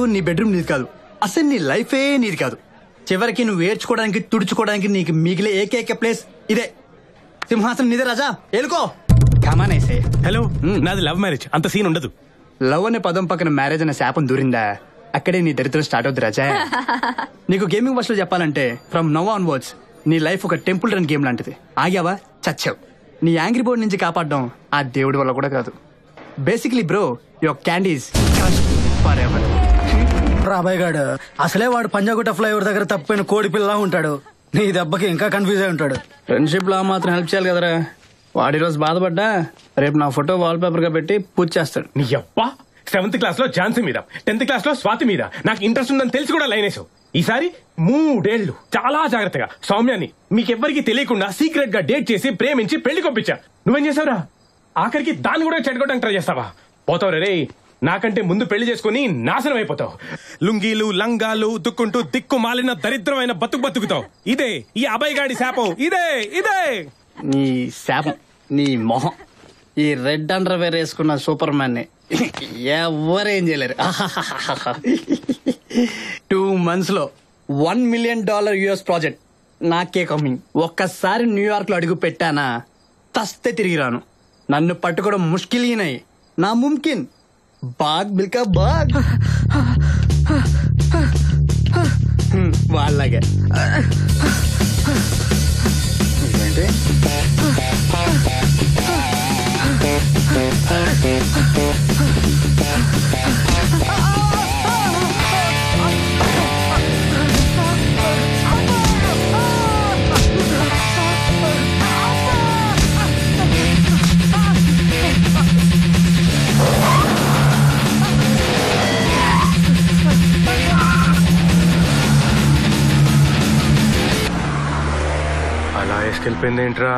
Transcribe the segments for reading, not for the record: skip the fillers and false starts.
కాదు, నీ బెడ్రూమ్ నీది కాదు, అసలు నీ లైఫే నీది కాదు. చివరికి నువ్వు ఏడ్చుకోవడానికి తుడుచుకోవడానికి నీకు మిగిలే ఏకైక ప్లేస్ ఇదే. సింహాసనం నీదే రాజా, ఏలుకో. కమానేసే. హలో, నాది లవ్ మ్యారేజ్, అంత సీన్ ఉండదు. లవ్ అనే పదం పక్కన మ్యారేజ్ అనే శాపం దూరిందా, అక్కడే నీ దరిద్రం స్టార్ట్ అవుతుంది రాజా. నీకు గేమింగ్ వర్స్ లో చెప్పాలంటే ఫ్రమ్ నౌ ఆన్వర్డ్స్ నీ లైఫ్ ఒక టెంపుల్ రన్ గేమ్ లాంటిది. ఆగావా చచ్చావు. నీ యాంగ్రీ బోర్డ్ నుంచి కాపాడడం ఆ దేవుడి వల్ల కూడా కాదు. Basically bro, your candies forever. రాబాయ్ గాడు అసలే వాడు పంజాగుట్ట ఫ్లైఓవర్ దగ్గర తప్పిపోయిన కోడి పిల్లలా ఉంటాడు. నీ దెబ్బకి ఇంకా కన్ఫ్యూజ్ అయి ఉంటాడు. ఫ్రెండ్షిప్ లో మాత్రం హెల్ప్ చేయాలి కదరా. వాడి రోజు బాధపడ్డా రేపు నా ఫోటో వాల్ పేపర్ గా పెట్టి పూజ చేస్తాడు. నీ అబ్బా, 7th క్లాస్ లో ఝాన్సీ మీద, 10th క్లాస్ లో స్వాతి మీద నాకు ఇంట్రెస్ట్ ఉందని తెలిసి కూడా లైన్ వేసావు. ఈసారి 3 ఏళ్లు చాలా జాగ్రత్తగా సౌమ్యాన్ని మీకెవ్వరికి తెలియకుండా సీక్రెట్ గా డేట్ చేసి ప్రేమించి పెళ్లి కొప్పించా. నువ్వేం చేసావురా? ఆఖరికి దాన్ని కూడా చెడగొట్టడానికి ట్రై చేస్తావా? పోతావు రే. నాకంటే ముందు పెళ్లి చేసుకుని నాశనం అయిపోతావు. లుంగీలు లంగాలు ఉతుక్కుంటూ దిక్కు మాలిన దరిద్రమైన బతుకుతావు. ఇదే ఈ అబ్బాయి గాడి శాపం. ఇదే ఇదే నీ శాపం, నీ మొహం. ఈ రెడ్ అండర్ వేర్ వేసుకున్న సూపర్ మ్యాన్ ని ఎవరేం చేయలేరు. 2 months లో $1 million US ప్రాజెక్ట్ నాకే కమింగ్. ఒక్కసారి న్యూయార్క్ లో అడుగు పెట్టానా తస్తే తిరిగి రాను. నన్ను పట్టుకోవడం ముష్కిలీనై నా ముమ్కిన్. బాగ్ బిల్కా బాగ్ వాళ్ళగే ఏంటి అలా వేసుకెళ్ళిపోయింది ఏంట్రా?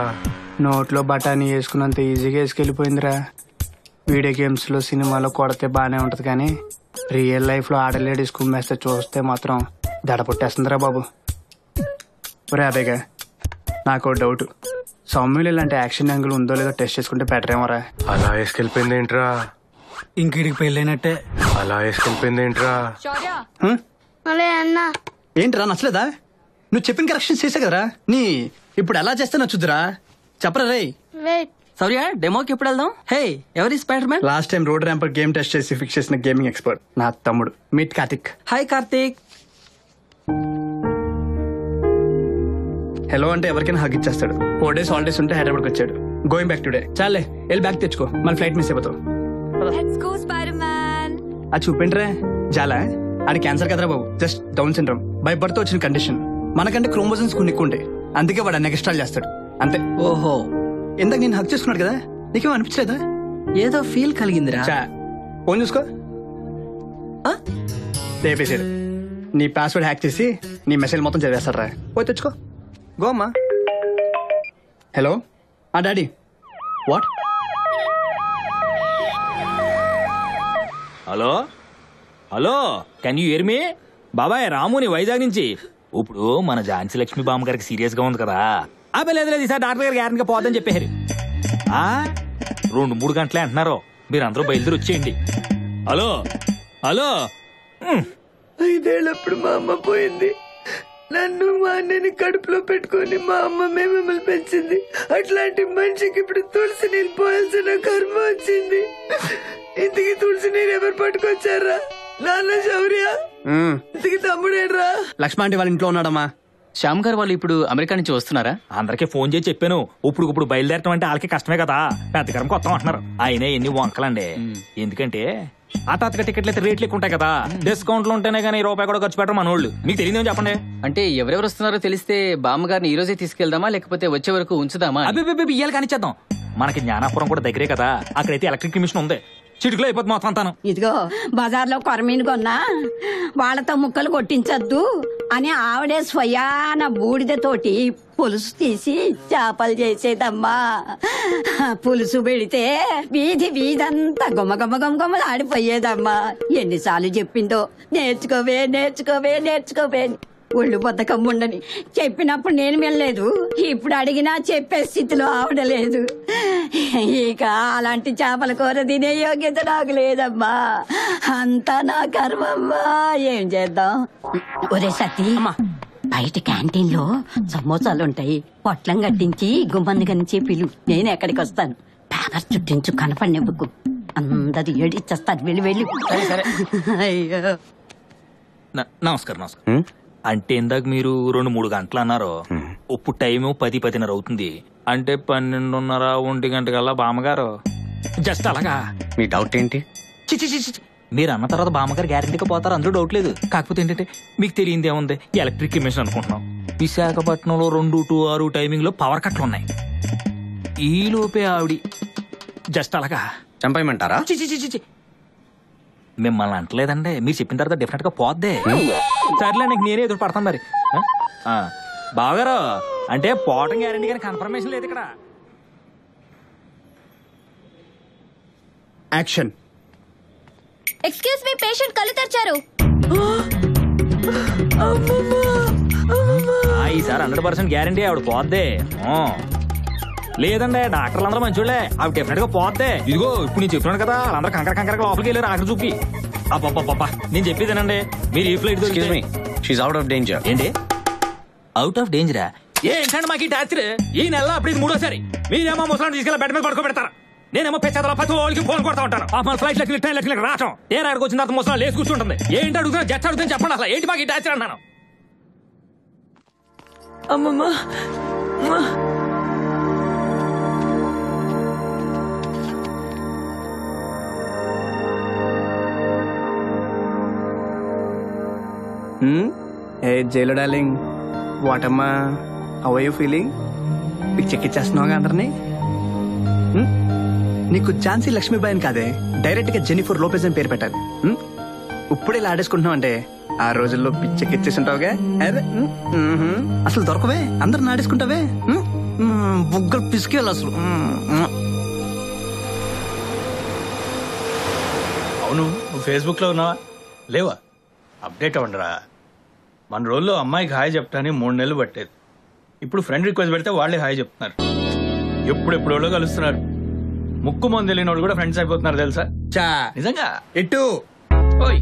నోట్లో బఠానీ వేసుకున్నంత ఈజీగా వేసుకెళ్ళిపోయిందిరా. వీడియో గేమ్స్ లో సినిమాలో కొడితే బానే ఉంటది కానీ రియల్ లైఫ్ లో ఆడలేడీస్ కుమ్మేస్తే చూస్తే మాత్రం దడ పుట్టేస్తుందిరా బాబు. ఒరే అదేగా నాకు డౌట్, సౌమ్యులు ఇలాంటి యాక్షన్ యాంగిల్ ఉందో లేదో టెస్ట్ చేసుకుంటే బెటర్ ఏమోరా. అలా వేసుకెళ్ళిపోయింది ఏంట్రా? ఇంకిడికి పెళ్ళైనట్టే. అలా వేసుకెళ్ళిపోయింది ఏంట్రా? ఏంట్రా నచ్చలేదా? నువ్వు చెప్పిన కరెక్షన్స్ చేసా కదరా. నీ ఇప్పుడు ఎలా చేస్తే నచ్చుద్దురా చెప్పరా రే. సౌర్య డెమోకి ఎప్పుడు వెళ్దాం? హే, ఎవరి Spider Man? Last time road ramper game test చేసి ఫిక్స్ చేసిన గేమింగ్ ఎక్స్పర్ట్ నా తమ్ముడు. Meet Karthik. Hi Karthik. Hello అంటే ఎవరికైనా హగ్ ఇచ్చేస్తాడు. 4 days హాలిడేస్ ఉంటే హైదరాబాద్కి వచ్చాడు. Going back today. చాలే వెళ్ళి బ్యాగ్ తెచ్చుకో, మన ఫ్లైట్ మిస్ అయిపోతావు. అది చూపిండ్రే చాలా. అది క్యాన్సర్ కదరా బాబు, just Down syndrome. By birth వచ్చిన కండిషన్. మనకంటే క్రోమోజోమ్స్ కొన్ని ఎక్కువ ఉంటాయి, అందుకే వాడు అన్ని ఎక్స్ట్రాలు చేస్తాడు అంతే. ఓహో, ఇందాక నేను హక్ చేసుకున్నాడు కదా, నీకేమో అనిపించలేదా? ఏదో ఫీల్ కలిగిందిరా. ఫోన్ చూసుకో. లేపేసాడు. నీ పాస్వర్డ్ హ్యాక్ చేసి నీ మెసేజ్ మొత్తం చదివేస్తాడు రా. పోయి తెచ్చుకో. గో అమ్మా. Hello daddy. What? Hello hello, can you hear me? బాబాయ్ రాముని వైజాగ్ నుంచి. ఇప్పుడు మన ఝాన్సీ లక్ష్మి బామ్మ గారికి సీరియస్ గా ఉంది కదా. అబ్బే లేదు లేదు, ఈసారి డాక్టర్ గారు గ్యారెంటీగా పోద్దని చెప్పారు. 2-3 గంటలే అంటున్నారు. మీరు అందరూ బయలుదేరి వచ్చేయండి. Hello hello. 5 ఏళ్ళప్పుడు మా అమ్మ పోయింది. నన్ను మా అన్నని కడుపులో పెట్టుకుని మా అమ్మ మిమ్మల్ని పెంచింది. అట్లాంటి మనిషికి ఇప్పుడు తులసి నీళ్ళు పోయాల్సిన కర్మ వచ్చింది. ఇంతకి తులసి నీరు ఎవరు పట్టుకొచ్చారా? నాన్న శౌర్య. ఇంతకి తమ్ముడేడ్రా? లక్ష్మ అంటే వాళ్ళ ఇంట్లో ఉన్నాడమ్మా. శ్యామ్ గారు వాళ్ళు ఇప్పుడు అమెరికా నుంచి వస్తున్నారా? అందరికీ ఫోన్ చేసి చెప్పాను. ఇప్పుడు బయలుదేరటం అంటే వాళ్ళకి కష్టమే కదా. పెద్ద కరం కొత్త అంటున్నారు. అయినా ఎన్ని వంకలండి. ఎందుకంటే హఠాత్తుగా టికెట్లు అయితే రేట్లు ఎక్కువ ఉంటాయి కదా. డిస్కౌంట్లు ఉంటేనే కానీ రూపాయి కూడా ఖర్చు పెట్టరు మనోళ్ళు. మీకు తెలియదేమో చెప్పండి. అంటే ఎవరెవరు వస్తున్నారో తెలిస్తే బామ్మగారిని ఈ రోజే తీసుకెళ్దామా లేకపోతే వచ్చే వరకు ఉంచుదామా? అబ్బి ఇయ్యాలి కానిచ్చేద్దాం. మనకి జ్ఞానాపురం కూడా దగ్గరే కదా. అక్కడైతే ఎలక్ట్రిక్ మిషన్ ఉంది. చిటికలో అయిపోతుంది మొత్తం అంతాను. ఇదిగో బజార్లో కొరమీను కొన్నా వాళ్ళతో ముక్కలు కొట్టించద్దు అని ఆవిడే స్వయాన బూడిదతోటి పులుసు తీసి చేపలు చేసేదమ్మా. పులుసు పెడితే వీధంతా గుమ్మగుమ్మలు ఆడిపోయేదమ్మా. ఎన్నిసార్లు చెప్పిందో నేర్చుకోవే నేర్చుకోవే నేర్చుకోవే. ఒళ్ళు బద్దకం ఉండని చెప్పినప్పుడు నేను వెళ్ళలేదు. ఇప్పుడు అడిగినా చెప్పే స్థితిలో ఆవిడలేదు. ఇక అలాంటి చేపల కూర తినే యోగ్యత నాకు లేదమ్మా. అంతా నా కర్మమ్మా. ఏం చేద్దాం? ఒరే సతీ, బయట క్యాంటీన్ లో సమోసాలుంటాయి. పొట్లం కట్టించి గుమ్మంది కనించి పిలు. నేను ఎక్కడికి వస్తాను. పేపర్ చుట్టించు, కనపడినవ్వకు. అందరు ఏడిచ్చేస్తారు. వెళ్ళి వెళ్ళి. అయ్యో. నమస్కారం. అంటే ఇందాక మీరు 2-3 గంటలు అన్నారు. ఇప్పుడు టైం 10-10:30 అవుతుంది. అంటే 12:30 1 గంటకల్లా బామ్మగారు జస్ట్ అలాగా. మీ డౌట్ ఏంటి? మీరు అన్న తర్వాత బామ్మగారు గ్యారెంటీగా పోతారు, అందులో డౌట్ లేదు. కాకపోతే ఏంటంటే మీకు తెలియంది ఏముంది, ఎలక్ట్రిక్ మిషన్ అనుకుంటున్నాం. విశాఖపట్నంలో 2 to 6 టైమింగ్ లో పవర్ కట్లు ఉన్నాయి. ఈ లోపే ఆవిడ జస్ట్ అలాగా చంపేయమంటారా? మిమ్మల్ని అంటలేదండి, మీరు చెప్పిన తర్వాత డెఫినెట్ గా పోద్దే. సర్లే, నీకు నేనే ఎదురు పడతాను మరి. బావగారు అంటే పోవటం గ్యారెంటీ కానీ కన్ఫర్మేషన్ లేదు ఇక్కడ. యాక్షన్. ఎక్స్క్యూజ్ మీ, పేషెంట్ కళ్ళు తెరిచారు. ఈసారి 100% గ్యారెంటీ ఆవిడ పోద్దే. లేదండి, డాక్టర్లు అందరూ మంచోళ్ళే, ఆవిడ డెఫినెట్ గా పోద్దే. ఇదిగో ఇప్పుడు నేను చెప్పినాను కదా, వాళ్ళందరూ కంకర లోపలికి వెళ్ళారు ఆఖరి చూపి. అబ్బా నేను చెప్పేదేనండి, మీరు ఈ ఫ్లైట్ అవుట్ ఆఫ్ డేంజర్. ఏంటి అవుట్ ఆఫ్ డేంజరా? ఏంటండి మాకు ఈ టార్చర్? ఈ నెల అప్పుడు 3వ సారి. మీరేమో ముసలాన్ని తీసుకెళ్ళి బెడ్ మీద పడుకోబెడతారు, నేనేమో పెద్దల 10 వాళ్ళకి ఫోన్ కొడతా ఉంటాను. మన ఫ్లైట్ లెక్కలు ట్రైన్ లెక్కలు రావటం నేను అక్కడికి వచ్చిన తర్వాత ముసలా లేచి కూర్చుంటుంది. ఏంటి అడుగుతున్నా, జస్ట్ అడుగుతుంది, చెప్పండి అసలు ఏంటి మాకు ఈ టార్చర్ అన్నాను. అమ్మమ్మా, ఏ జైలు డార్లింగ్, వాటమ్మా, హౌ ఆర్ యూ ఫీలింగ్? పిచ్చెక్కిచ్చేస్తున్నావుగా అందరినీ. నీకు ఝాన్సీ లక్ష్మీబాయి అని కాదే, డైరెక్ట్ గా జెనిఫర్ లోపెజ్ అని పేరు పెట్టాలి. ఇప్పుడే ఇలా ఆడేసుకుంటున్నావు అంటే ఆ రోజుల్లో పిచ్చెక్కిచ్చేసి ఉంటావుగా. అసలు దొరకవే, అందరు నాడేసుకుంటావే. బుగ్గలు పిసికేయాలి అసలు. అవును, నువ్వు ఫేస్బుక్ లో ఉన్నావా? లేవా? అప్డేట్ అవ్వండిరా. మన రోజుల్లో అమ్మాయికి హాయ్ చెప్తాని 3 నెలలు పట్టేది. ఇప్పుడు ఫ్రెండ్ రిక్వెస్ట్ పెడితే వాళ్ళే హాయ్ చెప్తున్నారు. ఎప్పుడెప్పుడో కలుస్తున్నారు. ముక్కు మంది తెలియని వాళ్ళు కూడా ఫ్రెండ్స్ అయిపోతున్నారు తెలుసా? నిజంగా ఎట్టు ఓయ్,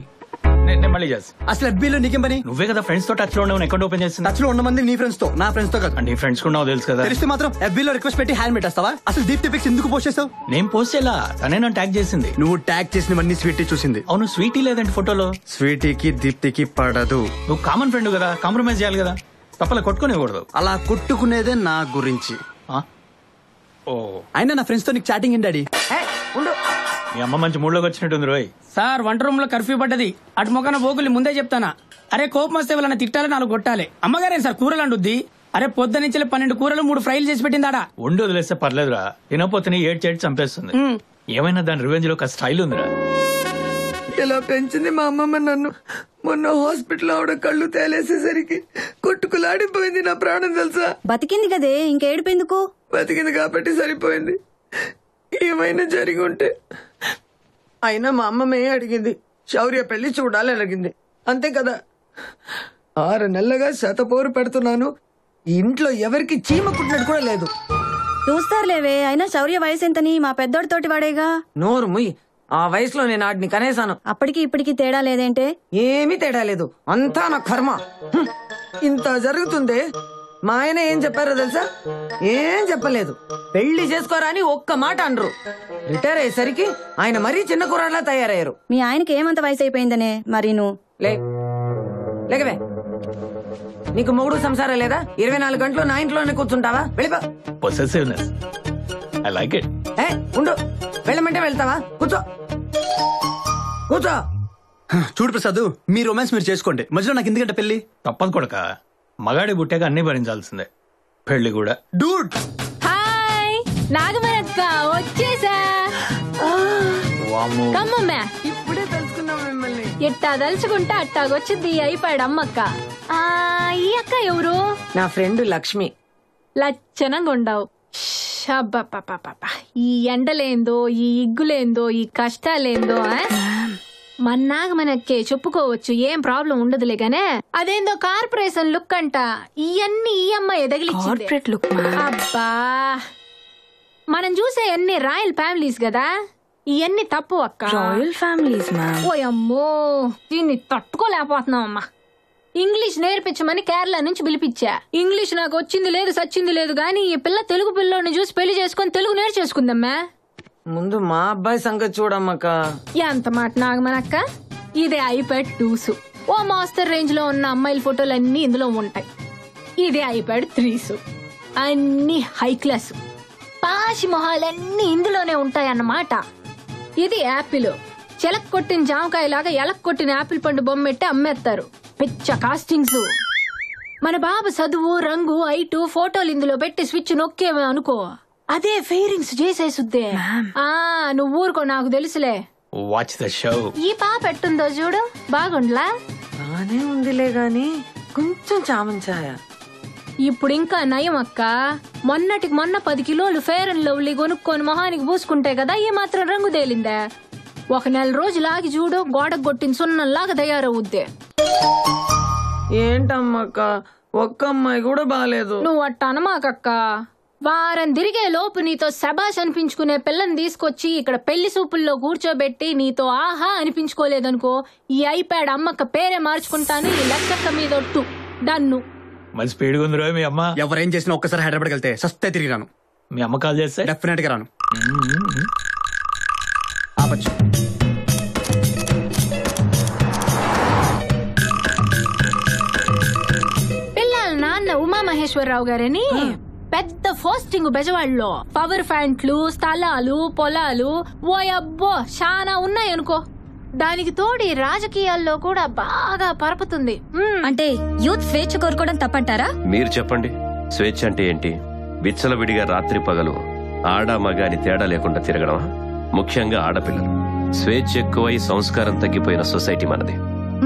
నేను మళ్ళీ చేస్తా. అసలు ఎఫ్బీలో నీకేం పని? నువ్వే కదా ఫ్రెండ్స్ తో టచ్ లో ఉండవు, అకౌంట్ ఓపెన్ చేస్తుంది. టచ్ లో ఉన్న మంది నీ ఫ్రెండ్స్ తో, నా ఫ్రెండ్స్ తో కాదు. అంటే ఫ్రెండ్స్ కూడా తెలుసు కదా. తెలిస్తే మాత్రం ఎఫ్బీలో రిక్వెస్ట్ పెట్టి హ్యాండ్ పెట్టేస్తావా? అసలు దీప్తి పిక్స్ ఎందుకు పోస్ట్ చేస్తావు? నేను పోస్ట్ చేయాలా? తనే నన్ను ట్యాగ్ చేసింది. నువ్వు ట్యాగ్ చేసినవన్నీ స్వీటీ చూసింది. అవును, స్వీటీ లేదంటే ఫోటోలో. స్వీటీకి దీప్తికి పడదు. నువ్వు కామన్ ఫ్రెండ్ కదా, కాంప్రమైజ్ చేయాలి కదా. తప్పలే కొట్టుకునేకూడదు. అలా కొట్టుకునేదే నా గురించి. ఓ, అయినా నా ఫ్రెండ్స్ తో నీకు చాటింగ్ ఏంటి డాడీ? మీ అమ్మ మంచి మూడ్లోకి వచ్చినట్టుంది రోయ్. సార్, వంట రూమ్ లో కర్ఫ్యూ పడ్డది. అటు మొక్కన బోకులు ముందే చెప్తానా. అరే కోపం వస్తే వాళ్ళని తిట్టాలి, 4 కొట్టాలి. అమ్మగారేం సార్ కూరలు అండుద్ది. అరే పొద్దునుంచి 12 కూరలు 3 ఫ్రైలు చేసి పెట్టిందాడా. వండి వదిలేస్తే పర్లేదురా, తినపోతే ఏడ్చేటి చంపేస్తుంది. ఏమైనా దాని రివెంజ్ లో ఒక స్టైల్ ఉందిరా. ఇలా పెంచింది మా అమ్మమ్మ నన్ను. మొన్న హాస్పిటల్ ఆవిడ కళ్ళు తేలేసేసరికి కొట్టుకులాడిపోయింది నా ప్రాణం తెలుసా. బతికింది కదే, ఇంకేడిపోయిందుకు? బతికింది కాబట్టి సరిపోయింది. ఏమైనా జరిగి ఉంటే. అయినా మా అమ్మమ్మే అడిగింది, శౌర్య పెళ్లి చూడాలి అడిగింది, అంతే కదా. 6 నెలలుగా శతపోరు పెడుతున్నాను. ఇంట్లో ఎవరికి చీమ కుట్టినట్టు కూడా లేదు. చూస్తారులేవే, అయినా శౌర్య వయసు ఎంతని? మా పెద్దోడితోటి వాడేగా. నోరు ముయ్, ఆ వయసులో నేను ఆడిని కనేసాను. అప్పటికి ఇప్పటికి తేడా లేదేంటే? ఏమీ తేడా లేదు, అంతా నా కర్మ. ఇంత జరుగుతుందే. మా ఆయన ఏం చెప్పారో తెలుసా? ఏం చెప్పలేదు. పెళ్లి చేసుకోరా అని ఒక్క మాట అనరు. రిటైర్ అయ్యేసరికి ఆయన మరీ చిన్న కుర్రాడ్లా తయారయ్యారు. మీ ఆయనకి ఏమంత వయసు అయిపోయిందనే మరి? నువ్వు లేకవే, నీకు మొగుడు సంసారం లేదా? 24 గంటలు నా ఇంట్లోనే కూర్చుంటావా? వెళ్ళిపో. Possessiveness, I like it. ఉండు, వెళ్ళమంటే వెళ్తావా? కూర్చో కూర్చో. చూడు ప్రసాద్, మీ రొమాన్స్ మీరు చేసుకోండి, మధ్యలో నాకు ఎందుకంటే పెళ్లి. తప్పదు కొడక, మగాడి పుట్టాక అన్ని భరించాల్సిందే, పెళ్లి కూడా. డూడ్, హాయ్ నాగమనక్క, వచ్చేసా. కమ్మమ్మ, ఇప్పుడే తెలుసుకున్నాం మిమ్మల్ని. ఎట్టా తలుచుకుంటే అట్టాగొచ్చింది అయిపోయాడు అమ్మక్క. ఈ అక్క ఎవరు? నా ఫ్రెండ్ లక్ష్మి. లచ్చనంగా ఉండవు. ఈ ఎండలేందో, ఈ ఇగ్గులేందో, ఈ కష్టాలేందో. మన్నాగ మనకే చెప్పుకోవచ్చు, ఏం ప్రాబ్లం ఉండదులే గానే. అదేందో కార్పొరేషన్ లుక్ అంట, ఇవన్నీ ఈ అమ్మాయి ఎదగిలిచ్చింది. అబ్బా, మనం చూసే అన్ని రాయల్ ఫ్యామిలీస్ కదా, ఇవన్నీ తప్పు అక్క. Royal families ma'am. ఓ అమ్మో, దీన్ని తట్టుకోలేకపోతున్నాం అమ్మా. ఇంగ్లీష్ నేర్పించమని కేరళ నుంచి పిలిపించా. ఇంగ్లీష్ నాకు వచ్చింది లేదు సచ్చింది లేదు గానీ ఈ పిల్ల తెలుగు పిల్లోని చూసి పెళ్లి చేసుకుని తెలుగు నేర్చేసుకుందమ్మా. ముందు మా అబ్బాయి సంగతి చూడమ్మక్క. ఎంత మాట నాగమనక్క. ఇదే ఐప్యాడ్ 2s. ఓ మాస్టర్ రేంజ్ లో ఉన్న అమ్మాయిల ఫోటోలు అన్ని ఇందులో ఉంటాయి. ఇదే ఐప్యాడ్ 3s. అన్ని హై క్లాస్ పాషి మొహాలన్నీ ఇందులోనే ఉంటాయన్నమాట. ఇది యాపిల్. చెలక్ కొట్టిన జామకాయలాగా ఎలక్ కొట్టిన యాపిల్ పండు బొమ్మెట్టి అమ్మేస్తారు. పిచ్చ కాస్టింగ్స్. మన బాబు చదువు రంగు ఐటు ఫోటోలు ఇందులో పెట్టి స్విచ్ నొక్కేమే అనుకో, అదే ఫెయిరింగ్స్ చేసేసుద్దే. నువ్వు ఊరుకో, నాకు తెలుసులే. Watch the show. ఈ పాప ఎట్టుందో చూడు, బాగుండ్లా? బానే ఉందిలే గాని కొంచెం చామంచాయ. ఇప్పుడు ఇంకా నయం అక్క. మొన్నటికి మొన్న 10 కిలోలు ఫేర్ అండ్ లవ్లీ కొనుక్కొని మొహానికి పూసుకుంటే కదా ఈ మాత్రం రంగు తేలిందే. ఒక నెల రోజులాగి చూడు, గోడకు కొట్టిన సున్నంలాగా తయారవుద్దే. ఏంటమ్మక్క, ఒక్క అమ్మాయి కూడా బాలేదు. నువ్వు అట్ట అనమాకక్క. వారం తిరిగే లోపు నీతో శబాష్ అనిపించుకునే పిల్లని తీసుకొచ్చి ఇక్కడ పెళ్లి సూపుల్లో కూర్చోబెట్టి నీతో ఆహా అనిపించుకోలేదనుకో, ఈ ఐప్యాడ్ అమ్మక్క పేరే మార్చుకుంటాను. ఈ లెక్కక్క మీద ఒట్టు డన్ను. మరి స్పీడ్గా ఉంది మీ అమ్మ. ఎవరేం చేసినా ఒక్కసారి హైదరాబాద్కి వెళ్తే సస్తే తిరిగి రాను. మీ అమ్మ కాల్ చేస్తే డెఫినెట్ గా రాను. ఆపచ్చు. పిల్లల నాన్న ఉమామహేశ్వరరావు గారని పెద్ద పోస్టింగ్ బెజవాడలో. పవర్ ప్లాంట్లు, స్థలాలు, పొలాలు ఓ అబ్బో చాలా ఉన్నాయనుకో. దానికి తోడి రాజకీయాల్లో కూడా బాగా పరపుతుంది. అంటే యూత్ స్వేచ్ఛ కోరుకోవడం తప్పంటారా? మీరు చెప్పండి, స్వేచ్ఛ అంటే ఏంటి? విచ్చలవిడిగా రాత్రి పగలు ఆడ మగ అని తేడా లేకుండా తిరగడమా? ముఖ్యంగా ఆడపిల్లలు. స్వేచ్ఛ ఎక్కువై సంస్కారం తగ్గిపోయిన సొసైటీ మనది.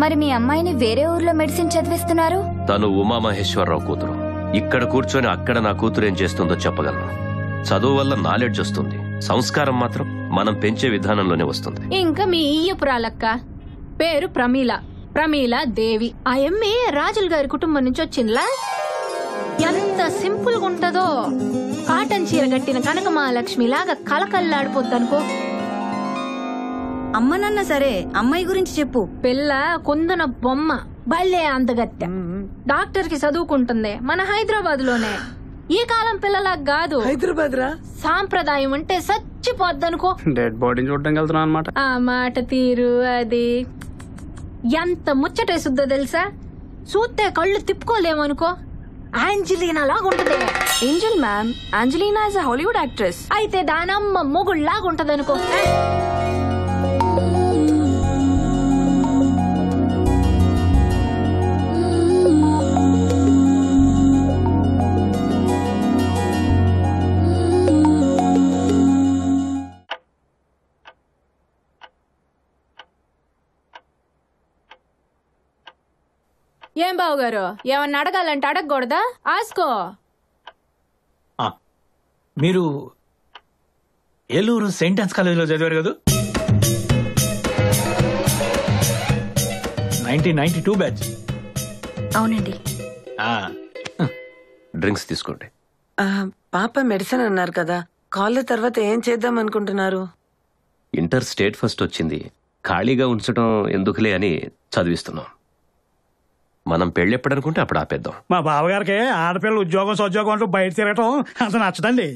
మరి మీ అమ్మాయిని వేరే ఊర్లో మెడిసిన్ చదివిస్తున్నారు. తను ఉమామహేశ్వరరావు కూతురు. ఇక్కడ కూర్చొని అక్కడ నా కూతురు ఏం చేస్తుందో చెప్పగలను. చదువు వల్ల నాలెడ్జ్ వస్తుంది, సంస్కారం మాత్రం మనం పెంచే విధానంలోనే వస్తుంది. ఇంకా మీ ఈయపురాలక్క పేరు ప్రమీల దేవి. ఆ ఎమ్మె రాజుల గారి కుటుంబం నుంచి వచ్చిందిలా. ఎంత సింపుల్ గా ఉంటదో. కాటన్ చీర కట్టిన కనక మహాలక్ష్మి లాగా కలకల్లాడిపోద్దనుకో. అమ్మ నాన్న సరే, అమ్మాయి గురించి చెప్పు. పిల్ల కుందన బొమ్మ, బళ్ళే అందగత్తె. డాక్టర్ కి చదువుకుంటుంది మన హైదరాబాద్ లోనే. ఈ కాలం పిల్లలా కాదు, హైదరాబాద్ రా. సాంప్రదాయం అంటే చచ్చిపోద్దనుకో. డెడ్ బాడీని చూడడానికి వెళ్తున్నాం అనమాట. ఆ మాట తీరు అది ఎంత ముచ్చటేసుద్దో తెలుసా. చూస్తే కళ్ళు తిప్పుకోలేమనుకో. ఆంజలీనా లాగుంటది. Angel ma'am, Angelina is a Hollywood actress. అయితే దానమ్మ మొగుళ్లాగుంటదనుకో. ఏం బావు గారు, ఏమన్నా అడగాలంటే అడగకూడదా? ఆసుకో. మీరు ఏలూరు సెయింట్ ఆన్స్ కాలేజీలో చదివారు కదా? 1992 బ్యాచ్. అవునండి. డ్రింక్స్ తీసుకోండి. పాప మెడిసిన్ అన్నారు కదా, కాలేజ్ తర్వాత ఏం చేద్దాం అనుకుంటున్నారు? ఇంటర్ స్టేట్ ఫస్ట్ వచ్చింది, ఖాళీగా ఉంచడం ఎందుకులే అని చదివిస్తున్నాం. మనం పెళ్లి ఎప్పుడనుకుంటే అప్పుడు ఆపేద్దాం. మా బావగారికి ఆడపిల్లలు ఉద్యోగం సోద్యోగం అంటూ బయట తిరగటం అంత నచ్చదండి.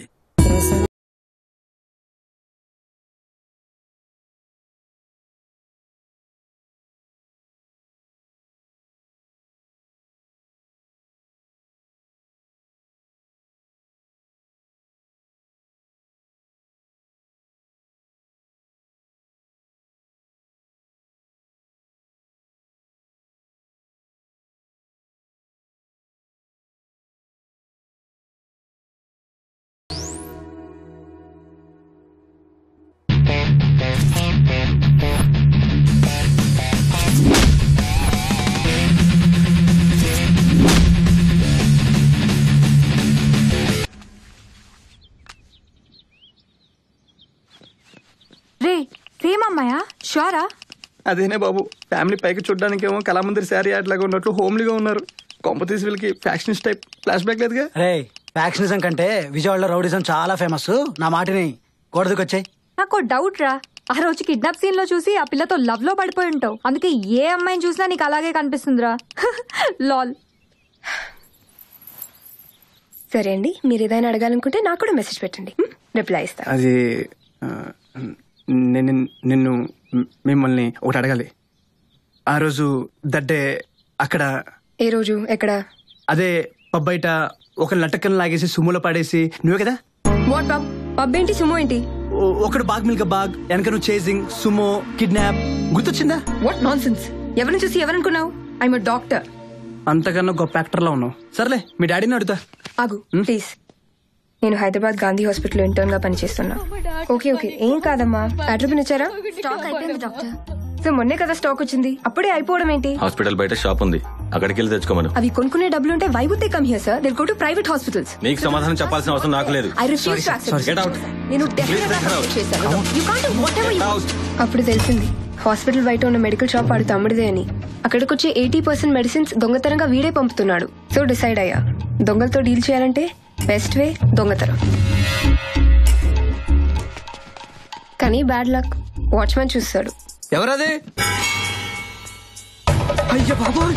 ప్రేమమ్మాయా? షూరా? అదేనే బాబు, ఫ్యామిలీ పైకి చూడడానికేమో కళామందిర్ శారీ అట్లాగా ఉన్నట్లు హోమ్లీగా ఉన్నారు. కొంప తీసి వీళ్ళకి ఫ్యాషనిస్ట్ టైప్ ఫ్లాష్ బ్యాక్ లేదుగా. ఫ్యాక్షనిజం కంటే విజయవాడలో రౌడిజం చాలా ఫేమస్. నా మాటని కోడదుకొచ్చాయి. నాకు డౌట్ రా, ఆ రోజు కిడ్నాప్ సీన్ లో చూసి ఆ పిల్లతో లవ్ లో పడిపోయి ఉంటావు. అందుకే ఏ అమ్మాయిని చూసినా నీకు అలాగే కనిపిస్తుందిరా. లాల్. సరే అండి, మీరు ఏదైనా అడగాలనుకుంటే నాకు కూడా మెసేజ్ పెట్టండి, రిప్లై ఇస్తా. అది నిన్ను మిమ్మల్ని ఒకటి అడగాలి. ఆ రోజు దడ్డే అక్కడ. ఏ రోజు ఎక్కడ? అదే పబ్ బయట ఒక లటక్కను లాగేసి సుమోలో పడేసి నువ్వే కదా. What pub? పబ్ ఏంటి, సుమో ఏంటి? ఒకడు బాగ్ మిల్క బాగ్, వెనక నువ్వు చేసింగ్, సుమో, కిడ్నాప్. గుర్తొచ్చిందా? What nonsense. ఎవరిని చూసి ఎవరనుకున్నావు? I'm a doctor. అంతకన్నా గొప్ప యాక్టర్ లా ఉన్నావు. సర్లే, మీ డాడీని అడుగుతా. ఆగు ప్లీజ్. నేను హైదరాబాద్ గాంధీ హాస్పిటల్ ఇంటర్న్ గా పనిచేస్తున్నా. ఓకే ఓకే, ఏం కాదమ్మా. అడ్రస్ ఇచ్చారా? స్టాక్ అయిపోయింది డాక్టర్. సో మొన్నే కదా స్టాక్ వచ్చింది, అప్పుడే అయిపోవడం ఏంటి? హాస్పిటల్ బయట షాప్ ఉంది, అక్కడికి వెళ్ళి తెచ్చుకోమను. అవి కొనుక్కునే డబ్బులు ఉంటే why would they come here sir? They go to private hospitals. నీకు సమాధానం చెప్పాల్సిన అవసరం నాకు లేదు. I refuse to accept. Get out. నేను డెఫినెట్ గా యాక్సెప్ట్ చేశాను. You can't do whatever you want. అప్పుడు తెలిసింది హాస్పిటల్ బయట ఉన్న మెడికల్ షాప్ వాడు తమ్ముడిదే అని. అక్కడికి వచ్చే 80% మెడిసిన్స్ దొంగతనంగా వీడే పంపుతున్నాడు. సో డిసైడ్ అయ్యా, దొంగలతో డీల్ చేయాలంటే బెస్ట్ వే దొంగతనం. కానీ బ్యాడ్ లక్, వాచ్మెన్ చూస్తాడు. ఎవరది? అయ్యో బాబోయ్.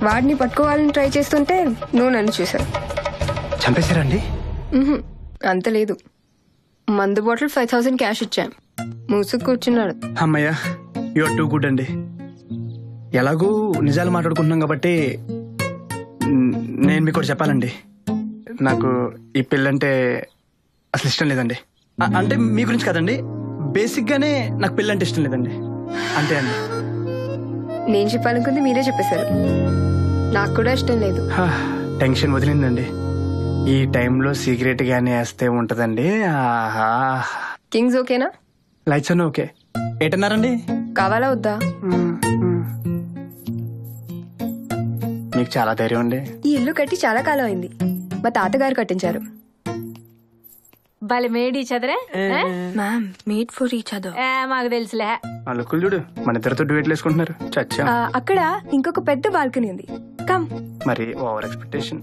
వాడిని పట్టుకోవాలని ట్రై చేస్తుంటే నువ్వు నన్ను చూసావు. చంపేశారండి? అంత లేదు, మందు బాటిల్ 5000 క్యాష్ ఇచ్చాం. మూసుకు కూర్చున్నాడు. అమ్మయ్య, యు ఆర్ టూ గుడ్ అండి. ఎలాగూ నిజాలు మాట్లాడుకుంటున్నాం కాబట్టి నేను మీకు చెప్పాలండి. నాకు ఈ పెళ్ళంటే అసలు ఇష్టం లేదండి. అంటే మీ గురించి కదండి, బేసిక్ గానే నాకు పెళ్ళంటే ఇష్టం లేదండి. అంతే అండి. నేను చెప్పాలనుకుంది మీరే చెప్పేశారు. నాకు కూడా ఇష్టం లేదు. టెన్షన్ వదిలిందండి. ఈ టైంలో సిగరెట్ గానీ వేస్తే ఉంటదండి. ఆహా. కింగ్స్ ఓకేనా? లైట్స్ అన్నీ ఓకే. ఏటన్నారండి? కావాలా వద్దా? మీకు చాలా ధైర్యం అండి. ఈ ఇల్లు కట్టి చాలా కాలం అయింది, మా తాతగారు కట్టించారు. భలే మేడ్ ఈచ్ అదరే. Ma'am, made for each other. మాకు తెలుసులే. ఆ లుక్కులు చూడు, మన ఇద్దరితో డ్యూయెట్లు వేసుకుంటున్నారు. చచ్చా. అక్కడ ఇంకొక పెద్ద బాల్కనీ ఉంది, కమ్. మరి ఓవర్ ఎక్స్పెక్టేషన్.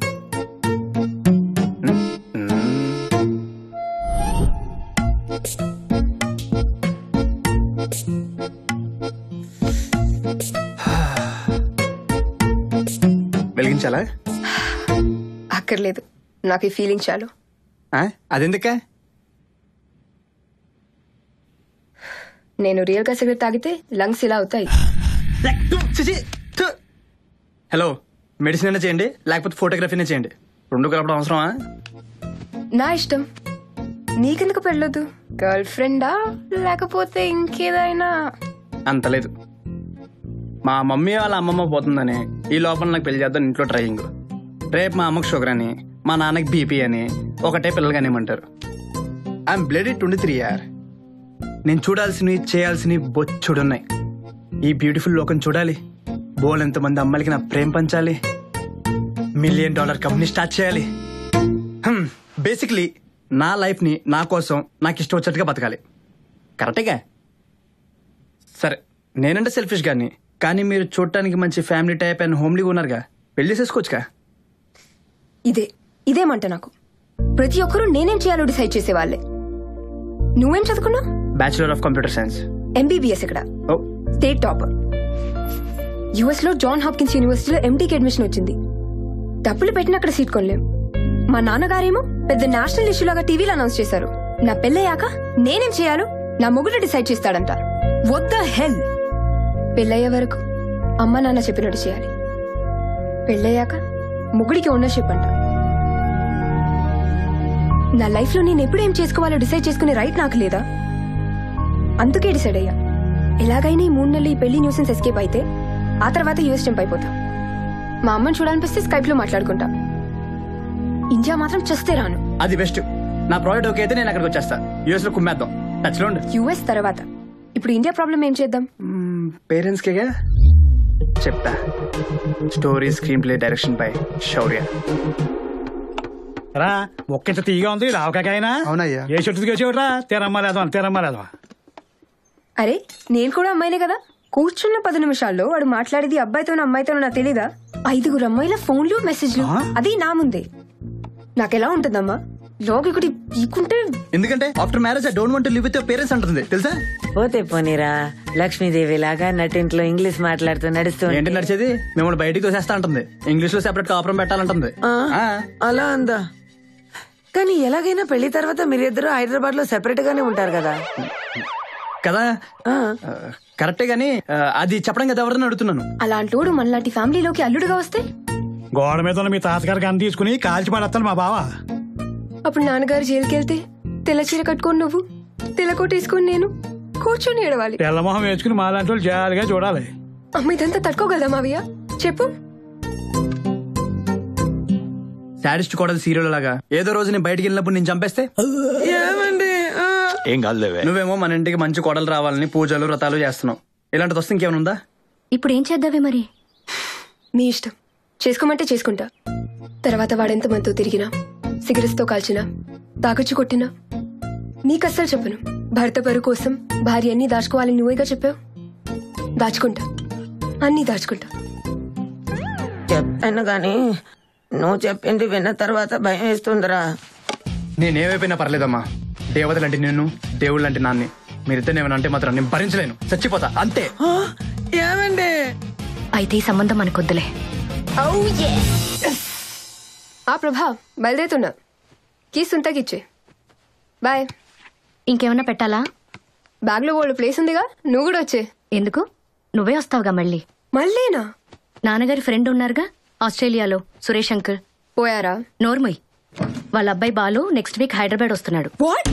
వెలిగించాలా? అక్కర్లేదు, నాకు ఈ ఫీలింగ్ చాలు. అదెందుకా? నేను రియల్ గా సిగరెట్ తాగితే లంగ్స్ ఇలా అవుతాయి. హలో, మెడిసిన్ అయినా చేయండి, లేకపోతే ఫోటోగ్రఫీనే చేయండి. రెండు కలపడం అవసరమా? నా ఇష్టం. నీకెందుకు పెళ్ళొద్దు? గర్ల్ ఫ్రెండా లేకపోతే ఇంకేదైనా? అంత లేదు. మా మమ్మీ వాళ్ళ అమ్మమ్మ పోతుందని ఈ లోపల నాకు పెళ్లి చేద్దాం ఇంట్లో ట్రైయింగ్. రేపు మా అమ్మకు షుగర్ అని, మా నాన్నకి బీపీ అని ఒకటే పిల్లలు కానివ్వమంటారు. I'm bloody 23 year. నేను చూడాల్సినవి చేయాల్సినవి బొచ్చుడున్నాయి. ఈ బ్యూటిఫుల్ లోకం చూడాలి, బోల్ ఎంతమంది అమ్మాయిలకి నా ప్రేమ పంచాలి, $1 మిలియన్ కంపెనీ స్టార్ట్ చేయాలి. బేసిక్లీ నా లైఫ్ ని నా కోసం నాకు ఇష్టం వచ్చేట్టుగా బతకాలి. కరెక్టేగా? సరే, నేనంటే సెల్ఫిష్ గాని, కానీ మీరు చూడటానికి మంచి ఫ్యామిలీ టైప్ అండ్ హోమ్లీగా ఉన్నారుగా, పెళ్లి చేసుకోవచ్చుగా. ఇదేమంట నాకు. ప్రతి ఒక్కరూ నేనేం చేయాలో డిసైడ్ చేసేవాళ్లే. నువ్వేం చదువుకున్నావు? Bachelor of computer science. MBBS ఇక్కడ, స్టేట్ టాపర్. యుఎస్ లో జాన్ హాప్కిన్స్ యూనివర్సిటీలో ఎంటీకి అడ్మిషన్ వచ్చింది. డబ్బులు పెట్టిన అక్కడ సీట్ కొనలేం. మా నాన్నగారేమో పెద్ద నేషనల్ ఇష్యూ లాగా టీవీలో అనౌన్స్ చేశారు. నా పెళ్ళయ్యాక నేనేం చేయాలో నా మొగుడు డిసైడ్ చేస్తాడంట. What the hell? పెళ్ళయ్యే వరకు అమ్మ నాన్న చెప్పినట్టు చేయాలి, పెళ్ళయ్యాక మొగుడికి ఓనర్షిప్ అంట. నా లైఫ్ లో నేను ఎప్పుడు ఏం చేసుకోవాలో డిసైడ్ చేసుకునే రైట్ నాకు లేదా? అందుకే డిసైడ్ అయ్యా, ఎలాగైనా ఈ 3 నెలలు ఈ పెళ్లి న్యూసెన్స్ ఎస్కేప్ అయితే ఆ తర్వాత యూఎస్ జంప్ అయిపోతా. మా అమ్మని చూడాలనిపిస్తే స్కైప్ లో మాట్లాడుకుంటా. ఇండియా మాత్రం చస్తే రాను. అది బెస్ట్. నా ప్రాజెక్ట్ ఓకే అయితే నేను అక్కడికి వచ్చేస్తా. యూఎస్ లో కుమ్మేద్దాం. టచ్ లో ఉండు. యూఎస్ తర్వాత ఇప్పుడు ఇండియా ప్రాబ్లం ఏం చేద్దాం? పేరెంట్స్ కేగా చెప్తా. Story, screenplay, direction by Shaurya. రా, ఒక్కింత తీగా ఉంది రావకాయనా? అవునయ్యా. ఏ చెట్టు దిగేసేవరా? తెరమ్మలేదా? అరే, నేను కూడా అమ్మాయినే కదా. కూర్చున్న 10 నిమిషాల్లో వాడు మాట్లాడేది అబ్బాయితోనో అమ్మాయితోనో నాకు తెలీదా? 5 అమ్మాయిల ఫోన్లు, మెసేజ్లు, అది నా ముందే. నాకెలా ఉంటుందమ్మా లోకి ఒకటి పీకుంటే. ఎందుకంటే after marriage I don't want to live with your parents అంటుంది తెలుసా. పోతే పోనీరా, లక్ష్మీదేవి లాగా నటింట్లో ఇంగ్లీష్ మాట్లాడుతూ నడుస్తూ ఏంటి నడిచేది? మిమ్మల్ని బయటికి తోసేస్తా ఉంటుంది, ఇంగ్లీష్ లో సెపరేట్ కాపురం పెట్టాలంటుంది. అలా అందా? కానీ ఎలాగైనా పెళ్లి తర్వాత మీరిద్దరు హైదరాబాద్ లో సెపరేట్ గానే ఉంటారు కదా. కదా కరెక్టే గానీ అది చెప్పడం కదా ఎవరిని అడుగుతున్నాను. అలాంటోడు మనలాంటి ఫ్యామిలీలోకి అల్లుడుగా వస్తే గోడ మీద ఉన్న మీ తాతగారు గన్ తీసుకుని కాల్చి పడేస్తాను మా బావ. అప్పుడు నాన్నగారు జైలుకి వెళ్తే తెల్ల చీర కట్టుకొని నువ్వు, తెల్ల కోట వేసుకొని నేను కూర్చొని ఏడవాలి. తెల్లమొహం వేసుకుని మా లాంటి వాళ్ళు జాలిగా చూడాలి. అమ్మ ఇదంతా తట్టుకోగలదా మావయ్య చెప్పు. సాడిస్ట్ కూడా సీరియల్ లాగా ఏదో రోజు నేను బయటికి వెళ్ళినప్పుడు నేను చంపేస్తే ఏం కాదులేవే. నువ్వేమో మన ఇంటికి మంచి కోడలు రావాలని పూజలు వ్రతాలు చేస్తున్నావు. ఇలాంటిది వస్తే ఇంకేమైనా ఉందా? ఇప్పుడు ఏం చేద్దావే మరి? నీ ఇష్టం, చేసుకోమంటే చేసుకుంటా. తర్వాత వాడెంత మనతో తిరిగినా, సిగరెట్స్ తో కాల్చినా, తాగొచ్చి కొట్టినా నీకస్సలు చెప్పను. భర్త పరువు కోసం భార్య అన్ని దాచుకోవాలని నువ్వేగా చెప్పావు. దాచుకుంటా, అన్ని దాచుకుంటా. చెప్పాను గాని నువ్వు చెప్పింది విన్న తర్వాత భయం వేస్తుందిరా. నేనేమైపోయినా పర్లేదమ్మా, దేవతలంటే నిన్ను, దేవుళ్ళు అంటే నాన్ని. మీరిద్దరు ఏమైనా అంటే మాత్రం నేను భరించలేను, చచ్చిపోతా అంతే. ఏమండి అయితే ఈ సంబంధం మనకొద్దులే. ఆ ప్రభా బయలుదేరుతున్నా, కీస్ ఉంతకిచ్చే. బాయ్. ఇంకేమన్నా పెట్టాలా? బ్యాగ్ లో వాళ్ళు ప్లేస్ ఉందిగా, నువ్వు కూడా వచ్చే. ఎందుకు? నువ్వే వస్తావుగా మళ్ళీ. మళ్ళీనా? నాన్నగారి ఫ్రెండ్ ఉన్నారుగా ఆస్ట్రేలియాలో, సురేష్ అంకుల్. పోయారా? నోర్మయ్, వాళ్ళ అబ్బాయి బాలు నెక్స్ట్ వీక్ హైదరాబాద్ వస్తున్నాడు. వాట్?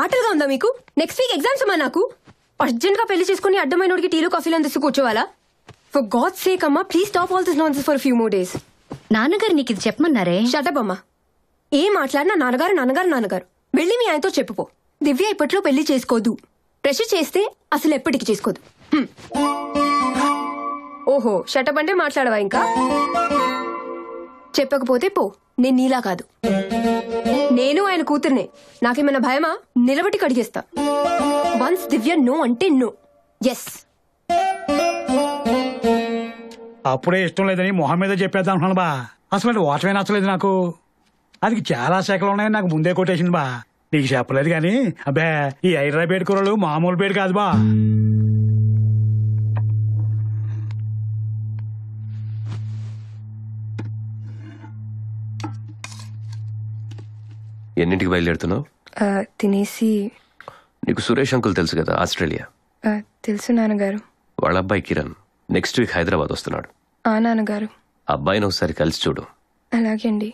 ఆటలుగా ఉందా మీకు? నెక్స్ట్ వీక్ ఎగ్జామ్స్ అమ్మా నాకు. అర్జెంట్ గా పెళ్లి చేసుకుని అడ్డమైనోడికి టీలు కాఫీలు అందిస్తూ కూర్చోవాలా? ఫర్ గాడ్స్ సేక్ అమ్మా, please stop all this nonsense for few more days. నాన్నగారు నీకు ఇది చెప్పమన్నారే? షటప్ అమ్మా. ఏం మాట్లాడినా నాన్నగారు నాన్నగారు నాన్నగారు. వెళ్ళి మీ ఆయనతో చెప్పుకో. దివ్య ఇప్పట్లో పెళ్లి చేసుకోదు. ప్రెషర్ చేస్తే అసలు ఎప్పటికి చేసుకోదు. ఓహో, షటప్ అంటే మాట్లాడవా ఇంకా? చెప్పకపోతే పో, నేను నీలా కాదు. నేను ఆయన కూతుర్నే. నాకేమైనా భయమా? నిలబట్టి కడిగేస్తా. వన్స్ దివ్య నో అంటే నో. ఎస్. అప్పుడే ఇష్టం లేదని మొహం మీద చెప్పేద్దాం అనుకున్నాను బా. అసలు ఓటమే నచ్చలేదు నాకు. అది చాలా శాఖలు ఉన్నాయని నాకు ముందే కొట్టేసింది బా. నీకు చెప్పలేదు కానీ అబ్బే ఈ హైదరాబాద్ కూరలు మామూలు పేరు కాదు బా. ఎన్నింటికి బయలుదేరుతున్నావు? తినేసి. నీకు సురేష్ అంకుల్ తెలుసు కదా, ఆస్ట్రేలియా. తెలుసు నాన్నగారు. వాళ్ళ అబ్బాయి కిరణ్ నెక్స్ట్ వీక్ హైదరాబాద్ వస్తున్నాడు. నాన్నగారు. అబ్బాయిని ఒకసారి కలిసి చూడు. అలాగే అండి.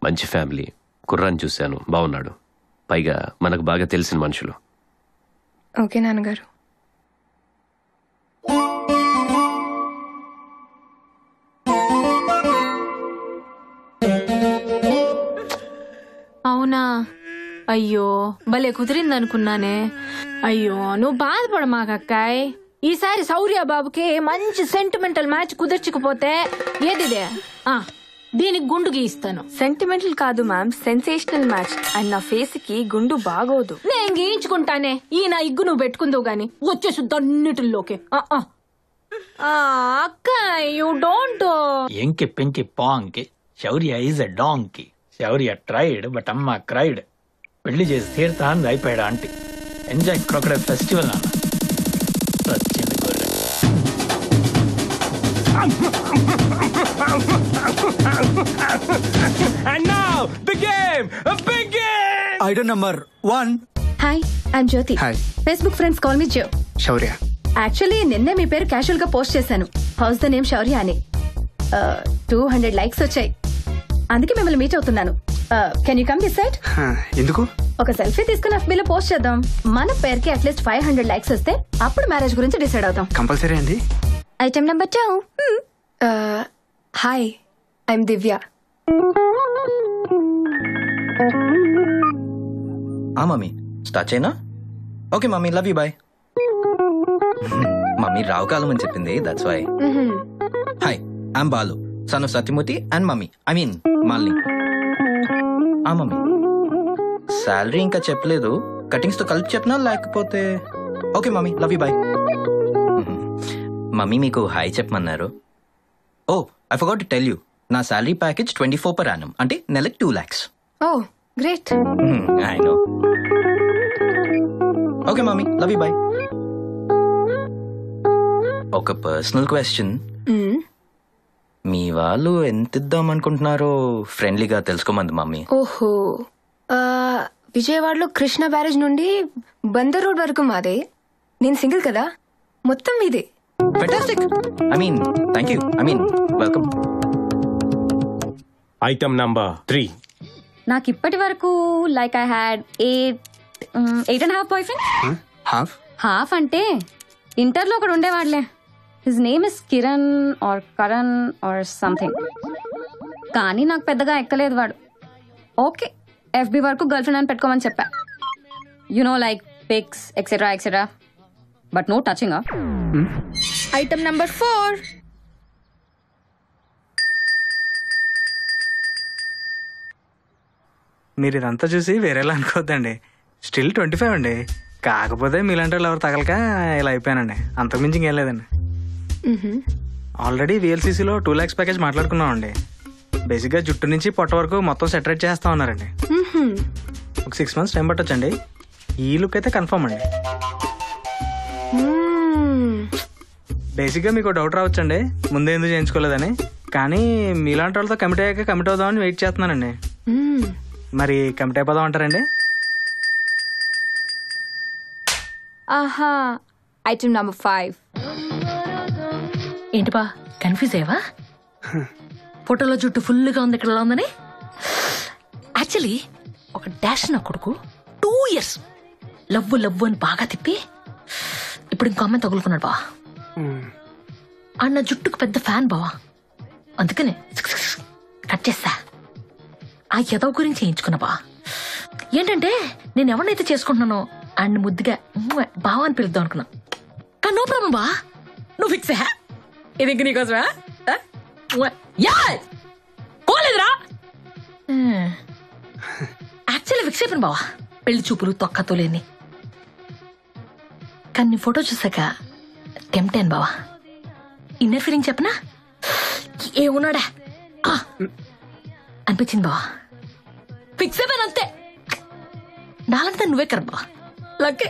మంచి ఫ్యామిలీ, కుర్రాన్ని చూశాను, బాగున్నాడు. పైగా మనకు బాగా తెలిసిన మనుషులు. ఓకే నాన్నగారు. అవునా? అయ్యో భలే కుదిరిందనుకున్నానే. అయ్యో నువ్వు బాధపడమాకక్కాయ్. ఈసారి శౌర్య బాబుకి మంచి సెంటిమెంటల్ మ్యాచ్ కుదర్చకపోతే ఏదిదే దీనికి గుండు గీయిస్తాను. సెంటిమెంటల్ కాదు మ్యామ్, సెన్సేషనల్ మ్యాచ్. అండ్ నా ఫేస్ కి గుండు బాగోదు. నేను గీయించుకుంటానే. ఈ నా ఇగ్గు నువ్వు పెట్టుకుందావు గాని వచ్చేసి దన్నిటిల్లోకి. అక్క యూ డోంట్. ఎంకి పెంకి పాంకి Shaurya is a donkey. Shaurya tried but అమ్మ క్రైడ్. పెళ్లి చేసి తీరుతా అని అయిపోయాడు ఆంటీ. ఎంజాయ్ క్రొకడైల్ ఫెస్టివల్ నాన్న. వచ్చింది గొర్రె. And now the game, a big game. Item number 1. Hi, I'm Jyothi. Hi. Facebook friends call me Jo. Shourya. Actually నిన్నే మీ పేరు క్యాషువల్ గా పోస్ట్ చేశాను. హౌస్ ద నేమ్ శౌర్య అని. 200 లైక్స్ వచ్చాయి. అందుకే మిమ్మల్ని మీట్ అవుతున్నాను. Can you come this side? ఎందుకు? ఒక సెల్ఫీ తీసుకుని FB లో పోస్ట్ చేద్దాం. మన పేరుకి అట్లీస్ట్ 500 లైక్స్ వస్తే అప్పుడు మ్యారేజ్ గురించి డిసైడ్ అవుతాం. కంపల్సరీ అండి. Item number 2. Hi, I'm Divya. Mummy start చేయనా? Okay mummy, love you, bye. Mummy రావు కాలం అని చెప్పింది, that's why. Hi, I'm Balu, son of Satyamurthy and mummy, I mean Malini. Mummy salary ఇంకా చెప్పలేదు, కటింగ్స్ తో కలిపి చెప్పనా లేకపోతే? Okay mummy, love you, bye. Mummy మీకు హాయ్ చెప్పమన్నారు. Oh I forgot to tell you, నా శాలరీ ప్యాకేజ్ 24 per annum, అంటే నెలకి 2 lakhs. Oh great. I know. Okay mummy, love you, bye. ఒక పర్సనల్ క్వశ్చన్. మీ వాళ్ళు ఎంత ఇద్దాం అనుకుంటున్నారో ఫ్రెండ్లీగా తెలుసుకోమంది మమ్మీ. ఓహో, విజయవాడలో కృష్ణ బ్యారేజ్ నుండి బందర్ రోడ్ వరకు మాదే. నేను సింగిల్ కదా, మొత్తం మీదే. Fantastic. I mean thank you. I mean welcome. Item number 3. నాకు ఇప్పటి వరకు like I had 8.5 boyfriends. Half అంటే ఇంటర్లో ఒకడు ఉండేవాడులే. His name is Kiran or Karan or something. కానీ నాకు పెద్దగా ఎక్కలేదు వాడు. ఓకే, FB వరకు గర్ల్ ఫ్రెండ్ అని పెట్టుకోమని చెప్పా. You know like pics etcetera etcetera, but no touching. Item number 4. మీరు ఇదంతా చూసి వేరేలా అనుకోవద్దండి. స్టిల్ 25 అండి. కాకపోతే మీలాంటి వాళ్ళు ఎవరు తగలక ఇలా అయిపోయానండి. అంతకుమించి ఇంకేం లేదండి. ఆల్రెడీ VLCCలో 2 lakhs ప్యాకేజ్ మాట్లాడుకున్నామండి. బేసిక్గా జుట్టు నుంచి పొట్ట వరకు మొత్తం సెటరేట్ చేస్తా ఉన్నారండి. ఒక 6 months టైం పట్టొచ్చండి. ఈ లుక్ అయితే కన్ఫర్మ్ అండి. బేసిక్గా మీకు డౌట్ రావచ్చండి, ముందే ఎందుకు చేయించుకోలేదని. కానీ మీలాంటి వాళ్ళతో కమిట్ అయ్యాక కమిట్ అవుదామని వెయిట్ చేస్తున్నానండి. మరి కమిట్ అయిపోదాం అంటారండి? ఆహా, ఐటమ్ నంబర్ 5. ఏంటి బా కన్ఫ్యూజ్ అయ్యవా? ఫోటోలో జుట్టు ఫుల్గా ఉంది, ఇక్కడ ఉందని. యాక్చువల్లీ ఒక డాష్ నా కొడుకు 2 years లవ్వు లవ్వు అని బాగా తిప్పి ఇప్పుడు ఇంకో అమ్మాయి తగులుకున్నాడు బావా. అన్న జుట్టుకు పెద్ద ఫ్యాన్ బావా, అందుకనే కట్ చేస్తా. ఆ యదవ గురించి చేయించుకున్నా బా. ఏంటంటే నేను ఎవరినైతే చేసుకుంటున్నానో అండ్ ముద్దుగా బావా అని పిలుద్దాం అనుకున్నా. కానీ నో ప్రాబ్లం బా, నువ్వు ఫిక్స్ అయ్యా. ఇది ఇంక నీకోసమా? కోలేదురా. యాక్చువల్లీ ఫిక్స్ అయిపోయిన బావా, పెళ్లి చూపులు తొక్కతో లేని. కానీ నీ ఫోటో చూసాక టెంప్టేన్ బావా. ఇన్నర్ ఫీలింగ్ చెప్పనా, ఏమున్నాడా అనిపించింది బావా. ఫిక్స్ అయిపోయాను అంతే. నాలంతా నువ్వే కర బావా. లక్కే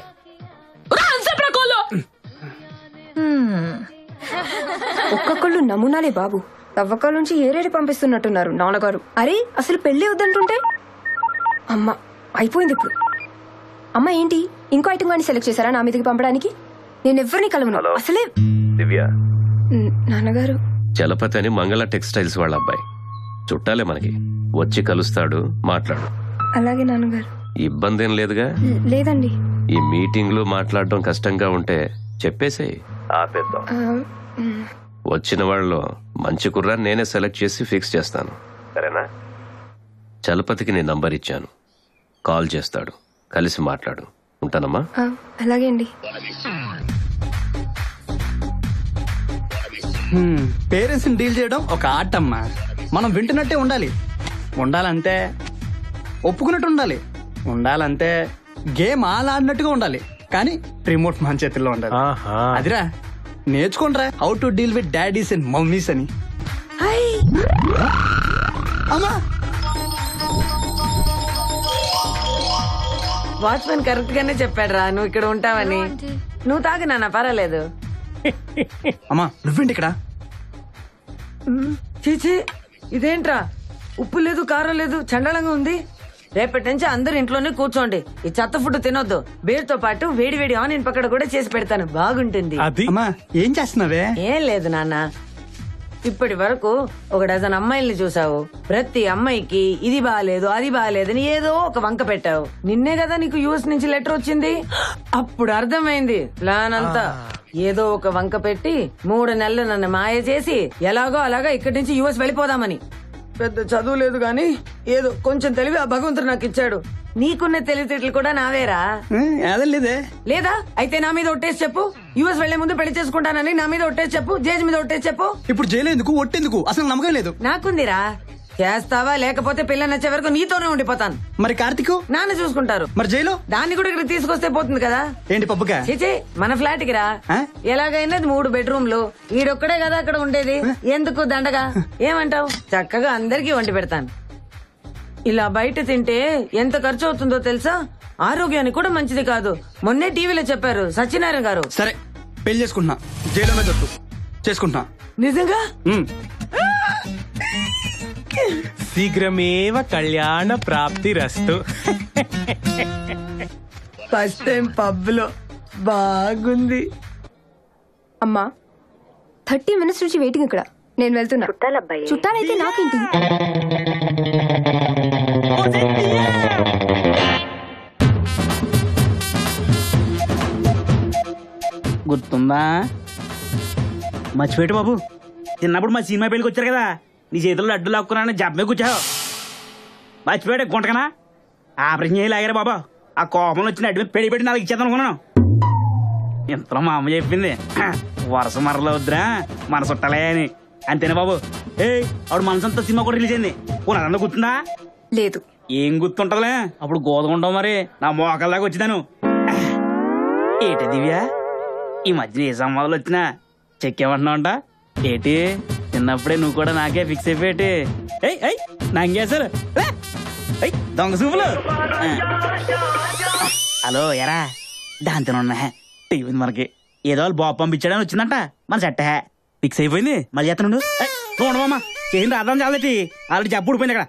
ఒక్కొక్కళ్ళు నమూనాలే బాబు. తవ్వకాల నుంచి ఏరేడి పంపిస్తున్నట్టున్నారు నాన్నగారు. అరే అసలు పెళ్లి వద్దంటుంటే అమ్మ అయిపోయింది ఇప్పుడు. అమ్మ ఏంటి ఇంకో ఐటమ్ గాని సెలెక్ట్ చేశారా నా మీదకి పంపడానికి? నేను ఎవరిని కలవను అసలే. దివ్య, నాన్నగారు. చలపతి అని మంగళ టెక్స్టైల్స్ వాళ్ళ అబ్బాయి. చుట్టాలే మనకి. వచ్చి కలుస్తాడు, మాట్లాడు. అలాగే నాన్నగారు. ఇబ్బంది ఏం లేదుగా? లేదండి. ఈ మీటింగ్లు మాట్లాడడం కష్టంగా ఉంటే చెప్పేసేయ్, ఆపేద్దాం. వచ్చిన వాళ్ళలో మంచి కుర్రాన్ని నేనే సెలెక్ట్ చేసి ఫిక్స్ చేస్తాను, సరేనా? చలపతికి నీ నంబర్ ఇచ్చాను, కాల్ చేస్తాడు, కలిసి మాట్లాడు. ఉంటానమ్మా. అలాగే అండి. పేరెంట్స్ ని డీల్ చేయడం ఒక ఆర్ట్ అమ్మా. మనం వింటున్నట్టే ఉండాలి. ఉండాలంటే ఒప్పుకున్నట్టు ఉండాలి. ఉండాలంటే గేమ్ ఆడినట్టుగా ఉండాలి. కానీ రిమోట్ మన చేతుల్లో ఉండాలి. అదిరా నేర్చుకుంటారా how to deal with daddies and mummies అని. అమ్మా, వాచ్మెన్ కరెక్ట్ గానే చెప్పాడు రా నువ్వు ఇక్కడ ఉంటావని. నువ్వు తాగు నాన్న, పర్వాలేదు. అమ్మా నువ్వేంటి ఇక్కడ? చీచి, ఇదేంట్రా ఉప్పు లేదు కారం లేదు, చండాలంగా ఉంది. రేపటి నుంచి అందరు ఇంట్లోనే కూర్చోండి. ఈ చెత్త ఫుడ్ తినొద్దు. బేర్తో పాటు వేడి వేడి ఆనియన్ పకోడీ కూడా చేసి పెడతాను, బాగుంటుంది. అమ్మా ఏం చేస్తున్నావే? ఏం లేదు నాన్న, ఇప్పటి వరకు 1 డజన్ అమ్మాయిల్ని చూసావు. ప్రతి అమ్మాయికి ఇది బాగాలేదు అది బాగాలేదని ఏదో ఒక వంక పెట్టావు. నిన్నే కదా నీకు యూఎస్ నుంచి లెటర్ వచ్చింది. అప్పుడు అర్థమైంది ప్లాన్ అంతా. ఏదో ఒక వంక పెట్టి 3 నెలలు నన్ను మాయ చేసి ఎలాగో అలాగా ఇక్కడి నుంచి యూఎస్ వెళ్ళిపోదామని. పెద్ద చదువు లేదు గాని ఏదో కొంచెం తెలివి ఆ భగవంతుడు నాకు ఇచ్చాడు. నీకున్న తెలివితేటలు కూడా నావేరా. లేదే. లేదా అయితే నా మీద ఒట్టేసి చెప్పు. యూఎస్ వెళ్లే ముందు పెళ్లి చేసుకుంటానని నా మీద ఒట్టేసి చెప్పు. జేజ్ మీద ఒట్టేసి చెప్పు. ఇప్పుడు జైలు ఎందుకు, ఒట్టెందుకు? అసలు నమ్మకం లేదు. నాకుందిరా. చేస్తావా? లేకపోతే పిల్ల నచ్చే వరకు నీతోనే ఉండిపోతాను. మరి కార్తీక్ నాన్న చూసుకుంటారు. మరి జైలు దాన్ని కూడా ఇక్కడ తీసుకొస్తే పోతుంది కదా. ఏంటి పప్పుగా? చేచే మన ఫ్లాట్ కి రా. ఎలాగైనా 3 బెడ్రూమ్లు. ఈడొక్కడే కదా అక్కడ ఉండేది. ఎందుకు దండగా? ఏమంటావు? చక్కగా అందరికీ వండి పెడతాను. ఇలా బయట తింటే ఎంత ఖర్చు అవుతుందో తెలుసా? ఆరోగ్యానికి కూడా మంచిది కాదు. మొన్నే టీవీలో చెప్పారు సత్యనారాయణ గారు. సరే పెళ్లి చేసుకుంటున్నా, జైలు మీద ఒట్టు చేసుకుంటున్నా. నిజంగా? శీఘ్రమేవ కళ్యాణ ప్రాప్తి రస్తు. ఫస్ట్ టైం పబ్ లో బాగుంది. అమ్మా 30 minutes నుంచి వెయిటింగ్ ఇక్కడ. నేను వెళ్తున్నా. చుట్టాలైతే నాకేంటి? గుర్తుందా? మర్చిపోయాడు బాబు, చిన్నప్పుడు మా సినిమా పెళ్లికి వచ్చారు కదా, నీ చేతుల్లో అడ్డు లాక్కున్నాను జబ్బే కూర్చావు. మర్చిపోయాడు గుంటకనా? ఆపరేషన్ చేయలేగారా బాబా. ఆ కోపంలో వచ్చిన అడ్డు పెళ్లి పెట్టి నాకు ఇచ్చేద్దాం అనుకున్నాను. ఇంతలో మా అమ్మ చెప్పింది, వరుస మరలో వద్దురా మన చుట్టాలే అని. అంతేనా బాబు? ఆవిడ మనసంతా సినిమా కూడా రిలీజ్ అయింది. పోనా గుర్తుందా? లేదు. ఏం గుర్తుంటదిలే, అప్పుడు గోదగుంటావు మరి. నా మోకాల దాకా వచ్చిదాను. ఏటి దివ్య, ఈ మధ్యన ఏ సంవాదాలు వచ్చినా చెక్కేమంటున్నావు అంట? ఏటి చిన్నప్పుడే నువ్వు కూడా నాకే ఫిక్స్ అయిపోయేటి. నంగేశారు దొంగ చూపులు. హలో ఎరా, దాంతోనున్నా టీవీ మనకి ఏదో వాళ్ళు బాబు పంపించాడని వచ్చిందంట. మన సెట్ ఫిక్స్ అయిపోయింది. మళ్ళీ చేస్తాను చూడమమ్మా, చేసిన రాద్దాం చాలటి ఆల్రెడీ చెప్పు ఊడిపోయింది అక్కడ.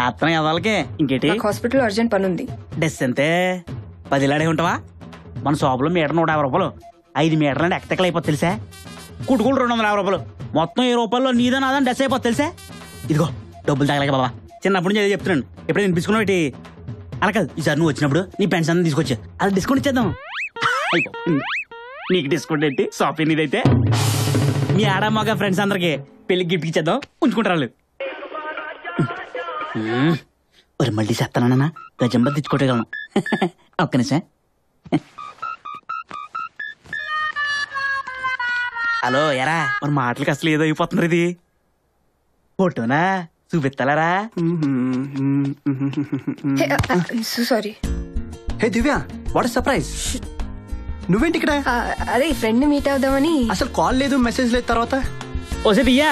అర్థం వాళ్ళకి ఇంకేటి? హాస్పిటల్ అర్జెంట్ పని ఉంది. డెస్ అంతే 10 లాడే ఉంటావా? మన షాపులో మీటర్ 150 రూపాయలు, 5 మీటర్లు అంటే ఎక్కతెక్కలు అయిపోతుంది తెలుసా? కుట్టుకులు 250 రూపాయలు, మొత్తం 10 రూపాయల్లో నీదా నాదని డెస్ అయిపోతుంది తెలుసా? ఇదిగో డబ్బులు తగలేక బాబా, చిన్నప్పుడు నుంచి చెప్తున్నాను. ఎప్పుడైనా వినిపించుకున్నావు ఏంటి? అలా కాదు, ఈసారి నువ్వు వచ్చినప్పుడు నీ పెన్షన్ అంతా తీసుకొచ్చా, అది డిస్కౌంట్ ఇచ్చేద్దాం. నీకు డిస్కౌంట్ ఏంటి? షాపింగ్ ఇదైతే మీ ఆడ మగ ఫ్రెండ్స్ అందరికి పెళ్లికి గిఫ్ట్ ఇచ్చేద్దాం, ఉంచుకుంటారు వాళ్ళు. మరి మళ్ళీ చెప్తానన్నా గజంబర్ తెచ్చుకోగలను. ఒక్క నిమిషం. హలో ఎరా, మరి మాటలకి అసలు ఏదో అయిపోతున్నారు. ఇది ఫోటోనా చూపిస్తారా? Sorry. Hey Divya, what surprise. నువ్వేంటి ఇక్కడ? అదే ఫ్రెండ్ మీట్ అవుదామని. అసలు కాల్ లేదు, మెసేజ్ లేదు. తర్వాత ఓసే దియ్యా,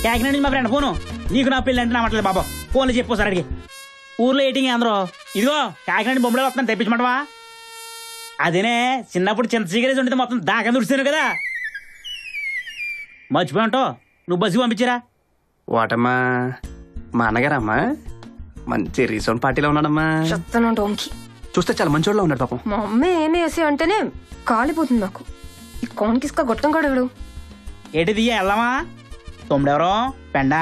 కాకినాడ నుంచి మా ఫ్రెండ్ ఫోను. నీకు నా పెళ్ళి అంటే నా మాటలేదు బాబా, ఫోన్లో చెప్పోసారి అడిగి. ఊర్లో ఏటింగ్ అందరూ ఇదిగో కాకినాడ బొమ్మలే వస్తాను, తెప్పించమంటవా? అదేనే చిన్నప్పుడు చింత సిగరేజ్ ఉంటే మొత్తం దాకా దుడిచాను కదా, మర్చిపోయి ఉంటావు. నువ్వు బస్సు పంపించారా? వాటమ్మా, మా అన్నగారమ్మా మంచి రీసౌండ్ పార్టీలో ఉన్నాడమ్మా. చూస్తే చాలా మంచోళ్ళలో ఉన్నాడు పాపం. మా అమ్మ ఏమి వేసి అంటేనే కాలిపోతుంది నాకు. ఈ కాన్ కిస్కా గొట్టం కాడెవడు? ఏంటి దియ్యా వెళ్దామా? తొమ్మిడెవరో పెండా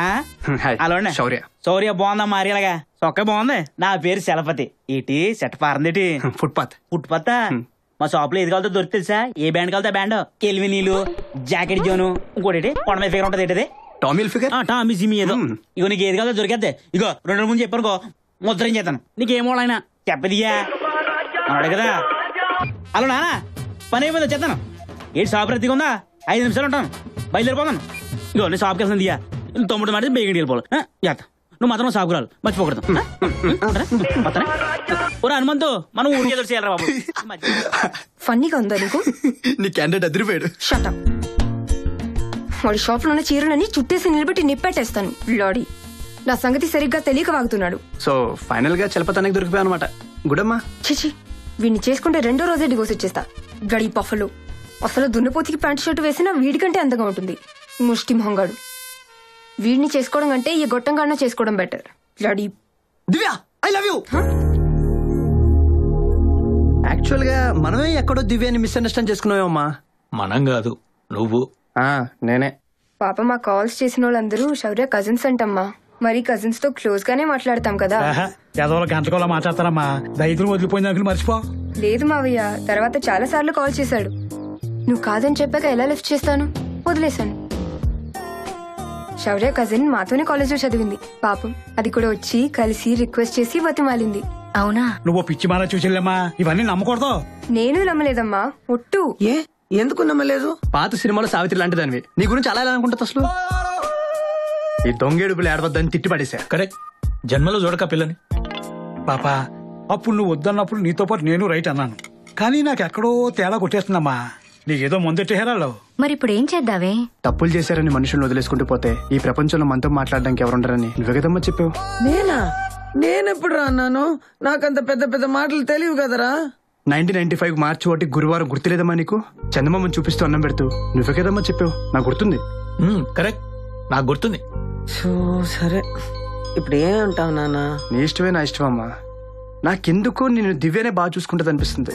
అలా శౌర్య. శౌర్య బాగుందా మారేలాగా? సొక్క బాగుంది. నా పేరు శలపతి. ఏంటి సెట్ పారందేటి? ఫుట్పాత్. ఫుట్పాత్ మా షాప్ లో ఏది కావాలో దొరికి తెలుసా? ఏ బ్యాండ్ కావాలో బ్యాండ్, కెల్వి నీళ్ళు, జాకెట్ జోను, ఇంకోటి కొండ మీద ఫిగర్ ఉంటది. ఏంటది? Tommy figure. టామీ సిమి ఏదో. ఇగో నీకు ఏది కావాలో దొరికేద్దే. ఇగో 2 రోజుల ముందు చెప్పానుకో ముద్రం చేస్తాను. నీకేమో ఆయన చెప్పదియ్యా అన్నాడు కదా. అలా నానా పని అయిపోయింది, వచ్చేస్తాను. ఏంటి షాప్ రద్దీగా ఉందా? 5 నిమిషాలు ఉంటాను, బయలుదేరిపోతాను. ఇగో నేను షాప్కి వెళ్తాను దియ్యా. 9 మాట బేగండి వెళ్ళిపోవాలి. నువ్వు మాత్రం షాప్కి రావాలి, మర్చిపోకూడదు. హనుమంతు మనం ఊరికే చేయాలరా బాబు. ఫన్నీగా ఉందా నీకు? నీ క్యాండిడేట్ అదిరిపోయాడు. షటప్. వాడి షాప్ లోనే చీరలని చుట్టేసి నిలబెట్టి నిప్పెట్టేస్తాను. లాడీ నా సంగతి సరిగ్గా తెలియక వాగుతున్నాడు. సో ఫైనల్ గా చలపతానికి దొరికిపోయా అనమాట. గుడమ్మా. చిచి, వీడిని చేసుకుంటే 2వ రోజే డివోర్స్ ఇచ్చేస్తా. గడి పఫలు. అసలు దున్నపోతికి ప్యాంట్ షర్ట్ వేసినా వీడికంటే అందంగా ఉంటుంది ముష్టి మొహంగాడు. వీడిని చేసుకోవడం కంటే ఈ గొట్టంగాడిన చేసుకోవడం బెటర్. లాడీ. దివ్య, ఐ లవ్ యూ. యాక్చువల్ గా మనమే ఎక్కడో దివ్యాని మిస్అండర్స్టాండ్ చేసుకున్నావేమమ్మా. మనం కాదు, నువ్వు. నేనే. పాప మా కాల్స్ చేసిన వాళ్ళందరూ శౌర్య కజిన్స్ అంటమ్మా. మరి కజిన్స్ తో క్లోజ్ గానే మాట్లాడతాం కదా. చదవలో గంటకోలా మాట్లాడతారమ్మా. దైతులు వదిలిపోయిన దానికి మర్చిపో. లేదు మావయ్య, తర్వాత చాలా సార్లు కాల్ చేశాడు. నువ్వు కాదని చెప్పాక ఎలా లిఫ్ట్ చేస్తాను? వదిలేశాను. శౌర్య కజిన్ మాతోనే కాలేజ్ లో చదివింది. పాపం అది కూడా వచ్చి కలిసి రిక్వెస్ట్ చేసి బతిమాలింది. అవునా? నువ్వు పిచ్చి మాల చూసిల్లమ్మా, ఇవన్నీ నమ్మకూడదు. నేను నమ్మలేదమ్మా, ఒట్టు. ఎందుకు నమ్మలేదు? పాత సినిమాలో సావిత్రి లాంటి దానివి. నీ గురించి అలా ఎలా అనుకుంటుంది అసలు? ఈ దొంగేడుపులు ఏడవద్దని తిట్టి పడేసా. కరెక్ట్, జన్మలో చూడక పిల్లని. పాపా, అప్పుడు నువ్వు వద్దన్నప్పుడు నీతో పాటు నేను రైట్ అన్నాను. కానీ నాకు ఎక్కడో తేడా కొట్టేస్తుందమ్మా. నీకేదో ముందెట్టేరాళ్ళు. మరి ఇప్పుడు ఏం చేద్దావే? తప్పులు చేశారని మనుషులను వదిలేసుకుంటూ పోతే ఈ ప్రపంచంలో మనతో మాట్లాడడానికి ఎవరుండరని నువ్వే కదమ్మా చెప్పావు. నేనెప్పుడు అన్నాను? నాకంత పెద్ద పెద్ద మాటలు తెలియవు కదరా. 1995 మార్చి 1 గురువారం గుర్తులేదమ్మా నీకు? చందమామని చూపిస్తూ అన్నం పెడుతూ నువ్వే కదమ్మా చెప్పావు. నాకు గుర్తుంది. కరెక్ట్, నాకు గుర్తుంది. సరే, ఇప్పుడు ఏమంటావు నాన్న? నీ ఇష్టమే నా ఇష్టం అమ్మా. నాకెందుకో నేను దివ్యనే బాగా చూసుకుంటది అనిపిస్తుంది.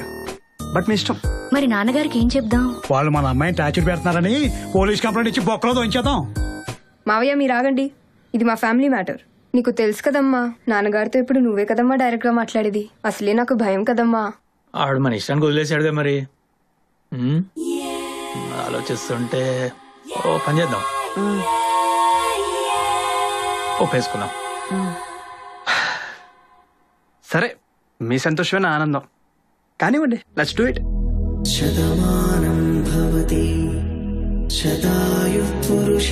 బట్ మీ ఇష్టం. మరి నాన్నగారికి ఏం చెప్దాం? వాళ్ళు మన అమ్మాయిని టార్చర్ పెడుతున్నారని పోలీస్ కంప్లైంట్ ఇచ్చి బొక్కలో దోంచేద్దాం. మావయ్య మీరు ఆగండి, ఇది మా ఫ్యామిలీ మ్యాటర్. నీకు తెలుసు కదమ్మా, నాన్నగారితో ఇప్పుడు నువ్వే కదమ్మా డైరెక్ట్ గా మాట్లాడేది. అసలే నాకు భయం కదమ్మా. ఆడు మన ఇష్టానికి వదిలేసాడుగా మరి. ఆలోచిస్తుంటే ఓ పని చేద్దాం, ఒప్పేసుకుందాం. సరే, మీ సంతోషమే నా ఆనందం. కానివ్వండి, let's do it. Shatamanam Bhavati శతాయుః పురుష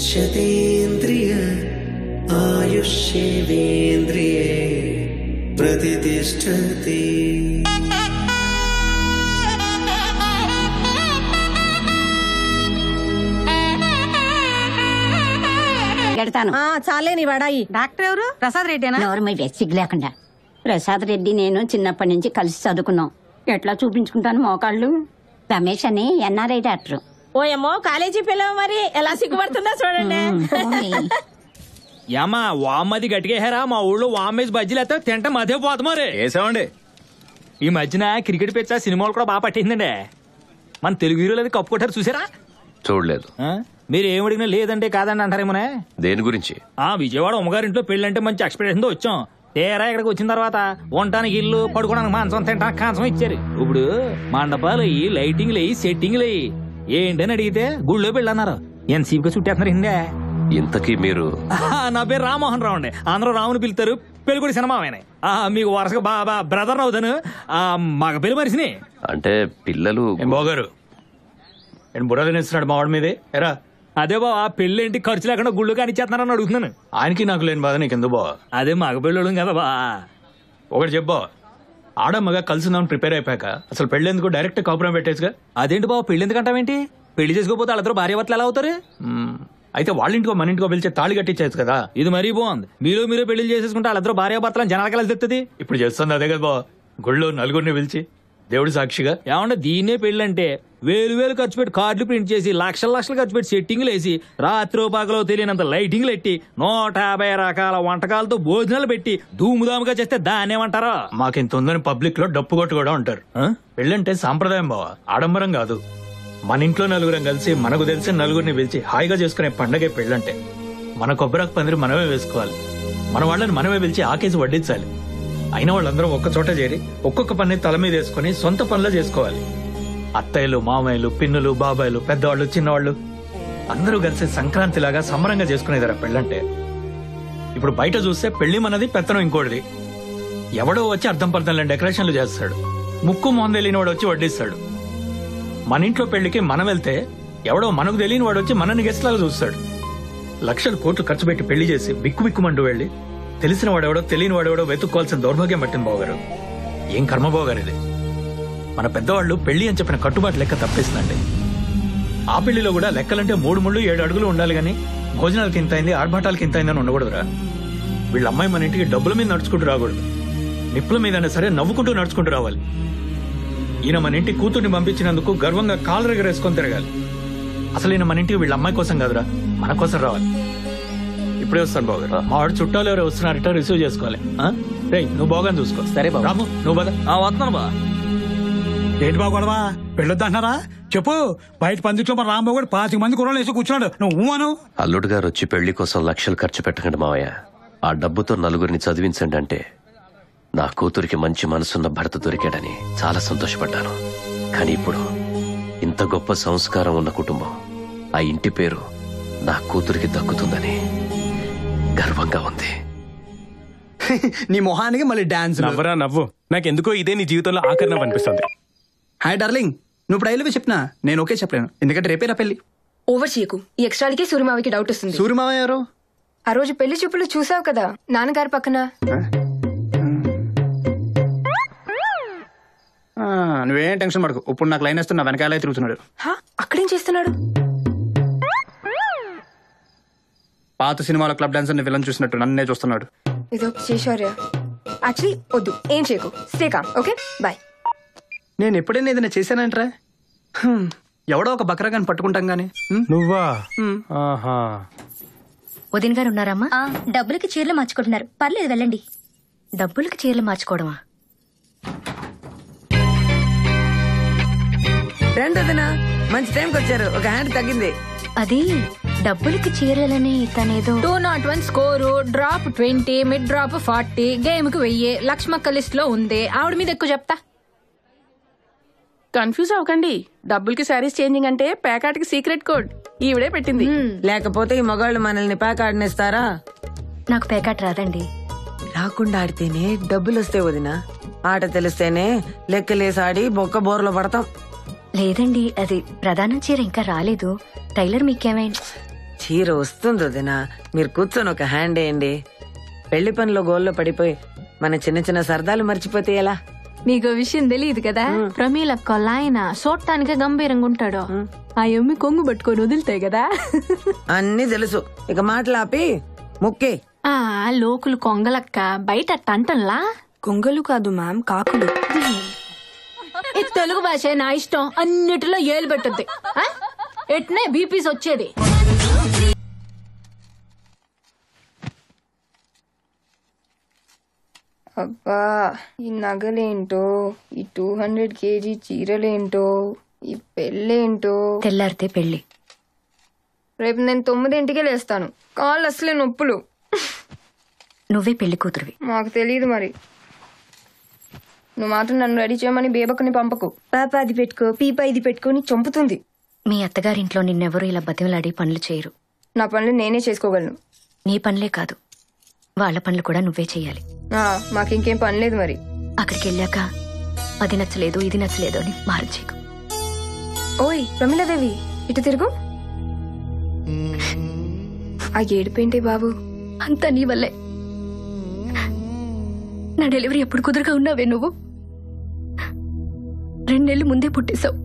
శతేంద్రియ ఆయుష్యేవేంద్రియే ప్రతిష్ఠతి. చాలే నీ వాడాయి. డాక్టర్ ఎవరు? ప్రసాద్ రెడ్డేనా? ఎవరు మీ వెచ్చిగ్ లేకుండా. ప్రసాద్ రెడ్డి నేను చిన్నప్పటి నుంచి కలిసి చదువుకున్నాం. ఎట్లా చూపించుకుంటాను మోకాళ్ళు. రమేష్ అని ఎన్ఆర్ఐ డాక్టర్. ఓయమ్మో కాలేజీ పిల్లవ మరి ఎలా సిగ్గుపడుతుందా చూడండి. ఏమా వామ్మది గట్టిగేహారా? మా ఊళ్ళో వామ్మేసి బజ్జీలు అయితే తింటాం అదే పోతు మరి. వేసామండి. ఈ మధ్యన క్రికెట్ పిచ్చ సినిమాలు కూడా బాగా పట్టిందండి. మన తెలుగు హీరోలు అది కప్పు కొట్టారు చూసారా? చూడలేదు. మీరు ఏం అడిగినా లేదంటే కాదండి అంటారేమోనే. దేని గురించి? విజయవాడ అమ్మగారింట్లో పెళ్ళంటే మంచి ఎక్స్పెక్టేషన్ తో వచ్చాం. తేరా ఇక్కడికి వచ్చిన తర్వాత ఉండటానికి ఇల్లు, పడుకోవడానికి మాంసం, తింటానికి కాంసం ఇచ్చారు. ఇప్పుడు మండపాలు అయ్యి, లైటింగ్లు అయ్యి, సెట్టింగ్లు అయ్యి ఏంటని అడిగితే గుళ్ళో పెళ్ళి అన్నారు. ఎన్సీపీగా చుట్టేస్తున్నారు హిందే. ఇంతకీ మీరు? నా పేరు రామ్మోహన్ రావు అండి. అందరూ రావుని పిలుతారు. పెళ్ళికొడి సినిమావేనే. మీకు వరుసగా బాబా బ్రదర్ అవుతాను. మగ పెళ్లి మనిషిని. అంటే పిల్లలు బాగారు బుర్ర తినేస్తున్నాడు మా వాడి మీదే. ఎరా అదే బావా, పెళ్ళేంటి ఖర్చు లేకుండా గుళ్ళు కానిచ్చేస్తున్నారని అడుగుతున్నాను. ఆయనకి నాకు లేని బాధ నీకు ఎందుకు బావా? అదే మగ పెళ్ళోడు కదా బా. ఒకటి చెప్పా, ఆడమ్మగా కలిసిందామని ప్రిపేర్ అయిపోయాక అసలు పెళ్ళేందుకు డైరెక్ట్ కాపురం పెట్టేసుగా. అదేంటి బావ, పెళ్లి ఎందుకంటావేంటి? పెళ్లి చేసుకోకపోతే వాళ్ళిద్దరు భార్యాభర్తలు ఎలా అవుతారు? అయితే వాళ్ళ ఇంటికో మన ఇంటికో పిలిచే తాళి కట్టించేది కదా. ఇది మరీ బాగుంది. మీరే పెళ్లి చేసేసుకుంటే వాళ్ళిద్దరు భార్యాభర్తలను జనాలకి ఎలా తెస్తుంది? ఇప్పుడు చేస్తుంది అదే కదా బావ, గుళ్ళో నలుగురిని పిలిచి దేవుడి సాక్షిగా. ఏమన్నా దీన్నే పెళ్ళంటే వేలు ఖర్చు పెట్టి కార్డులు ప్రింట్ చేసి లక్షలు ఖర్చు పెట్టి సెట్టింగ్లు వేసి రాత్రి పగలో తెలియనంత లైటింగ్లు పెట్టి 150 రకాల వంటకాలతో భోజనాలు పెట్టి ధూముధాముగా చేస్తే దాన్నేమంటారా? మాకింత ఉందని పబ్లిక్ లో డప్పు కొట్టు కూడా ఉంటారు. పెళ్ళంటే సాంప్రదాయం బావ, ఆడంబరం కాదు. మన ఇంట్లో నలుగురం కలిసి మనకు తెలిసిన నలుగురిని పిలిచి హాయిగా చేసుకునే పండగే పెళ్ళంటే. మన కొబ్బరాకు పందిరి మనమే వేసుకోవాలి. మన వాళ్ళని మనమే పిలిచి ఆకేసి వడ్డించాలి. అయిన వాళ్ళందరం ఒక్క చోట చేరి ఒక్కొక్క పని తల మీద వేసుకుని సొంత పనులు చేసుకోవాలి. అత్తయ్యలు, మామయ్యలు, పిన్నులు, బాబాయ్లు, పెద్దవాళ్ళు, చిన్నవాళ్ళు అందరూ కలిసి సంక్రాంతిలాగా సంబరంగా చేసుకునేదరా పెళ్ళంటే. ఇప్పుడు బయట చూస్తే పెళ్లి మనది, పెత్తనం ఇంకోటిది. ఎవడో వచ్చి అర్థం పర్థం డెకరేషన్లు చేస్తాడు. ముక్కు మొహం తెలియని వాడు వచ్చి వడ్డిస్తాడు. మన ఇంట్లో పెళ్లికి మనం వెళ్తే ఎవడో మనకు తెలియని వాడు వచ్చి మనని గెస్ట్ లాగా చూస్తాడు. లక్షలు కోట్లు ఖర్చు పెట్టి పెళ్లి చేసి బిక్కుబిక్కుమంటూ వెళ్లి తెలిసిన వాడెవడో తెలియని వాడెవడో వెతుక్కోవాల్సిన దౌర్భాగ్యం పట్టింది బావగారు. ఏం కర్మ బావగారు ఇది. మన పెద్దవాళ్ళు పెళ్లి అని చెప్పిన కట్టుబాటు లెక్క తప్పేసిందండి. ఆ పెళ్లిలో కూడా లెక్కలంటే 3 ముళ్ళు 7 అడుగులు ఉండాలి గాని భోజనాలకి ఇంత అయింది, ఆర్భాటాలకి ఇంత అయిందని ఉండకూడదురా. వీళ్ళ అమ్మాయి మన ఇంటికి డబ్బుల మీద నడుచుకుంటూ రాకూడదు. నిప్పుల మీదైనా సరే నవ్వుకుంటూ నడుచుకుంటూ రావాలి. ఈయన మన ఇంటి కూతుర్ని పంపించినందుకు గర్వంగా కాలు రెగరేసుకొని తిరగాలి. అసలు ఈయన మన ఇంటికి వీళ్ళ అమ్మాయి కోసం కాదురా, మన కోసం రావాలి. ఇప్పుడే వస్తాను బావగారు. మా వాడు చుట్టాలు ఎవరు వస్తున్నారట, రిసీవ్ చేసుకోవాలి. రేయ్ నువ్వు బాగానే చూసుకో. సరే బాబు. రాము నువ్వు బాగా వస్తున్నాను బా. ఏంటి బాబు గొడవ? పెళ్ళొద్దంటున్నారా? చెప్పు. బయట పందిట్లో మన రాంబాబు కూడా 5 మంది కుర్రలు వేసి కూర్చున్నాడు. నువ్వు అను. అల్లుడు గారు వచ్చి పెళ్లి కోసం లక్షలు ఖర్చు పెట్టకండి మావయ్య. ఆ డబ్బుతో నలుగురిని చదివించండి అంటే నా కూతురికి మంచి మనసున్న భర్త దొరికాడని చాలా సంతోషపడ్డాను. కానీ ఇప్పుడు ఇంత గొప్ప సంస్కారం ఉన్న కుటుంబం, ఆ ఇంటి పేరు నా కూతురికి దక్కుతుందని గర్వంగా ఉంది. నీ మొహానికి మళ్ళీ డాన్స్. నవ్వరా నవ్వు. నాకెందుకో ఇదే నీ జీవితంలో ఆఖరణ అనిపిస్తుంది. హాయ్ డార్లింగ్, నువ్వు ఇప్పుడు ఐలవే చెప్పినా నేను ఓకే చెప్పలేను. ఎందుకంటే రేపే నా పెళ్లి. ఓవర్ చేయకు. ఈ ఎక్స్ట్రాలకి సూర్యమావికి డౌట్ వస్తుంది. సూర్యమావ ఎవరు? ఆ రోజు పెళ్లి చూపులు చూసావు కదా నాన్నగారి పక్కన. నువ్వేం టెన్షన్ పడకు. ఇప్పుడు నాకు లైన్ వేస్తున్నా వెనకాలే తిరుగుతున్నాడు. అక్కడేం చేస్తున్నాడు? పాత సినిమాలో క్లబ్ డాన్సర్ విలన్ చూసినట్టు నన్నే చూస్తున్నాడు. ఇదో శేషార్య, యాక్చువల్లీ వద్దు, ఏం చేయకు, స్టే కామ్. Okay bye. నేను ఎప్పుడైనా ఏదైనా చేశానంటరా? ఎవడో ఒక బక్రాగాని పట్టుకుంటాం గానీ. నువ్వా? వదిన గారు ఉన్నారమ్మా? డబ్బులకి చీరలు మార్చుకుంటున్నారు. పర్లేదు వెళ్ళండి. డబ్బులకి చీరలు మార్చుకోవడమా? రెండోదినా మంచి టైంకి వచ్చారు. ఒక హ్యాండ్ తగ్గింది. అది డబ్బులకి చీరలని తనేదో 201 score, drop 20, mid drop 40, game కు 1000. లక్ష్మక్క లిస్ట్ లో ఉంది. ఆవిడ మీద ఎక్కువ చెప్తా. కన్ఫ్యూజ్ అవ్వకండి. డబ్బులకి శారీస్ చేంజింగ్ అంటే ప్యాకాట్కి సీక్రెట్ కోడ్ ఈవిడే పెట్టింది. లేకపోతే ఈ మగాళ్ళు మనల్ని ప్యాక్ ఆడినేస్తారా? నాకు పేకాట రాదండి. రాకుండా ఆడితేనే డబ్బులు వస్తాయి వదినా. ఆట తెలిస్తేనే లెక్కలేసి ఆడి బొక్క బోర్లో పడతాం. లేదండి, అది ప్రధాన చీర ఇంకా రాలేదు. టైలర్ మీకేమైనా చీర వస్తుంది వదినా. మీరు కూర్చొని ఒక హ్యాండ్ వేయండి. పెళ్లి పనిలో గోల్లో పడిపోయి మన చిన్న చిన్న సరదాలు మర్చిపోతే ఎలా? నీకు విషయం తెలియదు కదా, ప్రమీల కొల్లాయన చూడటానికే గంభీరంగా ఉంటాడు. ఆ ఎమ్మి కొంగు పట్టుకొని వదులుతాయి కదా. అన్ని తెలుసు. ఇక మాటలాపి ముక్కే. ఆ లోకులు కొంగలక్క బయట టంటన్లా. కొంగలు కాదు మ్యామ్, కాకులు. ఈ తెలుగు భాష నా ఇష్టం. అన్నిటిలో ఏలు పెట్టుద్ది. ఎట్నే బీపీస్ వచ్చేది. అబ్బా, ఈ నగలేంటో, ఈ 200 kg చీరలేంటో, ఈ పెళ్ళేంటో. తెల్లారితే పెళ్లి. రేపు నేను 9ంటికే లేస్తాను. కాళ్ళు అసలే నొప్పులు. నువ్వే పెళ్లి కూతురువి. మాకు తెలియదు మరి. నువ్వు మాత్రం నన్ను రెడీ చేయమని బేబకుని పంపకు. పాప అది పెట్టుకో, పీప ఇది పెట్టుకొని చంపుతుంది. మీ అత్తగారింట్లో నిన్నెవరూ ఇలా బతిమలాడి పనులు చేయరు. నా పనులు నేనే చేసుకోగలను. నీ పనులే కాదు, వాళ్ళ పనులు కూడా నువ్వే చెయ్యాలి. మాకింకేం పని లేదు మరి. అక్కడికి వెళ్ళాక అది నచ్చలేదు ఇది నచ్చలేదు అని మారించేకు. ఓయ్ ప్రమిళాదేవి, ఇటు తిరుగు. ఆ ఏడుపేంటి బాబు? అంతా నీ వల్లే. నా డెలివరీ ఎప్పుడు కుదురుగా ఉన్నావే నువ్వు? 2 నెలలు ముందే పుట్టేశావు.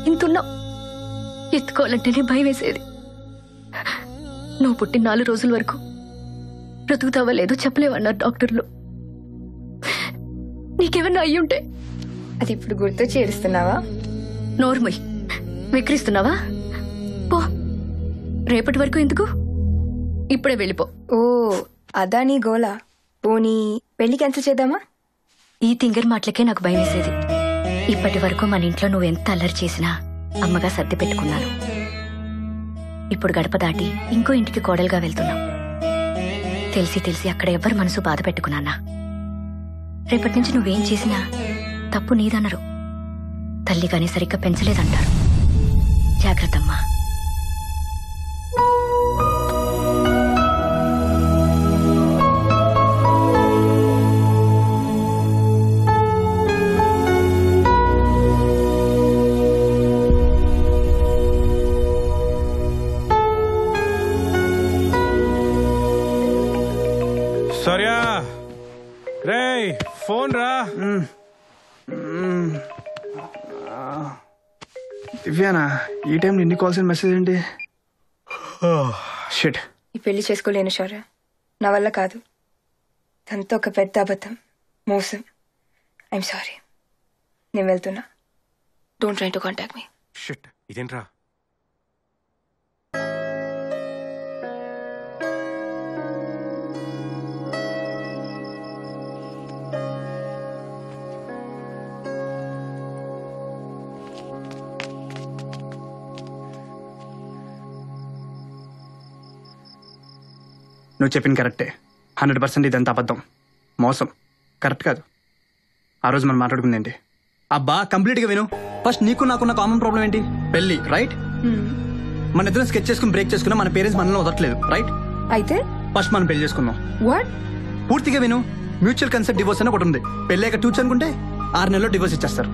ఇంతున్నావు. ఎత్తుకోవాలంటేనే భయం వేసేది. నువ్వు పుట్టిన 4 రోజుల వరకు బ్రతుకుతావా లేదో చెప్పలేవన్నారు డాక్టర్లు. నీకేమన్నా అయ్యుంటే. అది ఇప్పుడు గుర్తు చేరుస్తున్నావా? నోర్మయ్, విక్రిస్తున్నావా? పో, రేపటి వరకు ఎందుకు, ఇప్పుడే వెళ్ళిపో. ఓ అదా నీ గోలా? పోనీ పెళ్లి క్యాన్సిల్ చేద్దామా? ఈ తింగర్ మాటలకే నాకు భయం వేసేది. ఇప్పటి వరకు మన ఇంట్లో నువ్వు ఎంత అల్లరి చేసినా అమ్మగా సర్ది పెట్టుకున్నాను. ఇప్పుడు గడప దాటి ఇంకో ఇంటికి కోడలుగా వెళ్తున్నావు. తెలిసి తెలిసి అక్కడ ఎవ్వరు మనసు బాధ పెట్టుకున్నానా? రేపటి నుంచి నువ్వేం చేసినా తప్పు నీదనరు. తల్లి గాని సరిగ్గా పెంచలేదంటారు. జాగ్రత్తమ్మా. సర్యా రే ఫోన్ రా. దివ్యానా, ఈ టైంలో ఎన్ని కాల్స్ అండ్ మెసేజ్ ఏంటి? షిట్. ఈ పెళ్లి చేసుకోలేను శౌర్య, నా వల్ల కాదు. ఇదంతా ఒక పెద్ద అబద్ధం, మోసం. I'm sorry. నేను వెళ్తున్నా. Don't try to contact me. Shit, ఇదేంట్రా? నువ్వు చెప్పింది కరెక్టే. 100% ఇదంతా అబద్ధం, మోసం, కరెక్ట్ కాదు. ఆ రోజు మనం మాట్లాడుకుంది ఏంటి? అబ్బా కంప్లీట్ గా విను. ఫస్ట్ నీకు నాకున్న కామన్ ప్రాబ్లం ఏంటి? పెళ్లి, రైట్? మన ఇద్దరం స్కెచ్ చేసుకుని బ్రేక్ చేసుకున్నా మన పేరెంట్స్ మనల్ని వదలట్లేదు, రైట్? అయితే ఫస్ట్ మనం పెళ్లి చేసుకుందాం. వాట్? పూర్తిగా విను. మ్యూచువల్ కన్సెప్ట్ డివోర్స్ అని ఒకటి ఉంది. పెళ్ళాక టూచ్ అనుకుంటే 6 నెలల్లో డివోర్స్ ఇచ్చేస్తారు.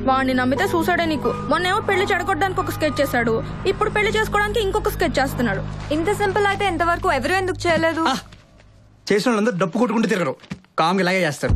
వాడిని నమ్మితే సూసైడే నీకు. మొన్నేమో పెళ్లి చెడగొట్టడానికి ఒక స్కెచ్ చేశాడు, ఇప్పుడు పెళ్లి చేసుకోవడానికి ఇంకొక స్కెచ్ చేస్తున్నాడు. ఇంత సింపుల్ అయితే ఎంతవరకు ఎవరు ఎందుకు చేయలేదు? చేసిన వాళ్ళందరూ డప్పు కొట్టుకుంటూ తిరగరు, కామ్గా ఇలాగే చేస్తారు.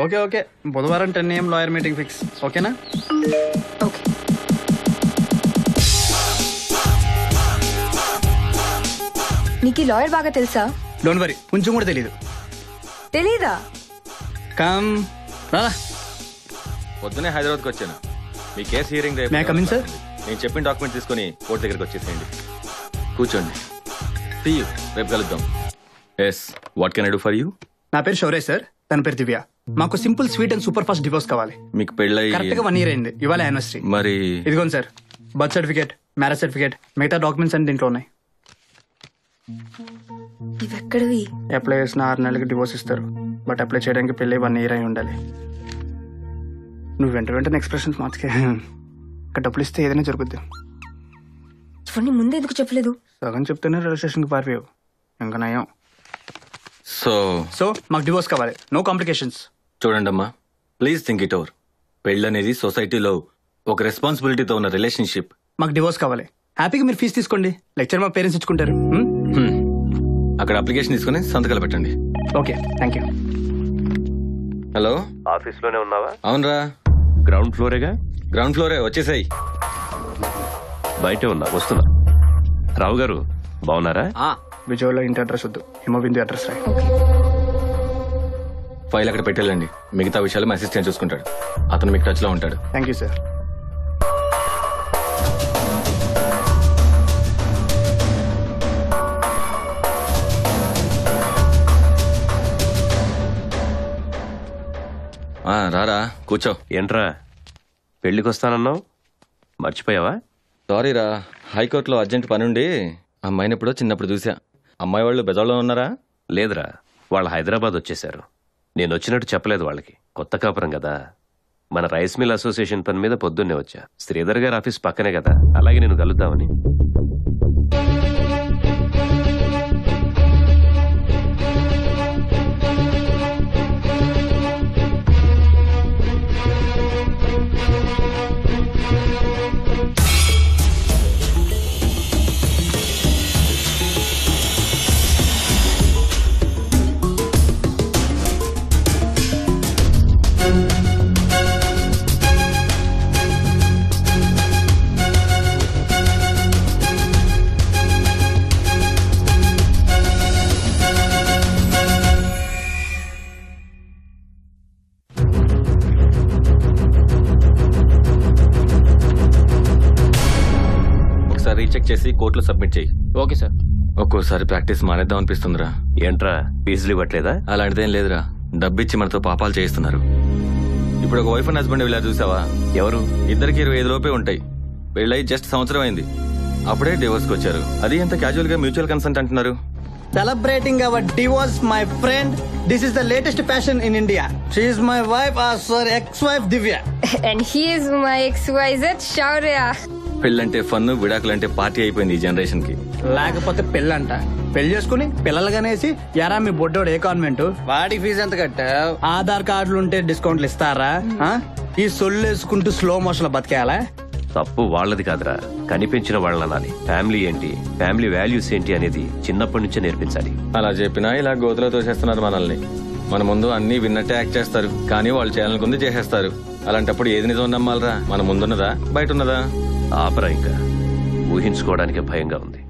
ఓకే ఓకే, బుధవారం 10 AM లాయర్ మీటింగ్ ఫిక్స్. ఓకేనా? ఓకే. నీకు ఈ లాయర్ బాగా తెలుసా? డోంట్ వరీ, కొంచెం కూడా తెలీదు. తెలీదా? కమ్ రారా. పొద్దునే హైదరాబాద్కి వచ్చాను. మీ case hearing May I come in, sir? నేను చెప్పిన డాక్యుమెంట్ తీసుకుని కోర్టు దగ్గరికి వచ్చేసేయండి. కూర్చోండి. See you. రేపు కలుద్దాం. Yes, what can I do for you? నా పేరు శౌర్య సార్, తన పేరు దివ్య. మాకు simple sweet and super fast divorce కావాలి. మీకు పెళ్ళై కరెక్ట్ గా 1 year అయింది. ఇవాళ యానివర్సరీ. మరి ఇదిగోండి sir, birth certificate, marriage certificate, మిగతా డాక్యుమెంట్స్ అన్ని దీంట్లో ఉన్నాయి. ఇవెక్కడివి? అప్లై చేసిన 6 నెలలకి డివోర్స్ ఇస్తారు. బట్ అప్లై చేయడానికి పెళ్ళి 1 year అయి ఉండాలి. నువ్వు వెంటనే ఎక్స్ప్రెషన్స్ మార్చుకే. ఇక్కడ డబ్బులు ఇస్తే ఏదైనా జరుగుద్ది. ఇవన్నీ ముందే ఎందుకు చెప్పలేదు? సగం చెప్తేనే రిజిస్ట్రేషన్కి పారిపోయావు. ఇంకా నయం. సో మాకు డివోర్స్ కావాలి, నో కాంప్లికేషన్స్. చూడండి అమ్మా, ప్లీజ్ థింక్ ఇట్ ఓవర్. పెళ్ళనేది సొసైటీలో ఒక రెస్పాన్సిబిలిటీతో ఉన్న రిలేషన్షిప్. మాకు డివోర్స్ కావాలి. హ్యాపీగా మీరు ఫీజు తీసుకోండి, లెక్చర్ మా పేరెంట్స్ ఇచ్చుకుంటారు. అక్కడ అప్లికేషన్ తీసుకుని సంతకాలు పెట్టండి. Okay, thank you. Hello, office లోనే ఉన్నావా? అవునరా. గ్రౌండ్ ఫ్లోరేగా? గ్రౌండ్ ఫ్లోరే, వచ్చేసాయి. బయటే ఉన్నా, వస్తున్నా. రావు గారు బాగున్నారా? విజయవాడలో ఇంటి అడ్రస్ వద్దు, హిమబిందు అడ్రస్ రాయి. ఫైల్ అక్కడ పెట్టేళ్ళండి. మిగతా విషయాలు మా అసిస్టెంట్ చూసుకుంటాడు. అతను మీకు టచ్ లో ఉంటాడు. Thank you sir. రారా, కూర్చో. ఏంట్రా పెళ్లికి వస్తానన్నావు, మర్చిపోయావా? సారీరా, హైకోర్టులో అర్జెంట్ పని ఉండి అమ్మాయిని ఎప్పుడో చిన్నప్పుడు చూసా. అమ్మాయి వాళ్ళు బెజార్లో ఉన్నారా? లేదురా, వాళ్ళు హైదరాబాద్ వచ్చేసారు. నేను వచ్చినట్టు చెప్పలేదు వాళ్ళకి. కొత్త కాపురం కదా. మన రైస్ మిల్ అసోసియేషన్ పని మీద పొద్దున్నే వచ్చా. శ్రీధర్ గారి ఆఫీస్ పక్కనే కదా, అలాగే నేను కలుద్దామని. రీచెక్ చేసి కోర్టులో సబ్మిట్ చేయి. Okay sir. ఒక్కోసారి ప్రాక్టీస్ మానేద్దాం అనిపిస్తుందిరా. ఏంట్రా ఫీజులు ఇవ్వట్లేదా? అలాంటిదేం లేదురా, డబ్బిచ్చి మనతో పాపాలు చేయిస్తున్నారు. ఇప్పుడు ఒక వైఫ్ అండ్ హస్బెండ్ ఇలా చూసావా? ఎవరు? ఇద్దరికి 25 లోపే ఉంటాయి. పెళ్ళై జస్ట్ సంవత్సరం అయింది, అప్పుడే డివోర్స్కి వచ్చారు. అది ఎంత క్యాజువల్ గా మ్యూచువల్ కన్సెంట్ అంటున్నారు. Celebrating our divorce my friend. This is the latest fashion in India. She is my wife, sorry X wife Divya. And he is my XYZ శౌర్య. పెళ్ళంటే ఫన్, విడాకులంటే పార్టీ అయిపోయింది ఈ జనరేషన్ కి. లేకపోతే పెళ్ళంట. పెళ్లి చేసుకుని పిల్లలుగానేసి యారా మీ బొడ్డోడు ఏ కాన్వెంట్, వాడికి ఫీజు ఎంత కట్టావు? ఆధార్ కార్డులు ఉంటే డిస్కౌంట్లు ఇస్తారా? ఈ సొల్లు వేసుకుంటూ స్లో మోషన్ లో బతికేయాలా? తప్పు వాళ్ళది కాదురా, కనిపించిన వాళ్ళని అనాలి. ఫ్యామిలీ ఏంటి, ఫ్యామిలీ వాల్యూస్ ఏంటి అనేది చిన్నప్పటి నుంచే నేర్పించాలి. అలా చెప్పినా ఇలా గోతులో తోసేస్తున్నారు మనల్ని. మన ముందు అన్ని విన్నట్టే యాక్ట్ చేస్తారు, కానీ వాళ్ళు చేయాలనుకుంది చేసేస్తారు. అలాంటప్పుడు ఏది నిజం నమ్మాలరా? మన ముందున్నదా బయట ఉన్నదా? ఆపరా, ఇంకా ఊహించుకోవడానికి భయంగా ఉంది.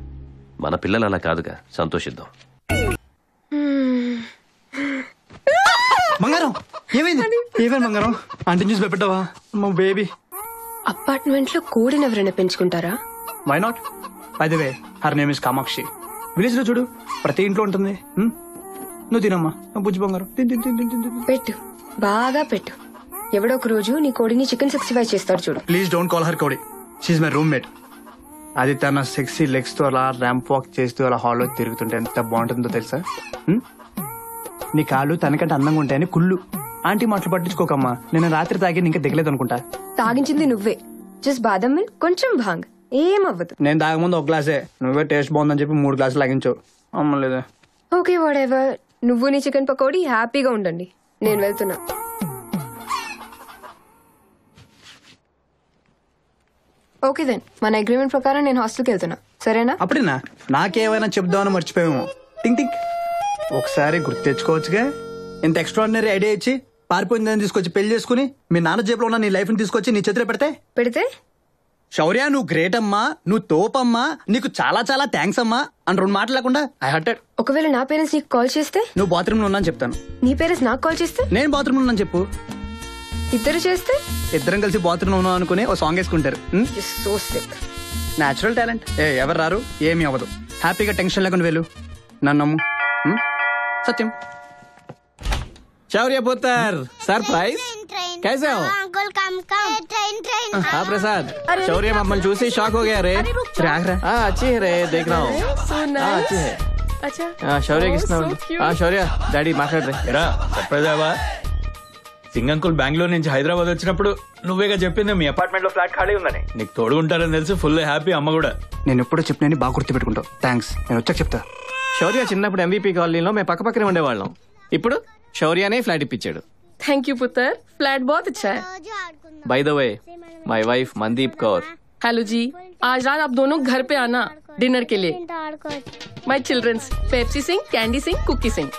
మన పిల్లలు అలా కాదుగా, సంతోషిద్దాం. బంగారం ఏమైంది? ఏమైంది బంగారం? అంటే న్యూస్ పెట్టావా? మా బేబీ. అపార్ట్మెంట్ లో కోడిని ఎవరైనా పెంచుకుంటారా? Why not? By the way, her name is Kamakshi. Village లో చూడు, ప్రతి ఇంట్లో ఉంటుంది. నువ్వు తినమ్మా బుజ్జి బంగారం. పెట్టు, బాగా పెట్టు. ఎవడో ఒక రోజు నీ కోడిని చికెన్ 65 చేస్తాడు చూడు. ప్లీజ్ డోంట్ కాల్ హర్ కోడి. She my roommate. అది తన సెక్సీ లెగ్స్ తో అలా ర్యాంప్ వాక్ చేస్తూ అలా హాల్లో తిరుగుతుంటే ఎంత బాగుంటుందో తెలుసా? నీ కాళ్ళు తనకంటే అందంగా ఉంటాయని కుళ్ళు. ఆంటీ మాటలు పట్టించుకోకమ్మా. నేను రాత్రి తాగి ఇంకా దిగలేదు అనుకుంటా. తాగించింది నువ్వే. జస్ట్ బాదం మిల్క్, కొంచెం భాంగ్, ఏమవ్వదు. నేను తాగముందు 1 గ్లాసే, నువ్వే టేస్ట్ బాగుందని చెప్పి 3 గ్లాసులు లాగించావు. అమ్మలేదే. Okay whatever. నువ్వు నీ చికెన్ పకోడీ హ్యాపీగా ఉండండి, నేను వెళ్తున్నా. ఓకే దెన్, మన అగ్రిమెంట్ ప్రకారం నేను హాస్టల్కి వెళ్తున్నా, సరేనా? అప్పుడేనా? నాకేమైనా చెప్దామని మర్చిపోయాము. టింక్ టింక్. ఒకసారి గుర్తు తెచ్చుకోవచ్చుగా. ఇంత ఎక్స్ట్రాడినరీ ఐడియా ఇచ్చి పారిపోయిందని తీసుకొచ్చి పెళ్లి చేసుకుని మీ నాన్న జేబులో ఉన్న నీ లైఫ్ ని తీసుకొచ్చి నీ చేతిలో పెడితే శౌర్య నువ్వు గ్రేట్ అమ్మా, నువ్వు తోపమ్మా, నీకు చాలా చాలా థ్యాంక్స్ అమ్మా అని 2 మాటలు లేకుండా ఐ హర్టెడ్. ఒకవేళ నా పేరెంట్స్ నీకు కాల్ చేస్తే? నువ్వు బాత్రూమ్ లో ఉన్నా చెప్తాను. నీ పేరెంట్స్ నాకు కాల్ చేస్తే? నేను బాత్రూమ్ లో ఉన్నా చెప్పు. ఇద్దరు చేస్తే? ఇద్దరం కలిసి బాత్రూమ్ లో ఉన్నాం అనుకుని ఓ సాంగ్ వేసుకుంటారు. Natural talent. ఎవరు రారు, ఏమీ అవ్వదు. హ్యాపీగా టెన్షన్ లేకుండా వెళ్ళు, నన్ను నమ్ము. సత్యం. शौर्य पुत्र सरप्राइज कैसे हो? अंकल कम कम ट्रेन हाँ प्रसाद, शौर्य मम्मल्ని చూసి షాక్ हो गया रे. हाँ अच्छी है रे, देख रहा हूँ. हाँ अच्छी है. अच्छा शौर्य किसना? हाँ शौर्य డాడీ మాట్లాడరే. ఎరా సర్ప్రైజ్ అవా? సింగ్ అంకుల్ బెంగళూరు నుంచి హైదరాబాద్ వచ్చినప్పుడు నువ్వేగా చెప్పింది మీ అపార్ట్మెంట్ లో ఫ్లాట్ ఖాళీ ఉందని. నీకు తోడుగుంటారని తెలిసి ఫుల్ హ్యాపీ. అమ్మ కూడా. నేను ఎప్పుడో చెప్పినని బాగా గుర్తు పెట్టుకుంటావు. థ్యాంక్స్, నేను వచ్చాక చెప్తా. శౌర్య చిన్నప్పుడు ఎంవీపీ కాలనీలో మేము పక్క పక్కనే ఉండేవాళ్ళం. ఇప్పుడు శౌర్యనే ఫ్లాట్ ఇప్పించాడు. थैंक यू पुत्र, फ्लैट बहुत अच्छा है. By the way my wife Mandeep Kaur. Hello ji, आज रात आप दोनों घर पे आना डिनर के लिए. My childrens Pepsi Singh, candy Singh, cookie Singh.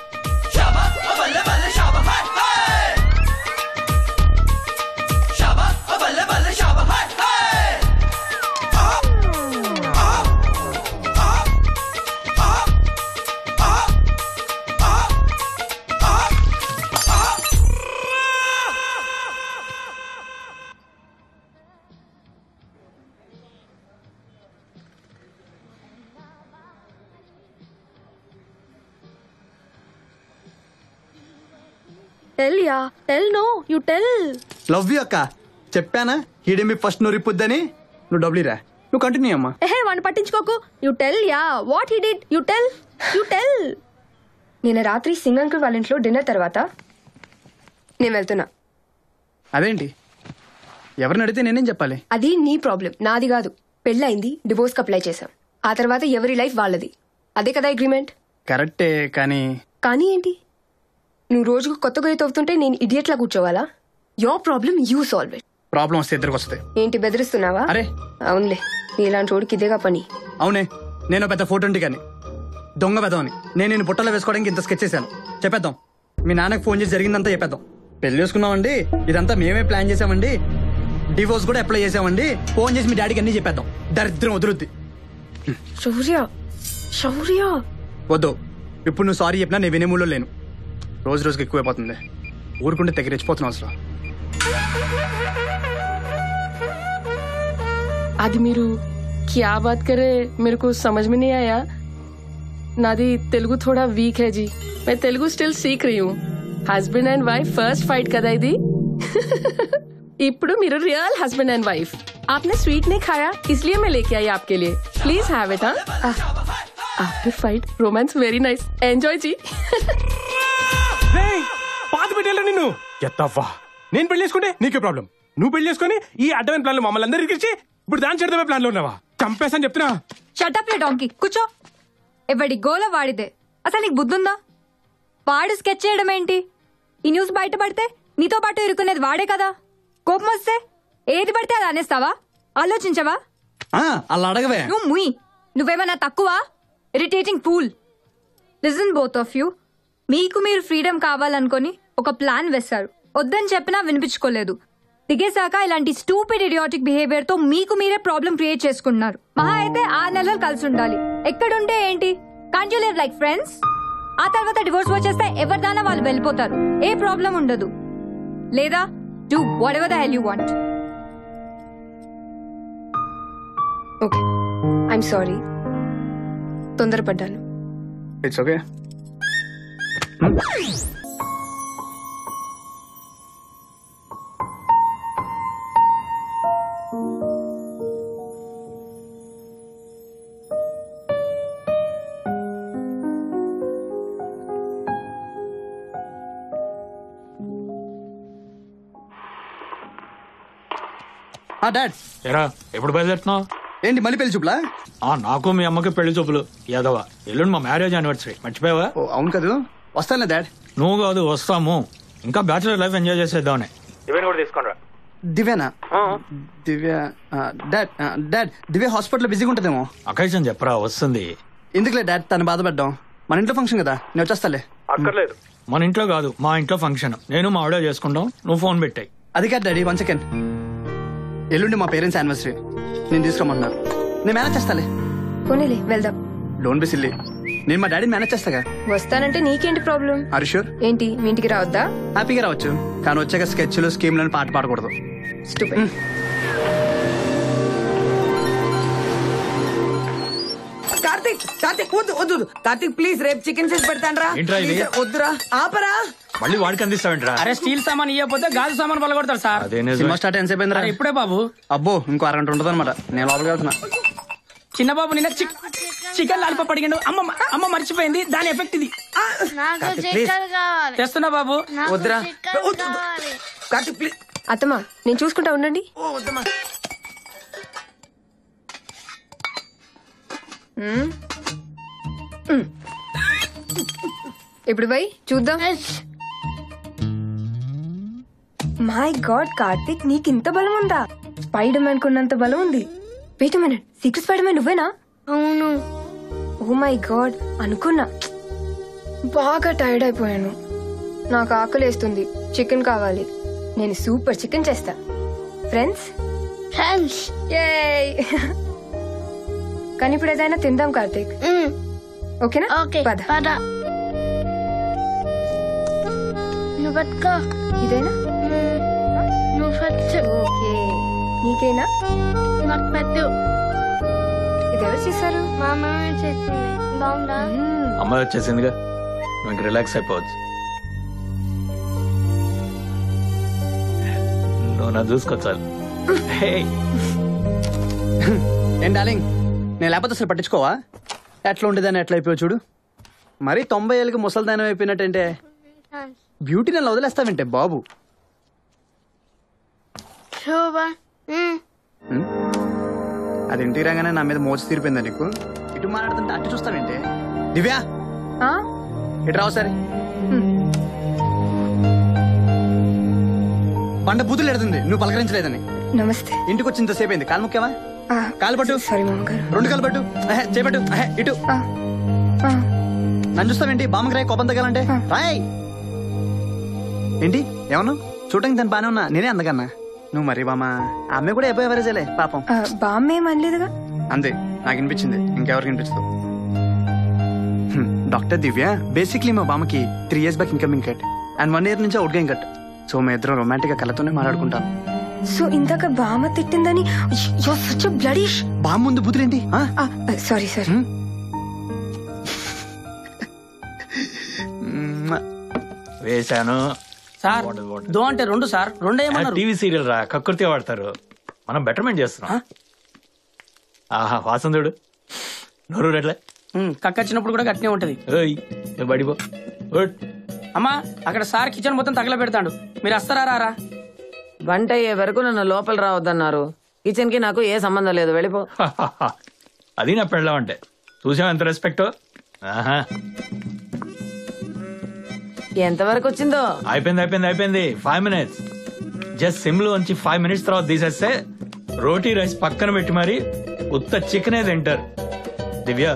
Tell ya, tell no, you tell. Love you అక్క. చెప్పానా హీడేమి ఫస్ట్ నువ్వు రిప్పుద్దని. నువ్వు డబ్బులిరా, నువ్వు కంటిన్యూ అమ్మా. వాడిని పట్టించుకోకు. You tell ya, what he did. You tell, you tell. నిన్న రాత్రి సింగ్ అంకుల్ వాళ్ళ ఇంట్లో డిన్నర్ తర్వాత నేను వెళ్తున్నా. అదేంటి, ఎవరిని అడిగితే నేనేం చెప్పాలి? అది నీ ప్రాబ్లం, నాది కాదు. పెళ్ళయింది, డివోర్స్ కి అప్లై చేశాం. ఆ తర్వాత ఎవరి లైఫ్ వాళ్ళది. అదే కదా అగ్రిమెంట్. కరెక్టే, కానీ కానీ ఏంటి? నువ్వు రోజుకు కొత్త గొయ్యి తవ్వుతుంటే నేను ఇడియట్ లా కూర్చోవాలా? Your problem you solve it. Problem వస్తే ఇద్దరికి వస్తుంది. ఏంటి బెదిరిస్తున్నావా? అరే అవునులే, నీలాంటి రోడ్కి ఇదేగా పని. అవునే, నేను పెద్ద ఫోటో ఉంటే కానీ దొంగ పెదవని నేను బుట్టలో వేసుకోవడానికి ఇంత స్కెచ్ చేశాను. చెప్పేద్దాం, మీ నాన్నకు ఫోన్ చేసి జరిగిందంతా చెప్పేద్దాం. పెళ్లి చేసుకున్నామండి, ఇదంతా మేమే ప్లాన్ చేసామండి, డివోర్స్ కూడా అప్లై చేసామండి, ఫోన్ చేసి మీ డాడీకి అన్ని చెప్పేద్దాం. దరిద్రం వదులుద్ది. శౌర్య, శౌర్య వద్దు. ఇప్పుడు నువ్వు సారీ చెప్పినా నేను వినేమూలో లేను. రోజు రోజుకి ఎక్కువైపోతుంది. ఊరుకుంటే తెగ రెచ్చిపోతున్నావు అసలు. आदि मेरू क्या बात करे, मेरे को समझ में नहीं आया. नादी तेलुगु थोड़ा वीक है जी. मैं तेलुगु स्टिल सीख रही हूँ. Husband and wife first fight कदा इदी. इप्पुडु मेरू रियल हस्बैंड एंड वाइफ. आपने स्वीट नहीं खाया इसलिए मैं लेके आई आपके लिए. Please have it. हाँ, after fight romance very nice. Enjoy ji. పాత పెట్టేలా నిన్ను ఎత్తవ్వా. నేను పెళ్లి చేసుకుంటే నీకే ప్రాబ్లం. నువ్వు పెళ్లి చేసుకుని ఈ అడ్డమైన ప్లాన్ లో మమ్మల్ని అందరూ ఇరికించి ఇప్పుడు దాని చెడమే ప్లాన్ లో ఉన్నావా? చంపేసని చెప్తున్నా. షటప్ లే డాంకీ, కూర్చో. ఎవడి గోల వాడిదే. అసలు నీకు బుద్ధుందా? వాడు స్కెచ్ చేయడం ఏంటి? ఈ న్యూస్ బయటపడితే నీతో పాటు ఇరుకునేది వాడే కదా. కోపం వస్తే ఏది పడితే అది అనేస్తావా? ఆలోచించవా? అలా అడగవే. నువ్వు ముయ్. నువ్వేమన్నా తక్కువ? Irritating fool. Listen both of you. మీకు మీరు ఫ్రీడమ్ కావాలనుకొని ఒక ప్లాన్ వేశారు. వద్దని చెప్పినా వినిపించుకోలేదు. దిగేశాక ఇలాంటి స్టూపిడ్ ఇడియాటిక్ బిహేవియర్ తో మీకు మీరే ప్రాబ్లం క్రియేట్ చేసుకుంటున్నారు. మహా అయితే 6 నెలలు కలిసి ఉండాలి. ఎక్కడుంటే ఏంటి? Can't you live like friends? ఆ తర్వాత డివోర్స్ వచ్చేస్తే ఎవరిదానా వాళ్ళు వెళ్ళిపోతారు. ఏ ప్రాబ్లం ఉండదు. లేదా do whatever the hell you want. Okay, I'm sorry, తొందరపడ్డాను. It's okay. డాడ్, ఎరా ఎప్పుడు బయలుదేరుతున్నావు? ఏంటి మళ్ళీ పెళ్లి చూపులా? నాకు మీ అమ్మకి పెళ్లి చూపులు. యాదవ ఎల్లుండి మా మ్యారేజ్ యానివర్సరీ, మర్చిపోయావా? అవును కదా, వస్తానులే డాడ్. నువ్వు కాదు, వస్తాము. ఇంకా బ్యాచులర్ లైఫ్ ఎంజాయ్ చేసేద్దామని. దివ్యని కూడా తీసుకురా. దివ్యనా? దివ్య డాడ్ దివ్య హాస్పిటల్ బిజీగా ఉంటుందేమో. అకేషన్ చెప్పరా, వస్తుంది. ఎందుకులే డాడ్ తను బాధపడ్డాం. మన ఇంట్లో ఫంక్షన్ కదా నేను వచ్చేస్తాలే. అక్కర్లేదు, మన ఇంట్లో కాదు మా ఇంట్లో ఫంక్షన్. నేను మా ఆవిడ చేసుకుంటాం, నువ్వు ఫోన్ పెట్టాయి. అది కాదు డాడీ, 1 సెకండ్. ఎల్లుండి మా పేరెంట్స్ యానివర్సరీ, నేను తీసుకురమ్మంటున్నారు. నేను మేనేజ్ చేస్తాలే. పోనీలే వెళ్దాం. డోంట్ బి సిల్లీ, నేను మా డాడీని మేనేజ్ చేస్తాగా. వస్తానంటే నీకేంటి ప్రాబ్లం? Are you sure? ఏంటి మీ ఇంటికి రావద్దా? హ్యాపీగా రావచ్చు, కానీ వచ్చాక స్కెచ్లు స్కీమ్లను పాట పాడకూడదు. స్టూపిడ్. కార్తీక్ వద్దు వద్దు కార్తీక్ ప్లీజ్, రేపు చికెన్ చేసి పెడతానరా. ఏంట్రా ఇది? వద్దురా, ఆపరా. మళ్ళీ వాడికి అందిస్తావేంట్రా? అరే స్టీల్ సామాన్ ఇవ్వకపోతే గాజు సామాన్ పలగొడతారు సార్. సినిమా స్టార్ట్ ఎంత సేపు అయిందిరా? ఇప్పుడే బాబు. అబ్బో ఇంకో అరగంట ఉంటుంది అనమాట. నేను లోపలికి వెళ్తున్నా. చిన్న బాబు నిన్న చికెన్ లాలిపాప్ అడిగాడు, అమ్మ మర్చిపోయింది, దాని ఎఫెక్ట్ ఇది. తెస్తున్నా బాబు. వద్దురా కార్తీక్ ప్లీజ్. అత్తమ్మా నేను చూసుకుంటా ఉండండి. ఇప్పుడు పోయి చూద్దాం. మై గాడ్ కార్తిక్, నీకు ఇంత బలం ఉందా? స్పైడర్ మ్యాన్ కొన్నంత బలం ఉంది. Wait minute, secret spider man నువ్వేనా? అవును. ఓ మై గాడ్, అనుకున్నా. బాగా టైర్డ్ అయిపోయాను, నాకు ఆకలేస్తుంది, చికెన్ కావాలి. నేను సూపర్ చికెన్ చేస్తా. ఫ్రెండ్స్ కానీ ఇప్పుడు ఏదైనా తిందాం కార్తిక్, ఓకేనా? పద. ఇదేనా? ఓకే, నీకేనా? ఇది ఎవరు చేశారు? అమ్మాయి వచ్చేసిందిగా, నువ్వు రిలాక్స్ అయిపోవచ్చు. నువ్వు నా చూసుకోవచ్చు. ఏం డార్లింగ్, నేను లేకపోతే అసలు పట్టించుకోవా? ఎట్లా ఉండేదాన్ని ఎట్లా అయిపోయావు చూడు. మరి 90 ఏళ్ళకి ముసలిదానం అయిపోయినట్టంటే బ్యూటీ నన్ను వదిలేస్తావంటే బాబు. అది ఇంటికి రాగానే నా మీద మోచి తీరిపోయిందా నీకు? ఇటు మాట్లాడుతుంటే అటు చూస్తావేంటే? దివ్యా ఇటు రావు సరే. పండ బూతులు ఎడుతుంది నువ్వు పలకరించలేదని. నమస్తే. ఇంటికి వచ్చి ఇంతసేపు అయింది, కాలు ముఖ్యమా? కాలు పట్టు. సారీ మామగారు. 2 కాలు పట్టు, చేపట్టు. ఇటు నన్ను చూస్తావేంటి? బామ్మకి రాయి కోపం తగ్గాలంటే రాయ్. ఏంటి ఏమన్నా? చూడటానికి దాని బానే ఉన్నా, నేనే అందకన్నా. నువ్వు మరి బామ్మ ఆ అమ్మాయి కూడా అయిపోయే వరేజలే పాపం. బామ్మేం అనలేదుగా. అంతే, నాకు వినిపించింది, ఇంకెవరికి వినిపించదు. డాక్టర్ దివ్య, బేసిక్లీ మా బామ్మకి 3 years back incoming cut and 1 year నుంచి అవుట్ గోయింగ్ కట్. సో మా ఇద్దరం రొమాంటిక్ గా కళ్ళతోనే మాట్లాడుకుంటాం. సో ఇందాక బామ్మ తిట్టిందని బ్లడీష్ బామ్మ ముందు బుద్ధులేంటి? Sorry sir. వేశాను సార్. దో అంటే 2 సార్, 2 ఏమన్నారు? టీవీ సీరియల్ రా, కక్కుర్తి వాడతారు. మనం బెటర్మెంట్ చేస్తున్నాం. ఆహా వాసన చూడు, నోరు రెడ్లే. కక్కచ్చినప్పుడు కూడా గట్టినే ఉంటది. బడిపో. అమ్మా అక్కడ సార్ కిచెన్ మొత్తం తగల పెడతాడు, మీరు వస్తారా? రారా? వంట అయ్యే వరకు నన్ను లోపల రావద్దన్నారు. కిచెన్ కి నాకు ఏ సంబంధం లేదు, వెళ్ళిపో. అది నా పెళ్ళం అంటే చూసావు ఎంత రెస్పెక్ట్. ఎంతవరకు వచ్చిందో? అయిపోయింది 5 minutes. జస్ట్ సిమ్లు ఉంచి 5 minutes తర్వాత తీసేస్తే రోటీ రైస్ పక్కన పెట్టి మరి ఉత్త చికెనే తింటారు. దివ్య,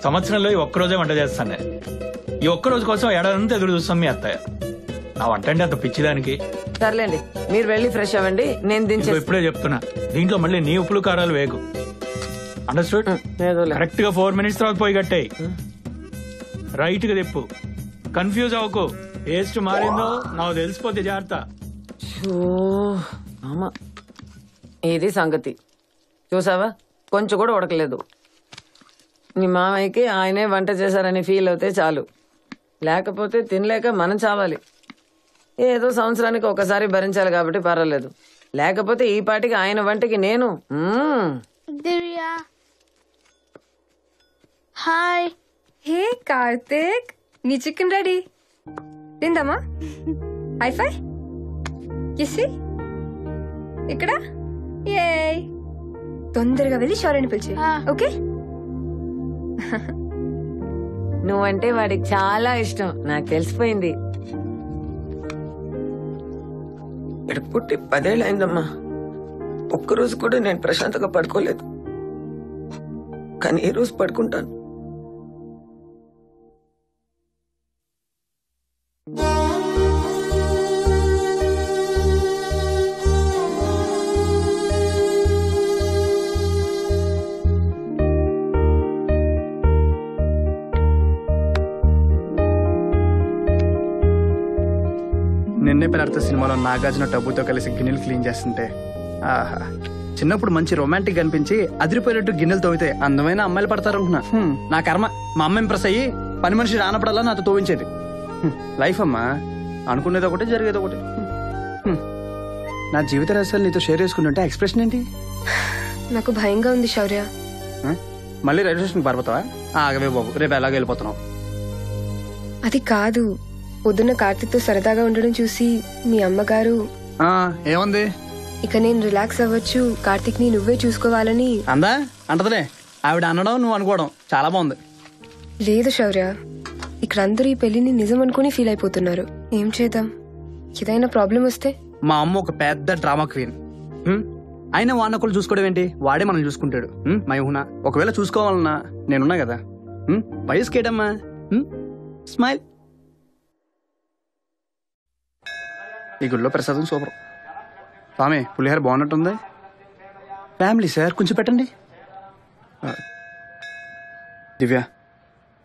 సంవత్సరంలో ఈ ఒక్కరోజే వంట చేస్తాను నేను. ఈ ఒక్కరోజు కోసం ఏడాదంతా ఎదురు చూస్తాం మీ అత్తయ్య. నా వంట అంటే అంత పిచ్చిదానికి. సర్లేండి, మీరు వెళ్ళి ఫ్రెష్ అవ్వండి, నేను దించే. ఇప్పుడే చెప్తున్నా, దీంట్లో మళ్ళీ నీ ఉప్పులు కారాలు వేగు. అండర్స్టూడ్? కరెక్ట్ గా 4 minutes తర్వాత పోయి కట్టాయి. రైట్ గా తిప్పు, కన్ఫ్యూజ్ అవ్వకు. టేస్ట్ మారిందో నాకు తెలిసిపోతే జాగ్రత్త. ఇది సంగతి. చూసావా, కొంచెం కూడా ఉడకలేదు. నీ మామయ్యకి ఆయనే వంట చేశారని ఫీల్ అవుతే చాలు, లేకపోతే తినలేక మనం చావాలి. ఏదో సంవత్సరానికి ఒకసారి భరించాలి కాబట్టి పర్వాలేదు, లేకపోతే ఈ పాటికి ఆయన వంటకి నేను. హాయ్. హే కార్తిక్, నీ చికెన్ రెడీ. తిందామా? హైఫై కిసి ఇక్కడ. ఏ తొందరగా వెళ్ళి షౌర్యని పిలిచి. ఓకే. నువ్వంటే వాడికి చాలా ఇష్టం, నాకు తెలిసిపోయింది. ఇక్కడ పుట్టి 10 ఏళ్ళు అయిందమ్మా. ఒక్కరోజు కూడా నేను ప్రశాంతంగా పడుకోలేదు, కానీ ఈ రోజు పడుకుంటాను. అబ్బాయి అర్థ సినిమాలో నాగార్జున టబ్బుతో కలిసి గిన్నెలు క్లీన్ చేస్తుంటే ఆహా, చిన్నప్పుడు మంచి రొమాంటిక్ అనిపించి అదిరిపోయేటట్టు గిన్నెలు తవ్వితే అందమైన అమ్మాయిలు పడతారు అనుకున్నా. నా కర్మ, మా అమ్మ ఇంప్రెస్ అయ్యి పని మనిషి రానప్పుడల్లా నాతో తోవించేది. లైఫ్ అమ్మా, అనుకునేది ఒకటి జరిగేది ఒకటి. నా జీవిత రహస్యాలు నీతో షేర్ చేసుకుంటుంటే ఎక్స్ప్రెషన్ ఏంటి? నాకు భయంగా ఉంది శౌర్య. మళ్ళీ రైల్వే స్టేషన్కి పారిపోతావా? ఆగవే బాబు, రేపు ఎలాగో వెళ్ళిపోతున్నావు. అది కాదు, పొద్దున్న కార్తీక్తో సరదాగా ఉండడం చూసి మీ అమ్మగారు ఏముంది ఇక నేను రిలాక్స్ అవ్వచ్చు, కార్తీక్ ని నువ్వే చూసుకోవాలని అందా. అంటదిలే, ఆవిడ అనడం నువ్వు అనుకోవడం చాలా బాగుంది. లేదు శౌర్య, ఇక్కడ అందరూ ఈ పెళ్లిని నిజం అనుకుని ఫీల్ అయిపోతున్నారు. ఏం చేద్దాం? ఏదైనా ప్రాబ్లం వస్తే? మా అమ్మ ఒక పెద్ద డ్రామా క్వీన్. అయినా వానొకళ్ళు చూసుకోవడం ఏంటి, వాడే మనం చూసుకుంటాడు. మైహునా ఒకవేళ చూసుకోవాలన్నా నేనున్నా కదా. వయసుకేటమ్మా, స్మైల్. ఈ గుళ్ళో ప్రసాదం సూపర్. స్వామి పులిహార బాగున్నట్టుంది. ఫ్యామిలీ సార్ కొంచెం పెట్టండి. దివ్య,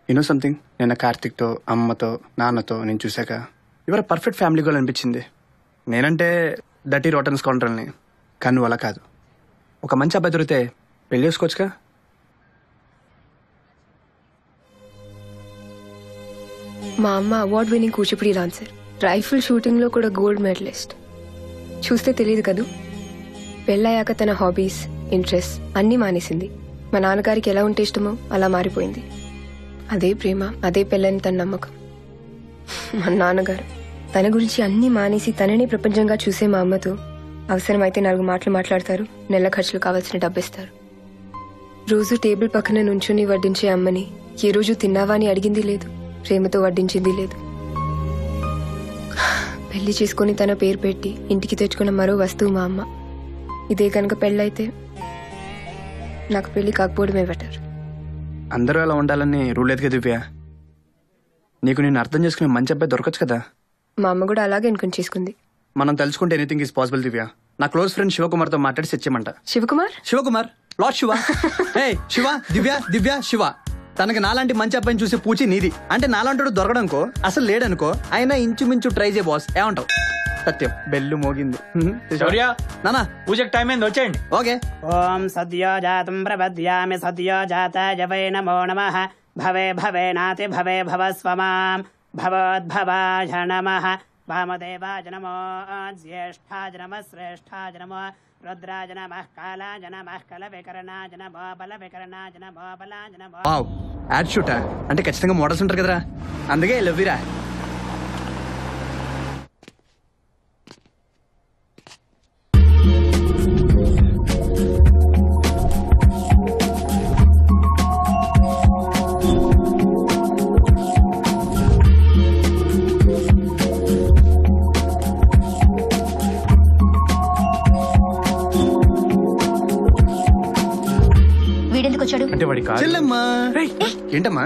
యూనో సంథింగ్, నిన్న కార్తిక్తో, అమ్మతో, నాన్నతో నేను చూశాక ఇవర పర్ఫెక్ట్ ఫ్యామిలీ గోల్ అనిపించింది. నేనంటే డటీ రోటన్ స్కౌండ్రల్ని, కానీ నువ్వు అలా కాదు. ఒక మంచి అబ్బాయి దొరికితే పెళ్లి చేసుకోవచ్చుగా. మా అమ్మ award winning Kuchipudi dancer, rifle shooting లో కూడా గోల్డ్ మెడలిస్ట్. చూస్తే తెలియదు కదూ, పెళ్ళయ్యాక తన హాబీస్, ఇంట్రెస్ట్ అన్నీ మానేసింది. మా నాన్నగారికి ఎలా ఉంటే ఇష్టమో అలా మారిపోయింది. అదే ప్రేమ, అదే పెళ్ళని తన నమ్మకం. మా నాన్నగారు తన గురించి అన్నీ మానేసి తననే ప్రపంచంగా చూసే మా అమ్మతో అవసరమైతే 4 మాటలు మాట్లాడతారు, నెల ఖర్చులు కావాల్సిన డబ్బిస్తారు. రోజు టేబుల్ పక్కన నుంచుని వడ్డించే అమ్మని ఏ రోజు తిన్నావా అని అడిగింది లేదు, ప్రేమతో వడ్డించింది లేదు. పెళ్లి చేసుకుని తన పేరు పెట్టి ఇంటికి తెచ్చుకున్న మరో వస్తువు మా అమ్మ. ఇదే కనుక పెళ్ళైతే నాకు పెళ్లి కాకపోవడమే బెటర్. అందరూ అలా ఉండాలని రూల్ లేదు కదా దివ్య. నీకు నేను అర్థం చేసుకునే మంచి అబ్బాయి దొరకచ్చు కదా. మా అమ్మ కూడా అలాగే అనుకుని చేసుకుంది. మనం తెలుసుకుంటే ఎనీథింగ్ ఈజ్ పాసిబుల్ దివ్య. నా క్లోజ్ ఫ్రెండ్ శివకుమార్తో మాట్లాడి సెచ్చేయమంట. శివకుమార్ లార్డ్ శివ. హే శివ, దివ్య దివ్య శివ. తనకి నాలాంటి మంచి అబ్బాయిని చూసే పూచి నీది. అంటే నాలాంటి దొరకడనుకో, అసలు లేడనుకో, అయినా ఇంచుమించు ట్రై చేయ బాస్. ఏమంటావు? సత్యం బెల్లు మోగింది. నానా పూజకి టైం అయింది, వచ్చేయండి. ఓకే. ఓం సద్యో జాతం ప్రపద్యామి సద్యో జాతాయ వై నమో నమః. భవే భవేనాతి భవే భవస్వమాం భవోద్భవాయ నమః. వామదేవాయ నమో, జ్యేష్ఠాయ నమః, శ్రేష్ఠాయ నమో, రుద్రాయ నమః, కాలాయ నమః, కలవికరణాయ నమో, బలవికరణాయ నమో, బలాయ నమో. వావ్, యాడ్ షూటా అంటే ఖచ్చితంగా మోడల్స్ ఉంటారు కదరా, అందుకే లవ్విరా. చెల్లెమ్మా, ఏంటమ్మా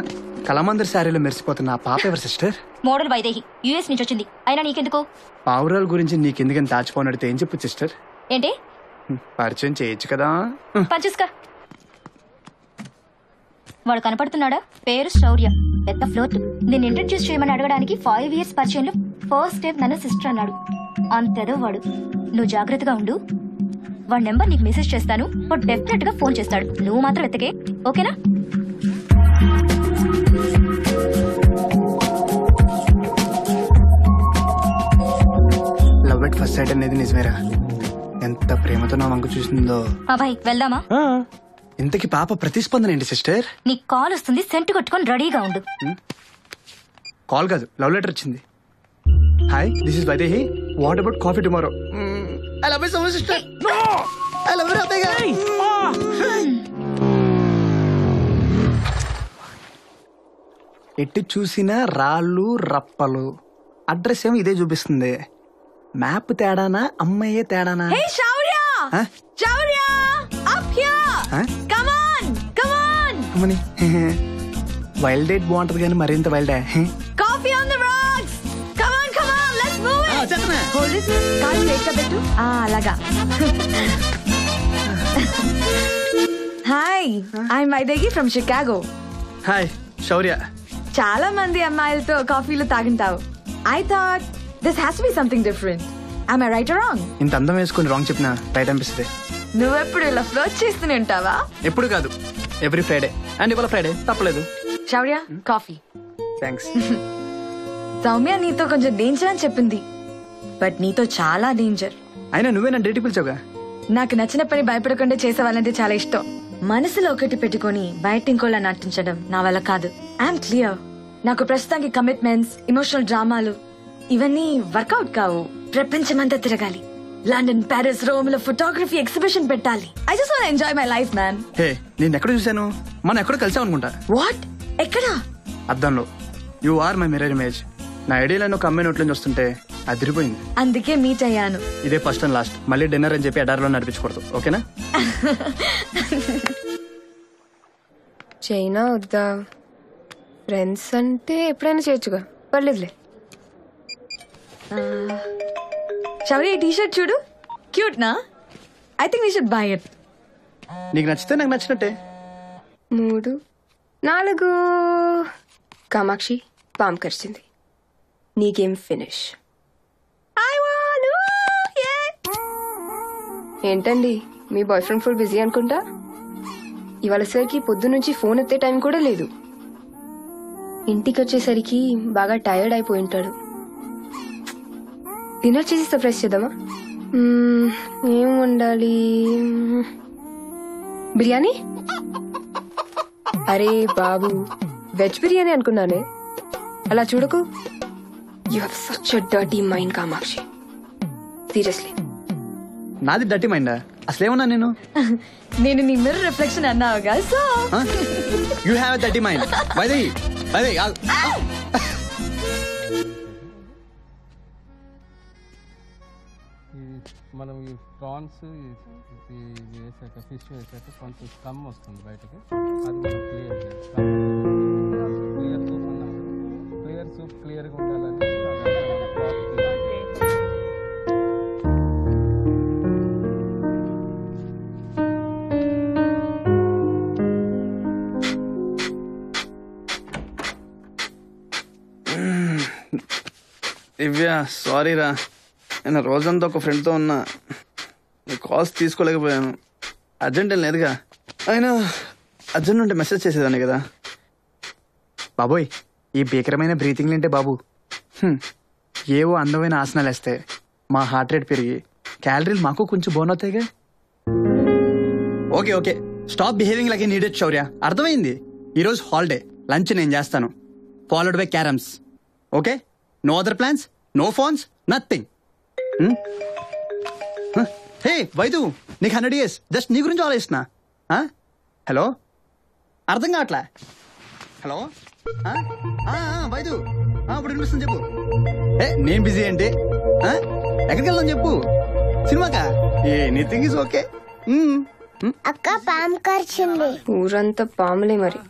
కళామందిర్ శారీలో మెరిసిపోతున్న ఆ పాప ఎవరు సిస్టర్? మోడల్ వైదేహి, యుఎస్ నుంచి వచ్చింది. అయినా నీకెందుకు? పావురాల గురించి నీకెందుకని దాచిపోనడితే ఏం చెప్పు సిస్టర్? ఏంటి? పరిచయం చేయొచ్చు కదా. పంచుస్కా. వాడు కనపడుతున్నాడా? పేరు శౌర్య, పెద్ద ఫ్లోట్. నేను ఇంట్రడ్యూస్ చేయమని అడగడానికి 5 years పరిచయంలో ఫస్ట్ స్టెప్ నన్ను సిస్టర్ అన్నాడు. అంతేదో వాడు. నువ్వు జాగ్రత్తగా ఉండు. వాడి నెంబర్ నీకు మెసేజ్ చేస్తాను. వాడు డెఫినెట్ గా ఫోన్ చేస్తాడు. నువ్వు మాత్రం ఎత్తకే, ఓకేనా? లవ్ ఎట్ ఫస్ట్ సైట్ అనేది నిజమేరా. ఎంత ప్రేమతో నా వంక చూసిందో. అబ్బాయి వెళ్దామా? ఇంతకి పాప ప్రతిస్పందన ఏంటి సిస్టర్? నీకు కాల్ వస్తుంది, సెంట్ కొట్టుకొని రెడీగా ఉండు. కాల్ కాదు, లవ్ లెటర్ వచ్చింది. Hi, this is Vaidehi. What about coffee tomorrow? I love you so much sister. I love you రాబేగా. ఎట్టి చూసినా రాళ్ళు రప్పలు. అడ్రస్ ఏమో ఇదే చూపిస్తుంది. మ్యాప్ తేడానా, అమ్మాయే తేడానా? వైల్డ్ డేట్ బాగుంటది కానీ మరింత wild. Coffee on the rocks. Come on come on, let's move it. Hold it. Call take a bit. అలాగా. Hi, I am Vaidehi from Chicago. Hi, Shaurya. చాలా మంది అమ్మాయిలతో కాఫీలు తాగుంటావు. I thought this has to be something different. I right or wrong? ఇంత అందం వేసుకుని wrong చెప్పినా రైట్ అనిపిస్తుంది. నువ్వెప్పుడు ఇలా ఫ్లోట్ చేస్తూనే ఉంటావా? ఎప్పుడు కాదు, ఎవ్రీ ఫ్రైడే. అండ్ ఇవాళ ఫ్రైడే తప్పలేదు. శౌర్య, కాఫీ. థ్యాంక్స్. సౌమ్య నీతో కొంచెం డేంజర్ అని చెప్పింది, బట్ నీతో చాలా డేంజర్. అయినా నువ్వే నా డేట్ పిలిచావుగా. నాకు నచ్చిన పని భయపడకుండా చేసేవాళ్ళంటే చాలా ఇష్టం. మనసులో ఒకటి పెట్టుకుని బయట ఇంకోలా నటించడం నా వల్ల కాదు. I'm clear. నాకు ప్రస్తుతానికి కమిట్మెంట్స్, ఎమోషనల్ డ్రామాలు ఇవన్నీ వర్కౌట్ కావు. ప్రపంచమంతా తిరగాలి. లండన్, ప్యారిస్, రోమ్ లో ఫోటోగ్రఫీ ఎగ్జిబిషన్ పెట్టాలి. I just want enjoy my life man. Hey, నేను ఎక్కడ చూసాను? మనం ఎక్కడ కలిసాం అనుకుంటా. వాట్? ఎక్కడా? అద్దంలో. You are my mirror image. నా ఐడియాలో ఒక అమ్మాయి నోట్లోంచి వస్తుంటే అదిరిపోయింది. అందుకే మీట్ అయ్యాను. ఇదే ఫస్ట్ అండ్ లాస్ట్. మళ్ళీ డిన్నర్ అని చెప్పి ఎడారిలో నడిపించకూడదు, ఓకేనా? చైనా వద్దా? ఫ్రెండ్స్ అంటే ఎప్పుడైనా చేయొచ్చుగా, పర్లేదులే. శౌర్య, ఈ టీషర్ట్ చూడు, క్యూట్ నా? I think we should buy it. నీకు నచ్చితే నాకు నచ్చినట్టే. 3, 4. కామాక్షి, పాము కరిచింది. నీకేం ఫినిష్? ఏంటండి, మీ బాయ్ ఫ్రెండ్ ఫుల్ బిజీ అనుకుంటా. ఇవాళ సరికి పొద్దు నుంచి ఫోన్ ఎత్తే టైం కూడా లేదు. ఇంటికి వచ్చేసరికి బాగా టైర్డ్ అయిపోయి ఉంటాడు. డిన్నర్ చేసి సర్ప్రైజ్ చేద్దామా? ఏం వండాలి? బిర్యానీ? అరే బాబు, వెజ్ బిర్యానీ అనుకున్నానే. అలా చూడకు. You have such a dirty mind Kamakshi, seriously. నాది డర్టీ మైండా? అసలేమన్నా నేను? నేను నీ మిర్రర్ రిఫ్లెక్షన్ అన్నావుగా, so you have a dirty mind. మనం ఈ ప్రాన్స్ వేసాక, ఫిష్ వేసాక కొంచెం స్కమ్ వస్తుంది బయటకి. అది మనం క్లియర్ చేస్తాం. క్లియర్ సూప్ అన్నప్పుడు క్లియర్ సూప్ క్లియర్గా ఉండాలని దివ్య, సారీ రా. నేను రోజంతా ఒక ఫ్రెండ్తో ఉన్నా, నీ కాల్స్ తీసుకోలేకపోయాను. అర్జెంట్ ఏం లేదుగా. అయినా అర్జెంట్ ఉంటే మెసేజ్ చేసేదాన్ని కదా. బాబోయ్, ఈ భీకరమైన బ్రీతింగ్లు అంటే బాబు, ఏవో అందమైన ఆసనాలు వేస్తే మా హార్ట్ రేట్ పెరిగి క్యాలరీలు మాకు కొంచెం బోన్ అవుతాయిగా. Okay okay, stop behaving like an idiot Shaurya. అర్థమైంది. ఈరోజు హాలిడే, లంచ్ నేను చేస్తాను, followed by carroms. Okay, no other plans, no phones, nothing. Hey Vaidu, నీకు 100 years, జస్ట్ నీ గురించి ఆలోచిస్తున్నా. హలో, అర్థం కావట్లా? హలో వైదు, ఇప్పుడు వినిపిస్తుంది చెప్పు. నేను బిజీ ఏంటి? ఎక్కడికి వెళ్దాం చెప్పు. సినిమాకా? Anything is okay. అక్క, పాము కరిచింది. ఊరంతా పాములే మరి.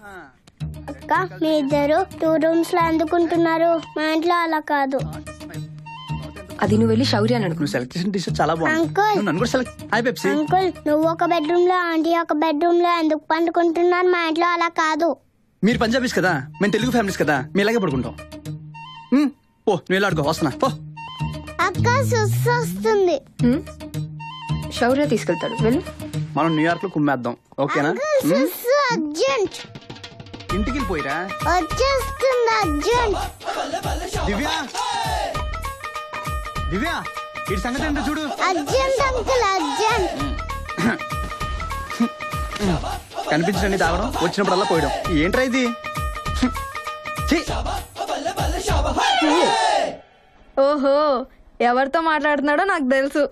అక్క, మీ ఇద్దరు 2 rooms లో అందుకుంటున్నారు. మా ఇంట్లో అలా కాదు. అది నువ్వు వెళ్ళి శౌర్య అని నువ్వు సెలెక్ట్ చేసిన టీషర్ట్ చాలా బాగుంది. అంకుల్, నన్ను కూడా సెలెక్ట్. Hi Pepsi. అంకుల్, నువ్వు ఒక బెడ్రూమ్ లో, ఆంటీ ఒక బెడ్రూమ్ లో ఎందుకు పండుకుంటున్నారు? మా ఇంట్లో అలా కాదు. మీరు పంజాబీస్ కదా, మేము తెలుగు ఫ్యామిలీస్ కదా, మీ ఇలాగే పడుకుంటాం. పో, నువ్వు వెళ్ళి ఆడుకో, వస్తున్నా. పో. అక్క, సుస్సు వస్తుంది. శౌర్య తీసుకెళ్తాడు, వెళ్ళు. మనం న్యూయార్క్ లో కుమ్మేద్దాం, ఓకేనా? సుస్సు అర్జెంట్. ఇంటికి వెళ్ళిపోయిరా. వచ్చేస్తుంది అర్జెంట్. దివ్య, దివ్య, ఈ సంగతి ఏంటో చూడు. Urgent uncle, urgent. కనిపించండి తాగడం, వచ్చినప్పుడల్లా పోయడం. ఏంట్రా ఇది? ఓహో, ఎవరితో మాట్లాడుతున్నాడో నాకు తెలుసు.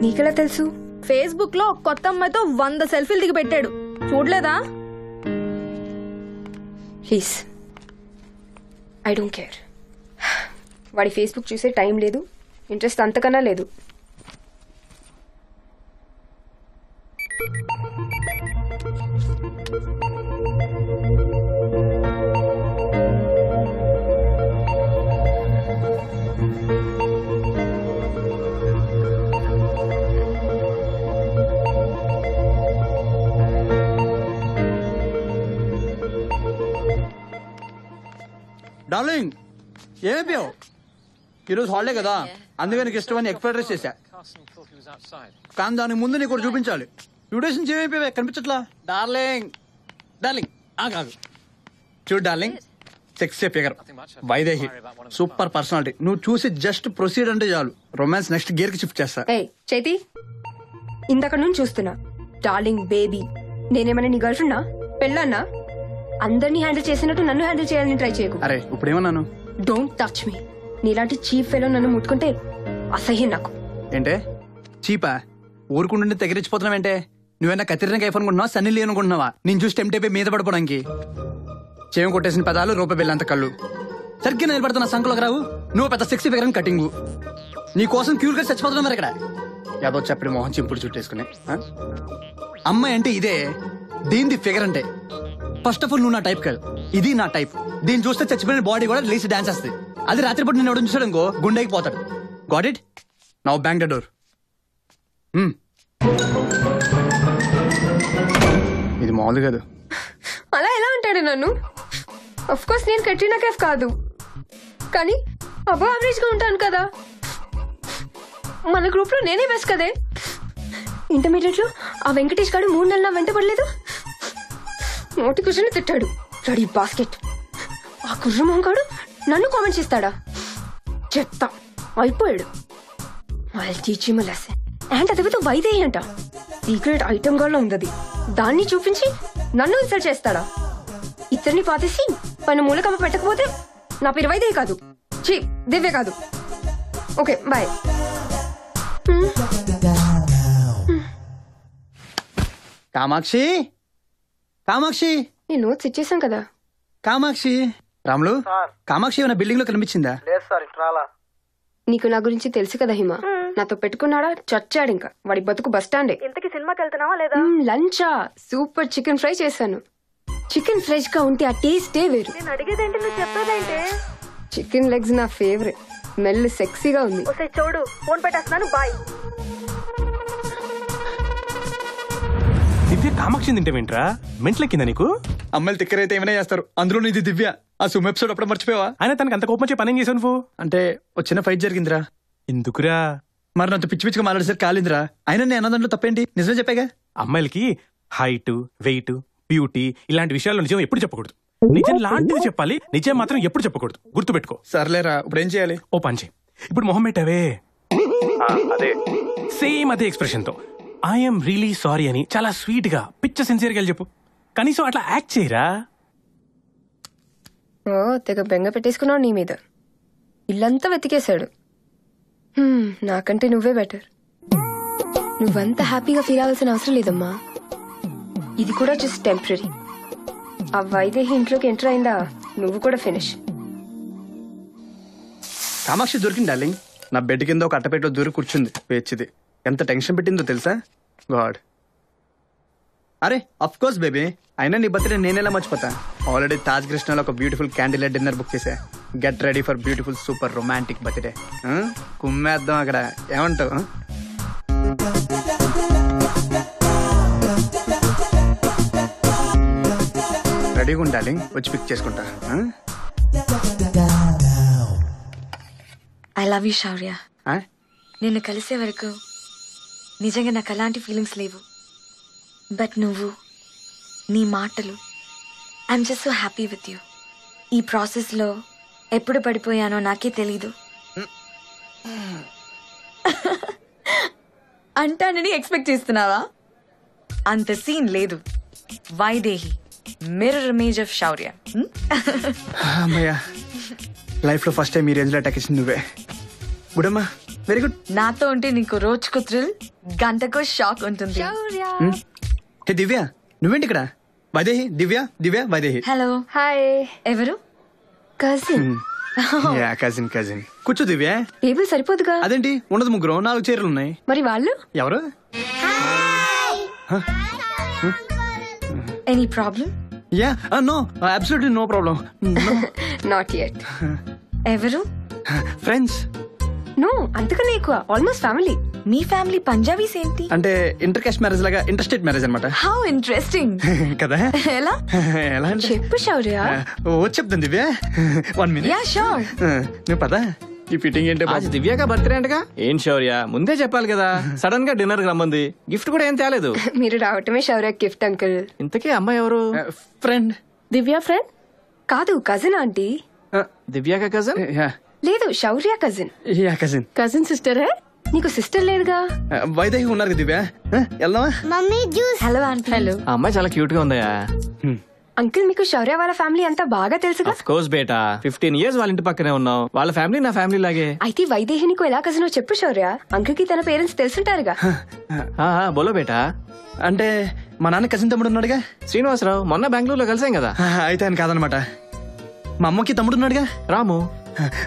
నీకెలా తెలుసు? ఫేస్బుక్ లో కొత్త అమ్మాయితో 100 సెల్ఫీలు దిగి పెట్టాడు, చూడలేదా? Please, I don't care. వాడి ఫేస్బుక్ చూసే టైం లేదు, ఇంట్రెస్ట్ అంతకన్నా లేదు. డార్లింగ్, ఏమైపోయావు? ఈరోజు హాలిడే కదా, అందుకే నీకు ఇష్టమని ఎగ్ ఫ్రైడ్ రైస్ చేశా. కానీ దానికి ముందు నీకు ఒకటి చూపించాలి. 2 days నుంచి ఏమైపోయావే, కనిపించట్లా? డార్లింగ్ డార్లింగ్ ఆగు. చూడు darling, sexy figure, Vaidehi, super personality. నువ్వు చూసి జస్ట్ ప్రొసీడ్ అంటే చాలు, రొమాన్స్ నెక్స్ట్ గేర్ కి షిఫ్ట్ చేస్తా. చైతి, ఇంతక నుంచి చూస్తున్నా డార్లింగ్ బేబీ. నేనేమన్నా నీ గర్ల్ ఫ్రెండా, పెళ్ళన్నా? అందరినీ హ్యాండిల్ చేసినట్టు నన్ను హ్యాండిల్ చేయాలని ట్రై చేయకు. అరే ఇప్పుడు ఏమన్నాను? Don't touch me. నీలాంటి చీప్ ఫెలో నన్ను ముట్టుకుంటే అసహ్యం నాకు. ఏంటే చీపా? ఊరుకుంటుంటే తెగరించిపోతున్నావేంటే? నువ్వేనా కత్తిరిన కైఫ్ అనుకుంటున్నావా, సన్నీ లీ అనుకుంటున్నావా? నేను చూసి టెంప్ట్ అయిపోయి మీద పడిపోవడానికి. చేయం కొట్టేసిన పదాలు, రూపాయి బిల్లంత కళ్ళు. సరిగ్గా నిలబడుతున్న సంకలోకి రావు. నువ్వు పెద్ద సెక్సీ ఫిగర్ కటింగు. నీ కోసం క్యూర్ గా చచ్చిపోతున్నావు మరి ఇక్కడ. యాదో చెప్పి మోహన్ చింపుడు చుట్టేసుకుని. అమ్మాయి అంటే ఇదే, దీనిది ఫిగర్ అంటే. ఫస్ట్ ఆఫ్ ఆల్ నువ్వు నా టైప్ కాదు, ఇది నా టైప్. దీన్ని చూస్తే చచ్చిపోయిన బాడీ కూడా లేచి డాన్స్ వస్తుంది. అది రాత్రిపూట నేను ఎవడో చూసాడు ఇంకో గుండెకి పోతాడు. Got it? Now bank the door. ఇది మామూలు కాదు. అలా ఎలా అంటాడు నన్ను? అఫ్ కోర్స్ నేను కట్రినా కైఫ్ కాదు, కానీ అబో యావరేజ్ గా ఉంటాను కదా. మన గ్రూప్ లో నేనే బెస్ట్ కదే. ఇంటర్మీడియట్ లో ఆ వెంకటేష్ గారు 3 నెలలు నా వెంట పడలేదు. నోటి కూర్చొని తిట్టాడు, రెడీ బాస్కెట్. ఆ కుర్రమోహన్ గాడు నన్ను కామెంట్స్ ఇస్తాడా? చెప్తా అయిపోయాడు. వాళ్ళు టీచింగ్ లెసన్ అండ్ అదేవితో వైదేహి అంట, సీక్రెట్ ఐటమ్ గా ఉంది. దాన్ని చూపించి నన్ను ఇన్సల్ట్ చేస్తాడా? ఇద్దరిని పాతేసి పైన మూలకమ్మ పెట్టకపోతే నా పేరు వైదేహి కాదు, చీ దివ్య కాదు. Okay bye. కామాక్షి, కామాక్షి, నేను నోట్స్ ఇచ్చేసాం కదా. కామాక్షి. రాములు, కామాక్షి ఏమైనా బిల్డింగ్ లో కనిపించిందా? నీకు నా గురించి తెలుసు కదా హిమ. నాతో పెట్టుకున్నాడా, చచ్చాడు. ఇంకా వాడి బతుకు బస్ స్టాండే. ఇంతకి సినిమాకి వెళ్తున్నావా లేదా? లంచా? సూపర్ చికెన్ ఫ్రై చేశాను. చికెన్ ఫ్రెష్ గా ఉంటే ఆ టేస్టే వేరు. నేను అడిగేదేంటి, నువ్వు చెప్పేదేంటి? చికెన్ లెగ్స్ నా ఫేవరెట్. స్మెల్ సెక్సీగా ఉంది. ఒకసారి చూడు, ఫోన్ పెట్టేస్తున్నాను, బాయ్. దివ్య కామాక్షి తింటావేంట్రా? మెంట్లెక్కిందా నీకు? అమ్మాయిలు తిక్కరైతే ఏమైనా చేస్తారు, అందులో ఇది దివ్య. ఆ సుమ్ ఎపిసోడ్ అప్పుడు మర్చిపోయావా? ఆయన తనకి అంత కోపం వచ్చే పని ఏం చేసావు నువ్వు? అంటే వచ్చిన ఫైట్ జరిగిందిరా. ఎందుకురా? మరి నాతో పిచ్చి పిచ్చిగా మాట్లాడేసరికి కాలిందిరా. అయినా నేను అన్నదాంట్లో తప్పేంటి? నిజమే చెప్పాగా. అమ్మాయిలకి హైట్, వెయిట్, బ్యూటీ ఇలాంటి విషయాల్లో నిజం ఎప్పుడు చెప్పకూడదు. నిజం లాంటిది చెప్పాలి, నిజం మాత్రం ఎప్పుడు చెప్పకూడదు. గుర్తుపెట్టుకో. సర్లేరా, ఇప్పుడు ఏం చేయాలి? ఓ పని చేయి. ఇప్పుడు మొహం పెట్టావే, అదే సేమ్ అదే ఎక్స్ప్రెషన్ తో ఐఎమ్ రియలీ సారీ అని చాలా స్వీట్ గా పిచ్చ సిన్సియర్ గా చెప్పు. కనీసం అట్లా యాక్ట్ చేయరా. ఓ తెగ బెంగ పెట్టేసుకున్నావు నీ మీద. ఇల్లంతా వెతికేశాడు. నాకంటే నువ్వే బెటర్. నువ్వంతా హ్యాపీగా ఫీల్ అవ్వాల్సిన అవసరం లేదమ్మా. ఇది కూడా జస్ట్ టెంపరీ. ఆ వైదేహి ఇంట్లోకి ఎంటర్ అయిందా, నువ్వు కూడా ఫినిష్. కామాక్షి దొరికింది డార్లింగ్. నా బెడ్ కింద ఒక అట్టపెట్టో దూరి కూర్చుంది పేర్చిది. ఎంత టెన్షన్ పెట్టిందో తెలుసా? గాడ్. అరే అఫ్ కోర్స్ బేబీ, అయినా నీ బర్త్డే నేనేలా మర్చిపోతా. ఆల్రెడీ తాజ్ కృష్ణలో ఒక beautiful candle light dinner book చేశా. Get ready for beautiful super romantic birthday. కుమ్మేద్దాం అక్కడ, ఏమంటావు? రెడీగా ఉండాలి, వచ్చి పిక్ చేసుకుంటా. I love you Shaurya. నిన్ను కలిసే వరకు నిజంగా నాకు అలాంటి ఫీలింగ్స్ లేవు. బట్ నువ్వు, నీ మాటలు, I'm just so happy with you. ఈ ప్రాసెస్లో ఎప్పుడు పడిపోయానో నాకే తెలీదు. అంటానని ఎక్స్పెక్ట్ చేస్తున్నావా? అంత సీన్ లేదు. వైదేహి, మిర్రర్ ఇమేజ్ ఆఫ్ శౌర్య. అమ్మయ్యా, లైఫ్ లో ఫస్ట్ టైం ఈ రేంజ్ లో అటాక్ ఇచ్చింది నువ్వే. గుడ్ అమ్మా, వెరీ గుడ్. నాతో ఉంటే నీకు రోజుకు థ్రిల్, గంటకు షాక్ ఉంటుంది. హే దివ్య, నువ్వేంటి ఇక్కడ? వైదేహి, దివ్య, దివ్య, వైదేహి. హలో. హాయ్. ఎవరు? కజిన్. Ya, cousin cousin. కూర్చో దివ్య. టేబుల్ సరిపోదుగా? అదేంటి, ఉండదు, ముగ్గురు, 4 చైర్లు ఉన్నాయి. మరి వాళ్ళు ఎవరు? Any problem? Ya, no, absolutely no problem. Not yet. ఎవరు? ఫ్రెండ్స్. నో, అంతకన్నా ఎక్కువ, ఆల్మోస్ట్ ఫ్యామిలీ. మీ ఫ్యామిలీ పంజాబీస్ ఏంటి? అంటే ఇంటర్ కాస్ట్ మ్యారేజ్ లాగా, ఇంటర్ స్టేట్ మ్యారేజ్ అనమాట. How interesting. కదా? ఎలా? ఎలా అంటే చెప్పు శౌర్య. చెప్తాను దివ్య, 1 minute. Yeah sure. నువ్వు పదా. ఈ ఫిట్టింగ్ ఏంటి आज दिव्या का బర్త్డే అంటగా ఏం శౌర్య ముందే చెప్పాలి కదా సడన్ గా డిన్నర్ కి రమ్మంది గిఫ్ట్ కూడా ఏం తేలేదు మీరు రావటమే శౌర్య గిఫ్ట్ అంకుల్. ఇంతకీ అమ్మాయి ఎవరు? ఫ్రెండ్. దివ్య ఫ్రెండ్ కాదు కజిన్ ఆంటీ. దివ్య కా కజిన్? లేదు Shaurya cousin. Ya cousin. Cousin sister hey? నీకు సిస్టర్ లేదుగా? వైదేహి ఉన్నారు కదా దివ్య. వెళ్దామా? Mummy juice. Hello aunty. Hello. ఆ అమ్మాయి చాలా క్యూట్ గా ఉందయా. అంకుల్ మీకు శౌర్య వాళ్ళ ఫ్యామిలీ అంతా బాగా తెలుసుగా? ఆఫ్ కోర్స్ బేటా 15 years వాళ్ళ ఇంటి పక్కనే ఉన్నాం. వాళ్ళ ఫ్యామిలీ నా ఫ్యామిలీ లాగే. అయితే వైదేహి నీకు ఎలా కజినో చెప్పు శౌర్య. అంకుల్ కి తన పేరెంట్స్ తెలుసుంటారుగా. బోలో బేటా. అంటే మా నాన్న కజిన్ తమ్ముడు ఉన్నాడుగా శ్రీనివాసరావు. మొన్న బెంగళూరులో కలిసాం కదా. అయితే ఆయన కాదనమాట. మా అమ్మకి తమ్ముడు ఉన్నాడుగా రాము.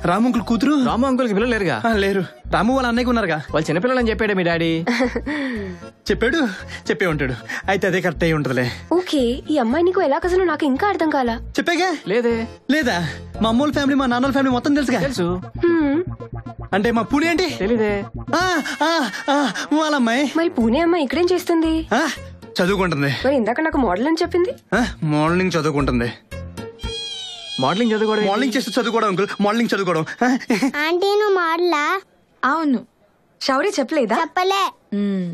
రాము అంకుల్ కూతురు. రాము అంకుల్ కి పిల్లలు లేరుగా? లేరు. రాము వాళ్ళ అన్నయ్యకి ఉన్నారుగా. వాళ్ళు చిన్నపిల్లలు అని చెప్పాడు మీ డాడీ. చెప్పాడు చెప్పే ఉంటాడు. అయితే అదే కరెక్ట్ అయి ఉంటదిలే. ఓకే ఈ అమ్మాయి నీకు ఎలా కజినో నాకు ఇంకా అర్థం కాలా. చెప్పాగా? లేదే. లేదా? మా అమ్మోళ్ళ ఫ్యామిలీ మా నాన్నోళ్ళ ఫ్యామిలీ మొత్తం తెలుసుగా? తెలుసు. అంటే మా పూణే ఏంటి? తెలీదే. వాళ్ళమ్మాయి. మరి పూణే అమ్మాయి ఇక్కడేం చేస్తుంది? చదువుకుంటుంది. మరి ఇందాక నాకు మోడల్ అని చెప్పింది. మోడలింగ్ చదువుకుంటుంది. మోడలింగ్ చదువుకోవడం? మోడలింగ్ చేస్తూ చదువుకోవడం అంకుల్. మోడలింగ్ చదువుకోవడం. ఆంటీ నువ్వు మోడలా? అవును. శౌర్య చెప్పలేదా? చెప్పలే.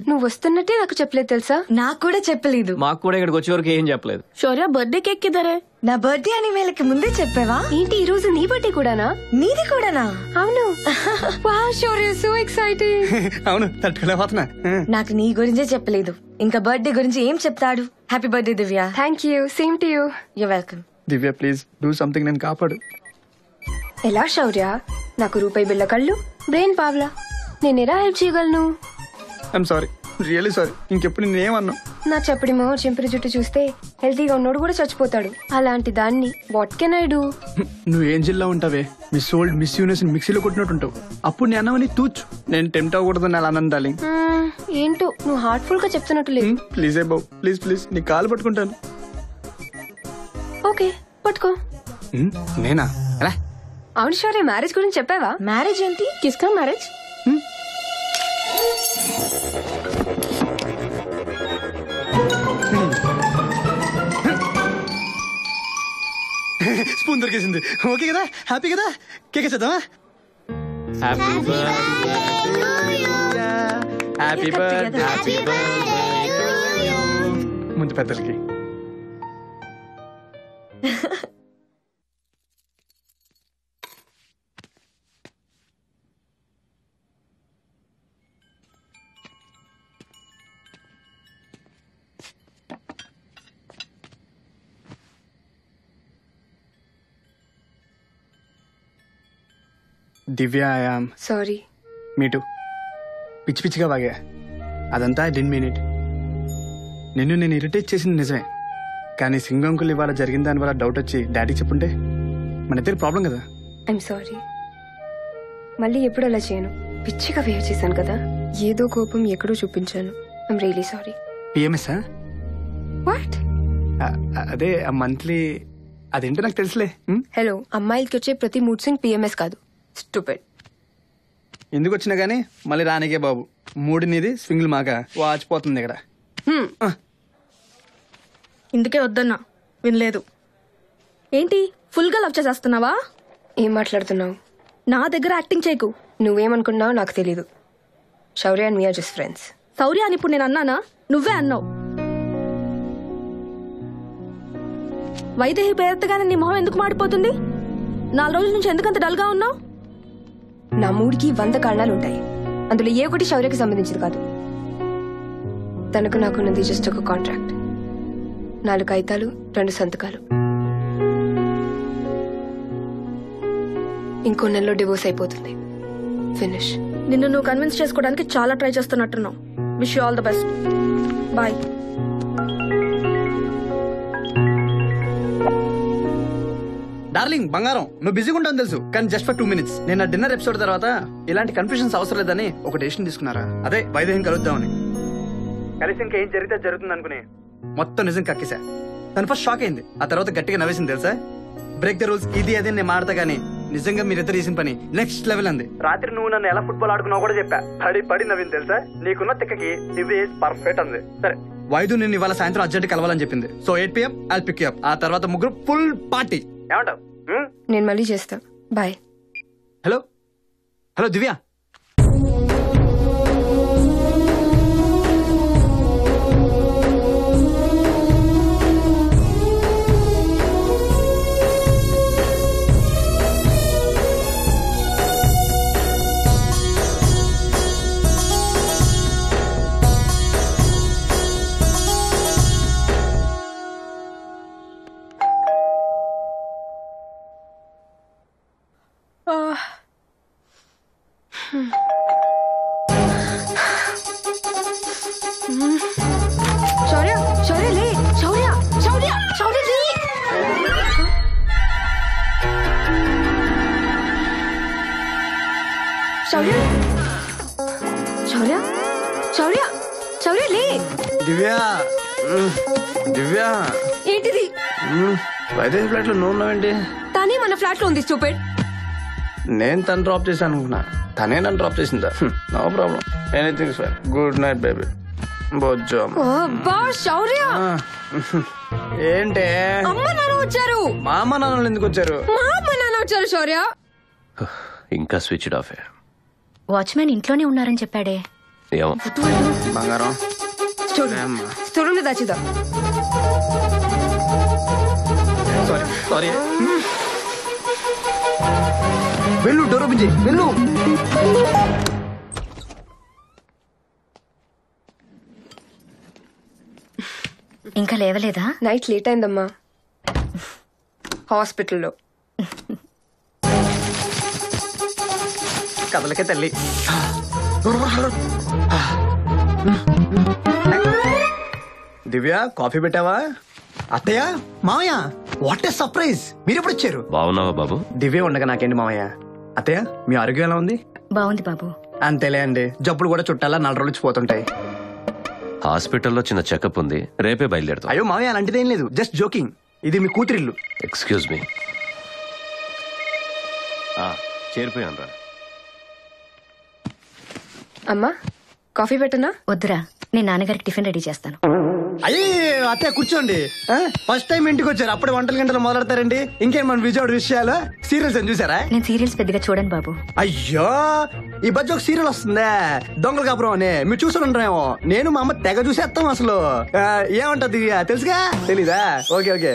నువ్వు వస్తున్నట్టే నాకు చెప్పలేదు తెలుసా? నాకు కూడా చెప్పలేదు. మాకు కూడా ఇక్కడికి వచ్చే వరకు ఏం చెప్పలేదు. శౌర్య బర్త్డే కేక్ కిదరే? నా బర్త్డే అని వీళ్ళకి ముందే చెప్పావా? ఏంటి ఈ రోజు నీ బర్త్డే కూడానా? నీది కూడానా? అవును. వావ్ శౌర్య సో ఎక్సైటింగ్. అవును తట్టుకోలేకపోతున్నా. నాకు నీ గురించే చెప్పలేదు. ఇంకా బర్త్డే గురించి ఏం చెప్తాడు? Happy birthday Divya. Thank you. Same to you. You welcome. Divya please do something. నేను కాపాడు. ఎలా శౌర్య? నాకు రూపాయి బిళ్ళ కళ్ళు బ్రెయిన్ పావ్లా. నేను ఎలా హెల్ప్ చేయగలను? I'm sorry. Really sorry. ఇంకెప్పుడు నేనేమన్నా. నా చెప్పడి మొహ చింపిరి జుట్టు చూస్తే హెల్తీగా ఉన్నోడు కూడా చచ్చిపోతాడు. అలాంటి దాన్ని వాట్ కెన్ ఐ డూ? నువ్వు ఏం జిల్లా ఉంటావే? మిస్ ఓల్డ్ మిస్ యూనివర్స్ మిక్సీలో కొట్టినట్టు ఉంటావు. అప్పుడు నేను అన్నవని తూచు. నేను టెంప్ట్ అవ్వకూడదని అలా అన్నాను డార్లింగ్. ఏంటో నువ్వు హార్ట్ఫుల్ గా చెప్తున్నట్టు లేదు. Please A Babu please please నీ కాలు పట్టుకుంటాను. ఓకే పట్టుకో. నేనా? ఎలా? అవును శౌర్య మ్యారేజ్ గురించి చెప్పావా? మ్యారేజ్ ఏంటి? కిస్కా మ్యారేజ్? స్పూన్ దొరికేసింది. ఓకే కదా? హ్యాపీ కదా? కేక్ చేద్దామా? హ్యాపీ బర్త్డే ముందు పెద్దలకి. దివ్య ఐయామ్ సారీ. మీటు పిచ్చి పిచ్చిగా వాగా. అదంతా డెన్ మినిట్. నిన్ను నేను ఇరిటేట్ చేసింది నిజమే. కానీ సింగంకులు ఇవాళ జరిగిన దాని వల్ల డౌట్ వచ్చి డాడీకి చెప్పుంటే మన ఇద్దరు ప్రాబ్లం కదా. I'm sorry. మళ్ళీ ఎప్పుడు అలా చేయను. పిచ్చిగా వేవ్ చేశాను కదా. ఏదో కోపం ఎక్కడో చూపించాను. I'm really sorry. PMS? What? అదే మంత్లీ. అదేంటో నాకు తెలుసులే. హలో అమ్మాయిలకి వచ్చే ప్రతి మూడ్ స్వింగ్ పిఎంఎస్ కాదు. స్టూపిడ్. ఎందుకు వచ్చినా గానీ మళ్ళీ రానికే బాబు. మూడినిది స్వింగ్లు మాక వాచిపోతుంది ఇక్కడ. ఇందుకే వద్దన్నా వినలేదు. ఏంటి ఫుల్ గా లవ్ చేసేస్తున్నావా? ఏం మాట్లాడుతున్నావు? నా దగ్గర యాక్టింగ్ చేయకు. నువ్వేమనుకున్నావు నాకు తెలీదు. శౌర్య అండ్ వీఆర్ జస్ట్ ఫ్రెండ్స్. శౌర్య అని ఇప్పుడు నేను అన్నానా? నువ్వే అన్నావు. వైదేహి పేరెత్తగానే నీ మొహం ఎందుకు మాడిపోతుంది? 4 రోజుల నుంచి ఎందుకంత డల్ గా ఉన్నావు? నా మూడికి 100 కారణాలుంటాయి. అందులో ఏ ఒకటి శౌర్యకి సంబంధించింది కాదు. తనకు నాకున్నది జస్ట్ ఒక కాంట్రాక్ట్. 4 కాగితాలు 2 సంతకాలు. ఇంకో నెలలో డివోర్స్ అయిపోతుంది. ఫినిష్. నిన్ను నువ్వు కన్విన్స్ చేసుకోవడానికి చాలా ట్రై చేస్తున్నట్టున్నావు. Wish you all the best. Bye. Darling బంగారం నువ్వు బిజీగా ఉంటావు తెలుసు. కానీ జస్ట్ ఫర్ 2 minutes. నేను నా డిన్నర్ ఎపిసోడ్ తర్వాత ఇలాంటి కన్ఫ్యూజన్స్ అవసరం లేదని ఒక డెసిషన్ తీసుకున్నారా. అదే వైదేహం కలుద్దామని. కలిసి ఇంకా ఏం జరిగితే జరుగుతుంది అనుకుని మొత్తం నిజం కక్కేసా. తను ఫస్ట్ షాక్ అయింది. ఆ తర్వాత గట్టిగా నవ్వేసింది తెలుసా. బ్రేక్ ద రూల్స్ ఇది అది నేను మాడతా గానీ నిజంగా మీరిద్దరు చేసిన పని నెక్స్ట్ లెవెల్ అంది. రాత్రి నువ్వు నన్ను ఎలా ఫుట్బాల్ ఆడుకున్నావు కూడా చెప్పా. పడి నవ్వింది తెలుసా. నీకున్న తిక్కకి దివ్య పర్ఫెక్ట్ అంది. సరే వైద్యు నేను ఇవాళ సాయంత్రం అర్జెంట్ కలవాలని చెప్పింది. So 8 PM I'll pick you up. ఆ తర్వాత ముగ్గురు ఫుల్ పార్టీ. ఏమంటావు? నేను మళ్ళీ చేస్తా. Bye. Hello hello Divya. Shourya Shourya లే శౌర్య శౌర్య శౌర్య లే. శౌర్య శౌర్య శౌర్య శౌర్య లే. దివ్య దివ్య ఏంటిది? వైదేహి ఫ్లాట్ లో నువ్వు ఉన్నావేంటి? తనే మన ఫ్లాట్ లో ఉంది స్టూపిడ్. నేను తను డ్రాప్ చేశాను అనుకున్నా, తనే నన్ను డ్రాప్ చేసిందా? No problem, anything sir. Good night baby. బొజ్జో. అబ్బా శౌర్య. ఏంటే అమ్మ నాన్న వచ్చారు. మా అమ్మ నాన్నలు ఎందుకు వచ్చారు? మా అమ్మ నాన్న వచ్చారు శౌర్య. ఇంకా స్విచ్ ఆఫ్. వాచ్మెన్ ఇంట్లోనే ఉన్నారని చెప్పాడే. ఏమో బంగారం చూడండి దాచిదా. Sorry sorry. వెళ్ళు, డోర్ ఓపెన్ చేయి, వెళ్ళు. ఇంకా లేవలేదా? నైట్ లేట్ అయిందమ్మా హాస్పిటల్లో. కదలకే తల్లి. దివ్య కాఫీ పెట్టావా? అత్తయ్య మామయ్య వాట్ ఏ సర్ప్రైజ్, మీరు ఎప్పుడు వచ్చారు? బాగున్నావా బాబు? దివ్య ఉండగా నాకేంటి మామయ్య. అత్తయ్య మీ ఆరోగ్యం ఎలా ఉంది? బాగుంది బాబు. అంతేలే అండి, జబ్బులు కూడా చుట్టాలా 4 రోజులు పోతుంటాయి. హాస్పిటల్లో చిన్న చెకప్ ఉంది, రేపే బయలుదేరుతాం. అయ్యో మామయ్య అలాంటిదేం లేదు, జస్ట్ జోకింగ్. ఇది మీ కూతురిల్లు. Excuse me. చేరిపోయాను రా. అమ్మా కాఫీ పెట్టనా? వద్దురా, నేను నాన్నగారికి టిఫిన్ రెడీ చేస్తాను. అయ్యే అత్తయ్య కూర్చోండి. ఫస్ట్ టైం ఇంటికి వచ్చారు, అప్పుడే వంటలు గంటలు మొదలెడతారండి. ఇంకేం మన విజయవాడ విషయాలు సీరియల్స్ అని చూసారా? నేను సీరియల్స్ పెద్దగా చూడను బాబు. అయ్యో ఈ మధ్య ఒక సీరియల్ వస్తుందే దొంగల కాపురం అని, మీరు చూసి ఉంటారేమో. నేను మా అమ్మ తెగ చూసేస్తాం అసలు. ఏమంటది తెలుసుగా? తెలీదా? Okay okay.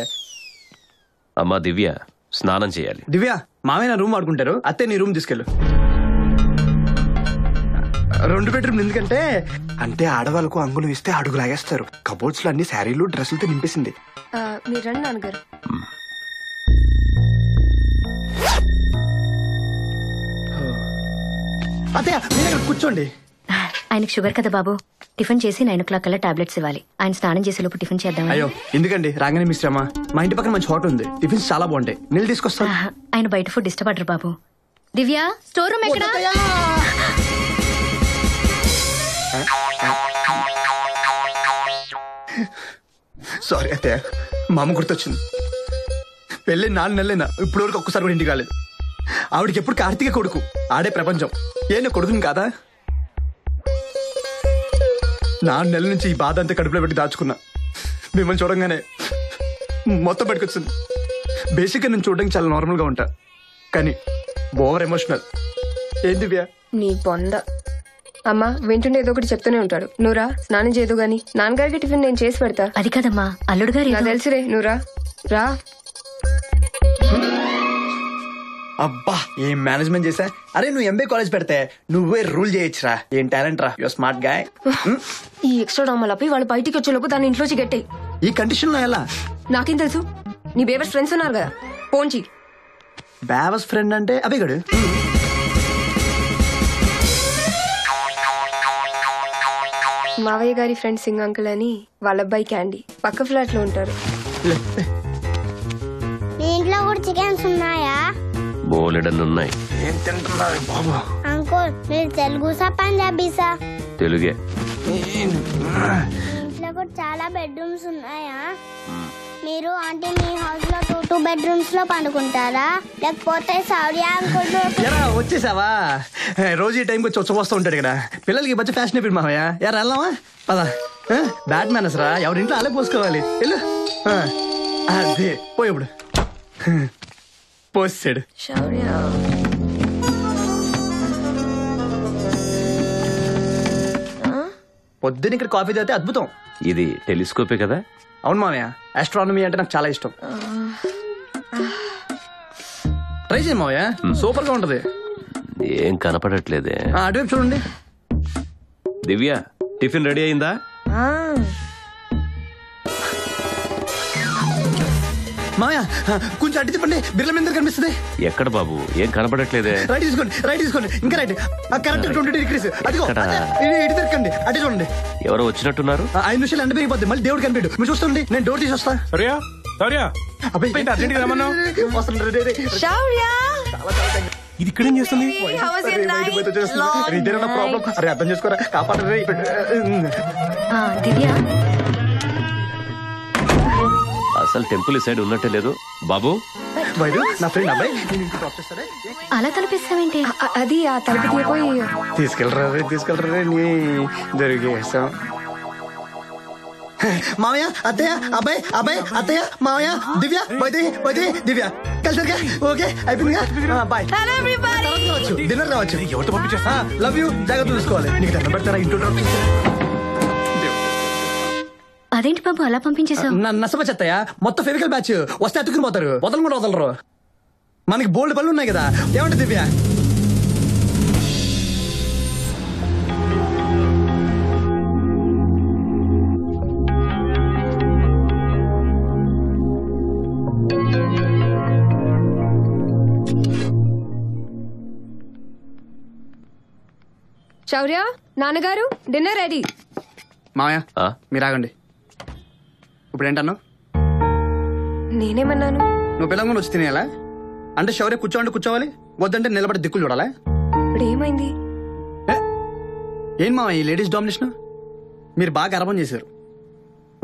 అమ్మా దివ్య స్నానం చేయాలి. దివ్య మామయ్య నా రూమ్ ఆడుకుంటారు, అత్తే నీ రూమ్ తీసుకెళ్ళు. 2 బెడ్రూమ్ ఎందుకంటే అంటే ఆడవాళ్ళకు అంగులు ఇస్తే అడుగు లాగేస్తారు. కబోర్డ్స్ లో అన్ని శారీలు డ్రెస్సులతో నింపేసింది. మీరు రండి నాన్నగారు. అత్తయ్య మీరు ఇక్కడ కూర్చోండి. ఆయనకు షుగర్ కదా బాబు. టిఫిన్ చేసి 9 o'clock కల్లా టాబ్లెట్స్ ఇవ్వాలి. ఆయన స్నానం చేసే లోపు టిఫిన్ చేద్దాం. అయ్యో ఎందుకండి, రాగానే మీ శ్రమ. మా ఇంటి పక్కన మంచి హోటల్ ఉంది, టిఫిన్స్ చాలా బాగుంటాయి. నీళ్ళు తీసుకొస్తాను. ఆయన బయట ఫుడ్ ఇష్టపడరు బాబు. దివ్య స్టోర్ రూమ్ ఎక్కడ? సారీ అత్తయ్య, మా అమ్మ గుర్తొచ్చింది. పెళ్ళి 4 నెలలైనా ఇప్పుడు వరకు ఒక్కసారి కూడా ఇంటికి కాలేదు. ఆవిడకి ఎప్పుడు కార్తీక కొడుకు, ఆడే ప్రపంచం. ఏ కొడుకుని కాదా? 4 నెలల నుంచి ఈ బాధ అంతా కడుపులో పెట్టి దాచుకున్నా. మిమ్మల్ని చూడంగానే మొత్తం బయటకొచ్చింది. బేసిక్గా నేను చూడడానికి చాలా నార్మల్గా ఉంటా, కానీ ఓవర్ ఎమోషనల్. ఏం దివ్య? నీ బొంద. అమ్మా వింటుండే ఏదో ఒకటి చెప్తూనే ఉంటాడు. నువ్వురా స్నానం చేయదు గాని, నాన్నగారికి టిఫిన్ నేను చేసి పెడతా. అది కదమ్మా, అల్లుడు గారు. నాకు తెలుసురే, నువ్వురా రా. అబ్బా ఏం మేనేజ్మెంట్ చేశా. అరే నువ్వు ఎంబీ కాలేజ్ పెడితే నువ్వే రూల్ చేయొచ్చురా. ఏం టాలెంట్ రా, యువర్ స్మార్ట్ గాయ్. ఈ ఎక్స్ట్రా డ్రామాలపై వాళ్ళు బయటికి వచ్చేలోపు దాని ఇంట్లోంచి గట్టాయి. ఈ కండిషన్ లో ఎలా? నాకేం తెలుసు, నీ బేవర్స్ ఫ్రెండ్స్ ఉన్నారు కదా, పోంచి. బేవర్స్ ఫ్రెండ్ అంటే అభిగడు. మావయ్య గారి ఫ్రెండ్ సింగ్ అంకుల్ అని వాళ్ళ అబ్బాయి క్యాండీ పక్క ఫ్లాట్ లో ఉంటారు. మీ ఇంట్లో కూడా చికెన్స్ ఉన్నాయా? బోలెడన్ని ఉన్నాయి. ఏం తింటున్నారు బాబు? అంకుల్ మీరు తెలుగుసా పంజాబీసా? తెలుగే. ఇంట్లో కూడా చాలా బెడ్రూమ్స్ ఉన్నాయా? మీరు అంటే మీ హౌస్ లో 2 బెడ్రూమ్స్ లో పండుకుంటారా, లేకపోతే సౌర్య అంకుల్? వచ్చేసావా? రోజు ఈ టైంకి వచ్చి వస్తూ ఉంటాడు ఇక్కడ. పిల్లలకి మధ్య ఫ్యాషన్ అయిపోయింది మామయ్య. యారా వెళ్దామా? పదా. బ్యాట్ మ్యానస్ రా, ఎవరింట్లో అలా పోసుకోవాలి. వెళ్ళు. అదే పోయి ఇప్పుడు పోసాడు. పొద్దున్న ఇక్కడ కాఫీ తాగితే అద్భుతం. ఇది టెలిస్కోపే కదా? అవును మామయ్య, ఆస్ట్రానమీ అంటే నాకు చాలా ఇష్టం. ట్రై చేయి మామయ్య, సూపర్ గా ఉంటది. ఏం కనపడట్లేదే. అటువైపు చూడండి. దివ్య, టిఫిన్ రెడీ అయిందా? మామయ్య కొంచెం అడ్డు తిప్పండి, బిర్ల మీద కనిపిస్తుంది. ఎక్కడ బాబు? ఏం కనపడట్లేదే. రైట్ తీసుకోండి, రైట్ తీసుకోండి, ఇంకా రైట్. Correct 20 degrees. అదిగో ఇటు తిరగండి, అటు చూడండి. ఎవరో వచ్చినట్టున్నారు. 5 నిమిషాలు ఎండ పెరిగిపోద్ది, మళ్ళీ దేవుడు కనిపించడు. మీరు చూస్తుండండి, నేను డోర్ తీసి వస్తా. ఇది ఇక్కడేం చేస్తుంది? అర్థం చేసుకోరా, కాపాడరే. దివ్య, అసలు టెంపుల్ సైడ్ ఉన్నట్టే లేదు. బాబు, నా ఫ్రెండ్ అబ్బాయి అలా తలపిస్తావేంటి? అది ఆ తలుపు తీయపోయి తీసుకెళ్ళరా నీ దొరికేసాం. మామయ్య, అత్తయ్య, అబ్బాయి, అబ్బాయి, అత్తయ్య, మామయ్య, దివ్య, వైదేహి, దివ్య కలిసరిగా ఓకే అయిపోయిందిగా. బాయ్. డిన్నర్ రావచ్చు. ఎవరితో పంపించేస్తా? Love you. జాగ్రత్త చూసుకోవాలి. నీకు దండం పెడతారా ఇంట్లో డ్రాప్ చేస్తారా? అదేంటి బాబు అలా పంపించేసావు? నసమ చెత్తయ్య, మొత్తం ఫెవికల్ బ్యాచ్ వస్తే అతుకుని పోతారు, వదలు కూడా వదలరు. మనకి బోల్డ్ పనులు ఉన్నాయి కదా. ఏమంటే దివ్య? శౌర్య, నాన్నగారు డిన్నర్ రెడీ. మామయ్య మీరు ఆగండి. ఇప్పుడు ఏంటన్నావు? నేనేమన్నాను? నువ్వు పిల్లలు వచ్చి తినేయాలా? అంటే శౌర్య కూర్చోండి కూర్చోవాలి, వద్దంటే నిలబడి దిక్కులు చూడాలా? ఇప్పుడు ఏమైంది? ఏం మామయ్య ఈ లేడీస్ డామినేషన్? మీరు బాగా గర్వం చేశారు.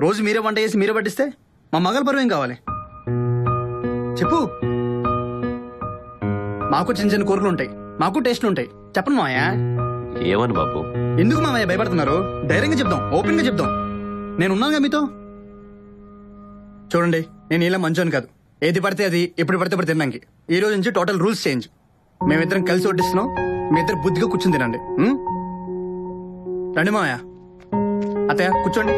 రోజు మీరే వంట చేసి మీరే పట్టిస్తే మా మగల పరువు ఏం కావాలి చెప్పు. మాకు చిన్న చిన్న కోరికలు ఉంటాయి, మాకు టేస్ట్లు ఉంటాయి. చెప్పండి మామయ్య. ఏమని బాబు? ఎందుకు మామయ్య భయపడుతున్నారు? ధైర్యంగా చెప్దాం, ఓపెన్ గా చెప్దాం. నేనున్నాగా మీతో. చూడండి, నేను ఇలా మంచోని కాదు. ఏది పడితే అది ఎప్పుడు పడితే అప్పుడు తిన్నాకి. ఈ రోజు నుంచి టోటల్ రూల్స్ చేంజ్. మేమిద్దరం కలిసి వడ్డిస్తున్నాం, మీ ఇద్దరు బుద్ధిగా కూర్చుని తినండి. రండి మామయ్య. అత్తయ్య కూర్చోండి.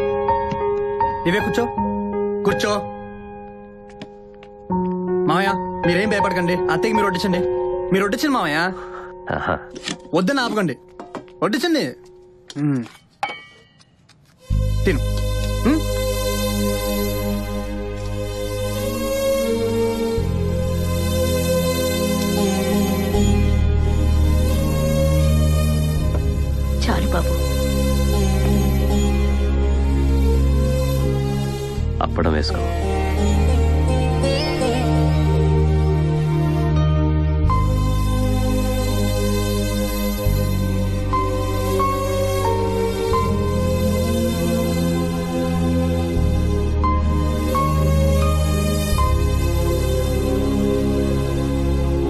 ఇవే కూర్చో, కూర్చో. మామయ్య మీరేం భయపడకండి, అత్తయ్యకి మీరు వడ్డించండి. మీరు వడ్డించండి మామయ్య, వద్దని ఆపకండి, వడ్డించండి. తిను. చాలు బాబు. అప్పడం వేసుకో.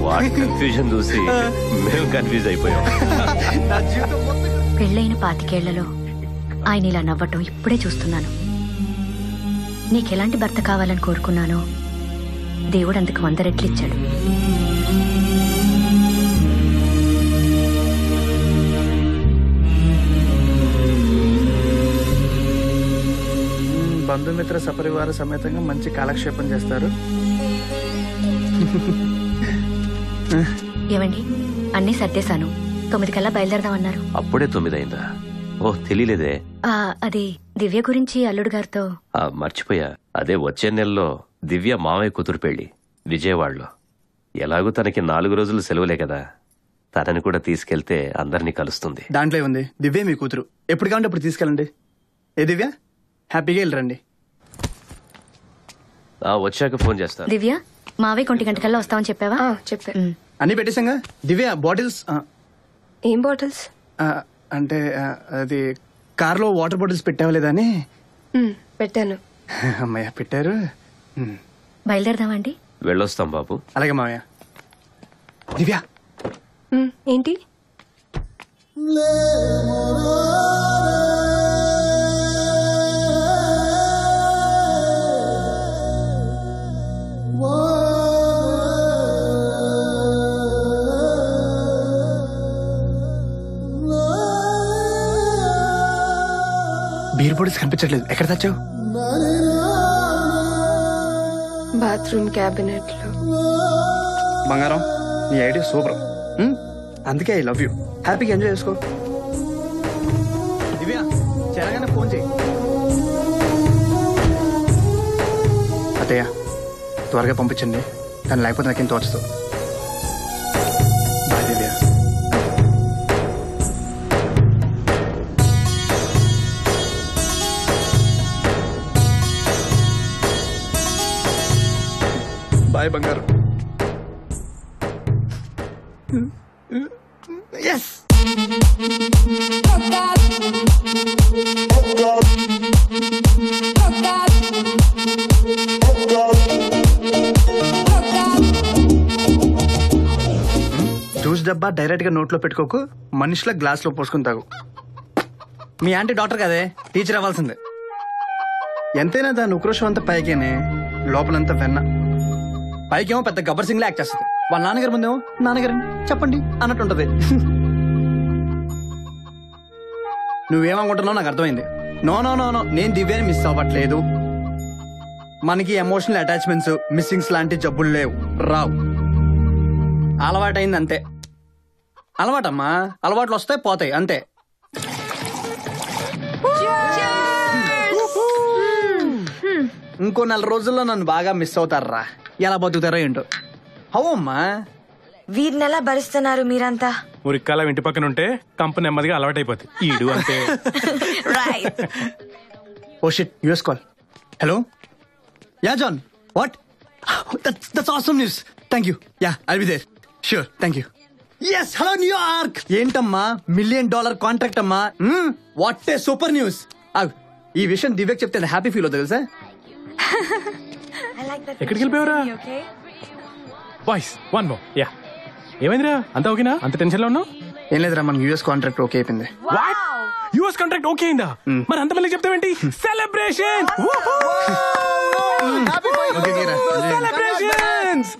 వాడి కన్ఫ్యూజన్ చూసి మేము కన్ఫ్యూజ్ అయిపోయాం. పెళ్ళైన 25 ఏళ్లలో ఆయన ఇలా నవ్వటం ఇప్పుడే చూస్తున్నాను. నీకెలాంటి భర్త కావాలని కోరుకున్నానో దేవుడు అందుకు 100 రెట్లు ఇచ్చాడు. బంధుమిత్ర సపరివార సమేతంగా మంచి కాలక్షేపం చేస్తారు. ఏమండి, అన్నీ సర్దేశాను. 9 కల్లా బయలుదేరదామన్నారు. అప్పుడే 9 అయిందా? ఓ తెలియలేదే. అది దివ్య గురించి అల్లుడు గారితో. మర్చిపోయా. అదే వచ్చే నెలలో దివ్య మామయ్య కూతురు పెళ్లి విజయవాడలో. ఎలాగూ తనకి 4 రోజులు సెలవులే కదా, తనని కూడా తీసుకెళ్తే అందరినీ కలుస్తుంది. దాంట్లో ఉంది. దివ్య మీ కూతురు, ఎప్పుడు కావాలంటే అప్పుడు తీసుకెళ్ళండి. ఏ దివ్య, హ్యాపీగా వెళ్ళరండి. వచ్చాక ఫోన్ చేస్తాను. దివ్య, మావే 1 గంటకల్లా వస్తామని చెప్పావా? చెప్పా. అన్ని పెట్టేసాగా. దివ్య బాటిల్స్. ఏం బాటిల్స్? అంటే అది కార్లో వాటర్ బాటిల్స్ పెట్టావలేదా అని. పెట్టాను. అమ్మయ్య పెట్టారు. బయలుదేరదామండి. వెళ్ళొస్తాం బాబు. అలాగే మావయ్య. దివ్య ఏంటి? బీర్ పొడిస్ కనిపించట్లేదు, ఎక్కడ తెచ్చావు? బాత్రూమ్ క్యాబినెట్ లో. బంగారం, నీ ఐడియా సూపర్. అందుకే ఐ లవ్ యూ. హ్యాపీగా ఎంజాయ్ చేసుకో. దివ్య, చెరగానే ఫోన్ చేయి. అత్తయ్య, త్వరగా పంపించండి, కానీ లేకపోతే నాకేం తోచదు. బాయ్ దివ్య. బాయ్ బంగారు. ఎస్. జ్యూస్ డబ్బా డైరెక్ట్ గా నోట్లో పెట్టుకోకు, మనిషిలో గ్లాస్ లో పోసుకుని తాగు. మీ ఆంటీ డాక్టర్ కదే, టీచర్ అవ్వాల్సిందే. ఎంతైనా దాని ఉక్రోషం అంతా పైకేనే, లోపలంతా వెన్న. పైకేమో పెద్ద గబ్బర్ సింగ్ లా యాక్ట్ చేస్తుంది. వాళ్ళ నాన్నగారు ముందేమో నాన్నగారు చెప్పండి అన్నట్టు ఉంటది. నువ్వేమనుకుంటున్నావు నాకు అర్థమైంది. నో నో నో నో, నేను దివ్యాని మిస్ అవ్వట్లేదు. మనకి ఎమోషనల్ అటాచ్మెంట్స్, మిస్సింగ్స్ లాంటి జబ్బులు లేవు, రావు. అలవాటైంది అంతే. అలవాటమ్మా, అలవాట్లు వస్తాయి పోతాయి అంతే. ఇంకో 4 రోజుల్లో నన్ను బాగా మిస్ అవుతారా, ఎలా బతుకుతారో ఏంటో. అమ్మా, వీరిని ఎలా భరిస్తున్నారు మీరంతా? మురిక్కాల ఇంటి పక్కన ఉంటే కంపెనీ నెమ్మదిగా అలవాటైపోతుంది. ఈడు అంతే. Oh shit, US call. Hello, ya John, what? That's awesome news. Thank you. Ya, I'll be there. Sure, thank you. Yes, hello New York. ఏంటమ్మా, $1 మిలియన్ కాంట్రాక్ట్ అమ్మా. What a super news. ఈ విషయం దివ్యకి చెప్తే హ్యాపీ ఫీల్ అవుతుంది తెలుసా. ఎక్కడికి వెళ్ళిపోయావురా? వాయిస్ వన్ మో. యా, ఏమైందిరా? అంతా ఓకేనా? అంత టెన్షన్ లో ఉన్నావు? ఏం లేదురా, మన యూఎస్ కాంట్రాక్ట్ ఓకే అయిపోయింది. యూఎస్ కాంట్రాక్ట్ ఓకే అయిందా? మరి అంత మళ్ళీ చెప్తావేంటి? సెలబ్రేషన్. సెలబ్రేషన్స్.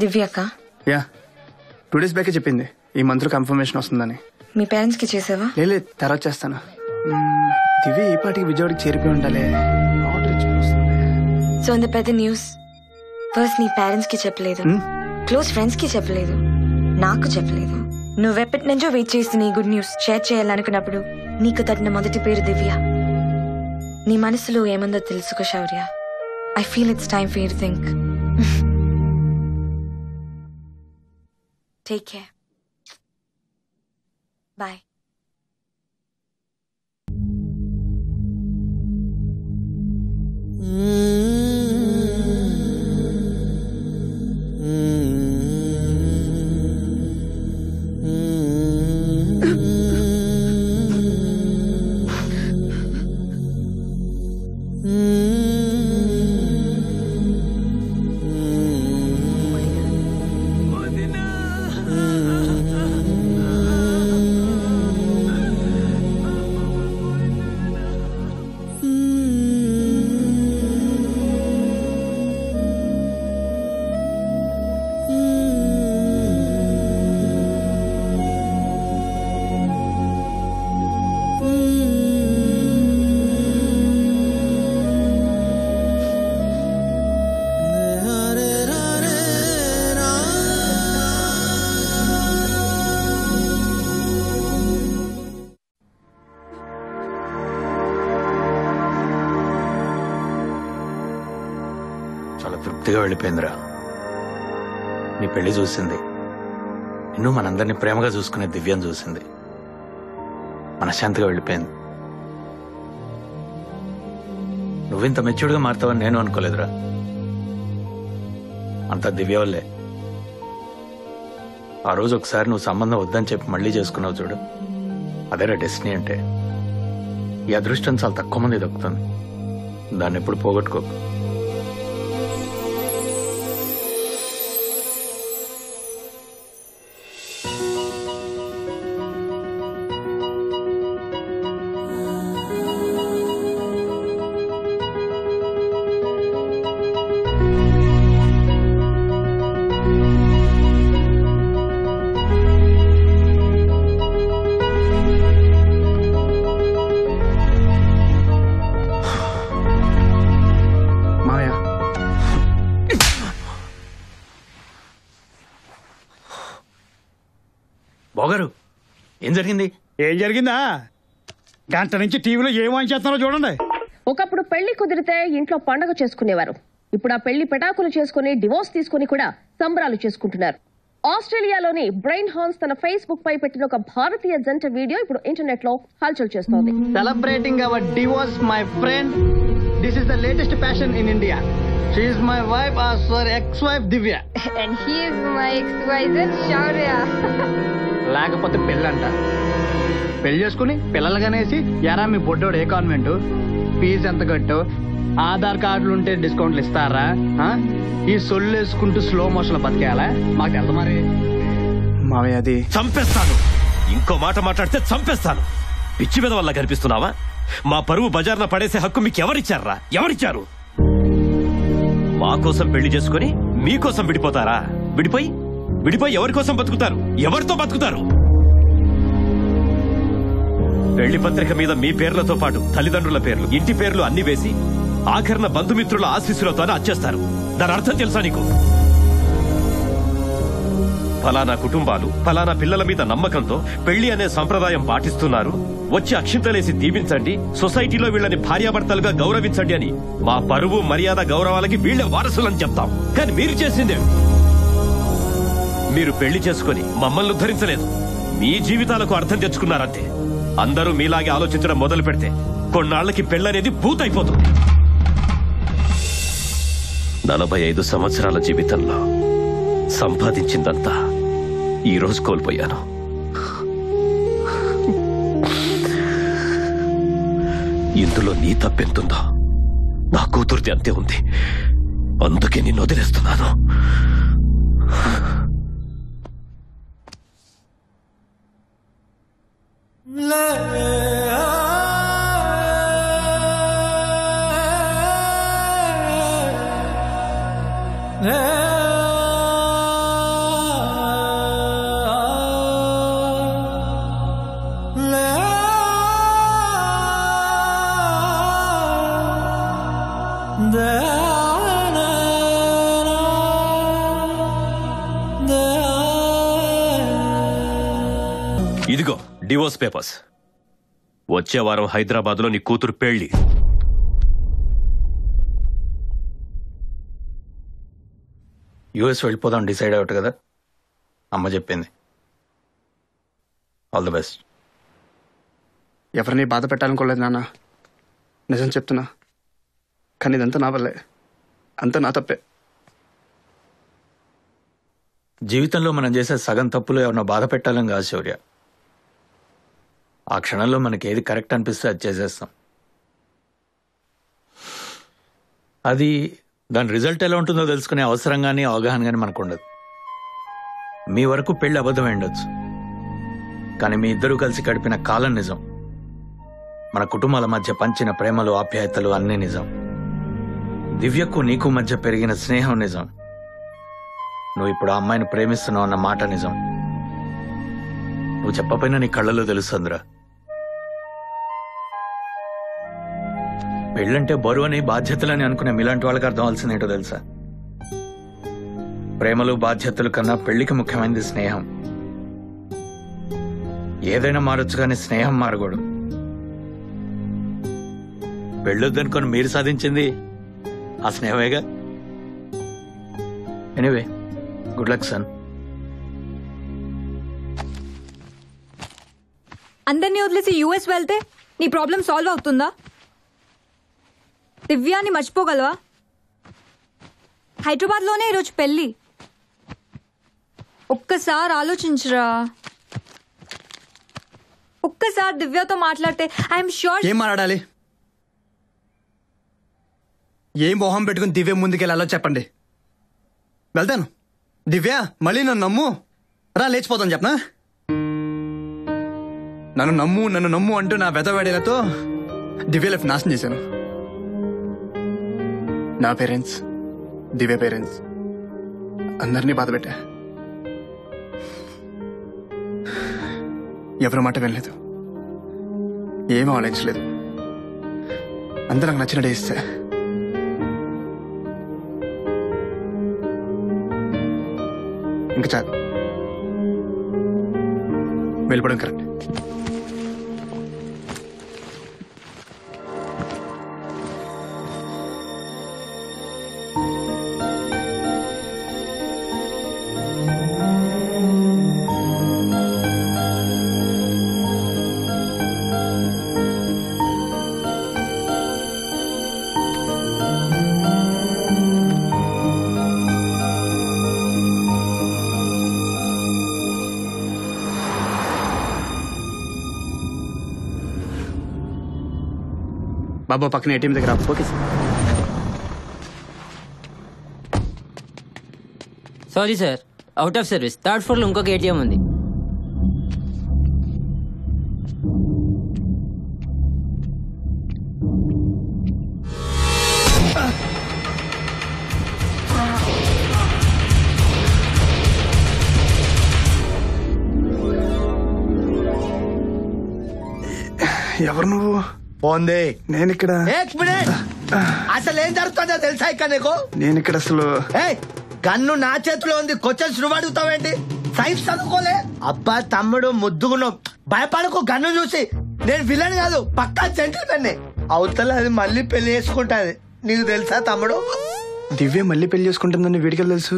దివ్యక్క, యా, 2 days బ్యాకే చెప్పింది ఈ మంత్ లో కన్ఫర్మేషన్ వస్తుందని. మీ పేరెంట్స్ కి చేసావా? లేదు, తర్వాత చేస్తాను. దివ్య ఈ పాటికి విజయవాడకి చేరిపోయి ఉండాలి. సో అంత పెద్ద న్యూస్ ఫస్ట్ నీ పేరెంట్స్ కి చెప్పలేదు, క్లోజ్ ఫ్రెండ్స్ కి చెప్పలేదు, నాకు చెప్పలేదు. నువ్వెప్పటి నుంచో వెయిట్ చేస్తున్న ఈ గుడ్ న్యూస్ షేర్ చేయాలనుకున్నప్పుడు నీకు తట్టిన మొదటి పేరు దివ్య. నీ మనసులో ఏముందో తెలుసుకో శౌర్య. I feel it's time for you to think. Take care. Bye. చాలా తృప్తిగా వెళ్ళిపోయిందిరా. నీ పెళ్లి చూసింది, నిన్ను మనందరినీ ప్రేమగా చూసుకునే దివ్యం చూసింది, మనశ్శాంతిగా వెళ్ళిపోయింది. నువ్వింత మెచ్యూర్డ్గా మారుతావని నేను అనుకోలేదురా. అంతా దివ్య వల్లే. ఆ రోజు ఒకసారి నువ్వు సంబంధం వద్దని చెప్పి మళ్ళీ చేసుకున్నావు చూడు, అదేరా డెస్టినీ అంటే. ఈ అదృష్టం చాలా తక్కువ మంది దక్కుతుంది, దాన్ని ఎప్పుడు పోగొట్టుకోకు. బోగారు ఏం జరిగింది? ఏం జరిగిందా? గంట నుంచి టీవీలో ఏం వాయించేస్తున్నారో చూడండి. ఒకప్పుడు పెళ్లి కుదిరితే ఇంట్లో పండగ చేసుకునేవారు. ఇప్పుడు ఆ పెళ్లి పెటాకులు చేసుకుని డివోర్స్ తీసుకుని కూడా సంబరాలు చేసుకుంటున్నారు. ఆస్ట్రేలియాలోని బ్రెయిన్ హాన్స్ తన ఫేస్బుక్ పై పెట్టిన ఒక భారతీయ జంట వీడియో ఇప్పుడు ఇంటర్నెట్ లో హల్చల్ చేస్తోంది. Celebrating our divorce my friend. This is the latest fashion in India. She is my wife or ex wife Divya. And he is my ex wife Shaurya. లేకపోతే పెళ్ళంట. పెళ్లి చేసుకుని పిల్లలుగానేసి ఎరా మీ బొడ్డోడు ఏ కాన్వెంట్, ఫీజు ఎంత కట్టు, ఆధార్ కార్డులు ఉంటే డిస్కౌంట్లు ఇస్తారా, ఈ సొల్లు వేసుకుంటూ స్లో మోషన్ లో బతికేయాలా? మాకు తెలుసు మరి. మావయ్య అది చంపేస్తాను. ఇంకో మాట మాట్లాడితే చంపేస్తాను. పిచ్చి మీద వల్ల కనిపిస్తున్నావా? మా పరువు బజార్న పడేసే హక్కు మీకు ఎవరిచ్చారా? ఎవరిచ్చారు? మా కోసం పెళ్లి చేసుకుని మీకోసం విడిపోతారా? విడిపోయి ఎవరి కోసం బతుకుతారు? ఎవరితో బతుకుతారు? పెళ్లి పత్రిక మీద మీ పేర్లతో పాటు తల్లిదండ్రుల పేర్లు, ఇంటి పేర్లు అన్ని వేసి ఆఖరణ బంధుమిత్రుల ఆశీస్సులతోనే అచ్చేస్తారు. దాని అర్థం తెలుసా నీకు? ఫలానా కుటుంబాలు ఫలానా పిల్లల మీద నమ్మకంతో పెళ్లి అనే సంప్రదాయం పాటిస్తున్నారు, వచ్చి అక్షింతలేసి దీవించండి, సొసైటీలో వీళ్ళని భార్యాభర్తలుగా గౌరవించండి అని మా పరువు మర్యాద గౌరవాలకి వీళ్లే వారసులని చెప్తాం. కానీ మీరు చేసిందే, మీరు పెళ్లి చేసుకుని మమ్మల్ని ఉద్ధరించలేదు, మీ జీవితాలకు అర్థం తెచ్చుకున్నారంతే. అందరూ మీలాగే ఆలోచించడం మొదలు పెడితే కొన్నాళ్లకి పెళ్ళనేది పూర్తయిపోతుంది. 45 సంవత్సరాల జీవితంలో సంపాదించిందంతా ఈ రోజు కోల్పోయాను. ఇందులో నీ తప్పెంతుందో నా కూతుర్ది అంతే ఉంది. అందుకే నిన్ను వదిలేస్తున్నాను. ఇదిగో డివోర్స్ పేపర్స్. వచ్చే వారం హైదరాబాద్ లో నీ కూతురు పెళ్లి. యుఎస్ వెళ్ళిపోదాం డిసైడ్ అవుట్ కదా, అమ్మ చెప్పింది. All the best. ఎవరిని బాధ పెట్టాలనుకోలేదు నాన్న, నిజం చెప్తున్నా. కానీ ఇదంతా నా వల్లే, అంతా నా తప్పే. జీవితంలో మనం చేసే సగం తప్పులు ఎవరినో బాధ పెట్టాలని కాదు శౌర్య. ఆ క్షణంలో మనకి ఏది కరెక్ట్ అనిపిస్తే అది చేసేస్తాం. అది దాని రిజల్ట్ ఎలా ఉంటుందో తెలుసుకునే అవసరం కానీ అవగాహన కానీ మనకు ఉండదు. మీ వరకు పెళ్లి అబద్ధం ఉండొచ్చు, కానీ మీ ఇద్దరూ కలిసి గడిపిన కాలం నిజం. మన కుటుంబాల మధ్య పంచిన ప్రేమలు ఆప్యాయతలు అన్నీ నిజం. దివ్యకు నీకు మధ్య పెరిగిన స్నేహం నిజం. నువ్వు ఇప్పుడు ఆ అమ్మాయిని ప్రేమిస్తున్నావు అన్న మాట నిజం. నువ్వు చెప్పపోయినా నీ కళ్ళలో తెలుస్తుందిరా. పెళ్ళంటే బరువని బాధ్యతలని అనుకునే మీలాంటి వాళ్ళకి అర్థం అవ్వాల్సిందేంటో తెలుసా? ప్రేమలు బాధ్యతలు కన్నా పెళ్లికి ముఖ్యమైనది స్నేహం. ఏదైనా మారొచ్చు కానీ స్నేహం మారకూడదు. పెళ్ళొద్దనుకొని మీరు సాధించింది ఆ స్నేహమేగా. Anyway, good luck son. అందరినీ వదిలేసి యూఎస్ వెళ్తే నీ ప్రాబ్లం సాల్వ్ అవుతుందా? దివ్యాన్ని మర్చిపోగలవా? హైదరాబాద్లోనే ఈరోజు పెళ్ళి. ఒక్కసారి ఆలోచించరా. ఒక్కసారి దివ్యతో మాట్లాడితే ఐఎమ్ షూర్. ఏం మాట్లాడాలి? ఏం మొహం పెట్టుకుని దివ్య ముందుకెళ్ళాలో చెప్పండి, వెళ్తాను. దివ్య మళ్ళీ నన్ను నమ్ము, రా లేచిపోతాను చెప్పనా? నన్ను నమ్ము అంటూ నా వెతవేడేలతో దివ్య లైఫ్ నాశనం చేశాను. నా పేరెంట్స్, దివ్య పేరెంట్స్ అందరినీ బాధ పెట్టా. ఎవరి మాట వినలేదు, ఏమీ ఆలోచించలేదు. అందరూ నాకు నచ్చినట్టే ఇస్తే. ఇంకా చాలు. వెళ్ళిపోవడం కరెక్ట్. బాబా పక్కన ఏటీఎం దగ్గర. Okay sir. Sorry sir, out of service. Third floor లో ఇంకొక ఏటీఎం ఉంది. ఎవరు నువ్వు? పోంది. నేను ఇక్కడ అసలు ఏం జరుగుతుందో తెలుసా ఇక్కడ నీకు? నేను ఇక్కడ అసలు గన్ను నా చేతిలో ఉంది. క్వశ్చన్స్ నువ్వు అడుగుతావేంటి? సైన్స్ చదువుకోలే? అబ్బా తమ్ముడు ముద్దుగున్నావు. భయపడకు. గన్ను చూసి నేను విలన్ కాదు, పక్కా జెంటిల్మెన్. అవతల అది మళ్ళీ పెళ్లి చేసుకుంటాది. నీకు తెలుసా తమ్ముడు? దివ్య మళ్ళీ పెళ్లి చేసుకుంటుందని వీడికి తెలుసు.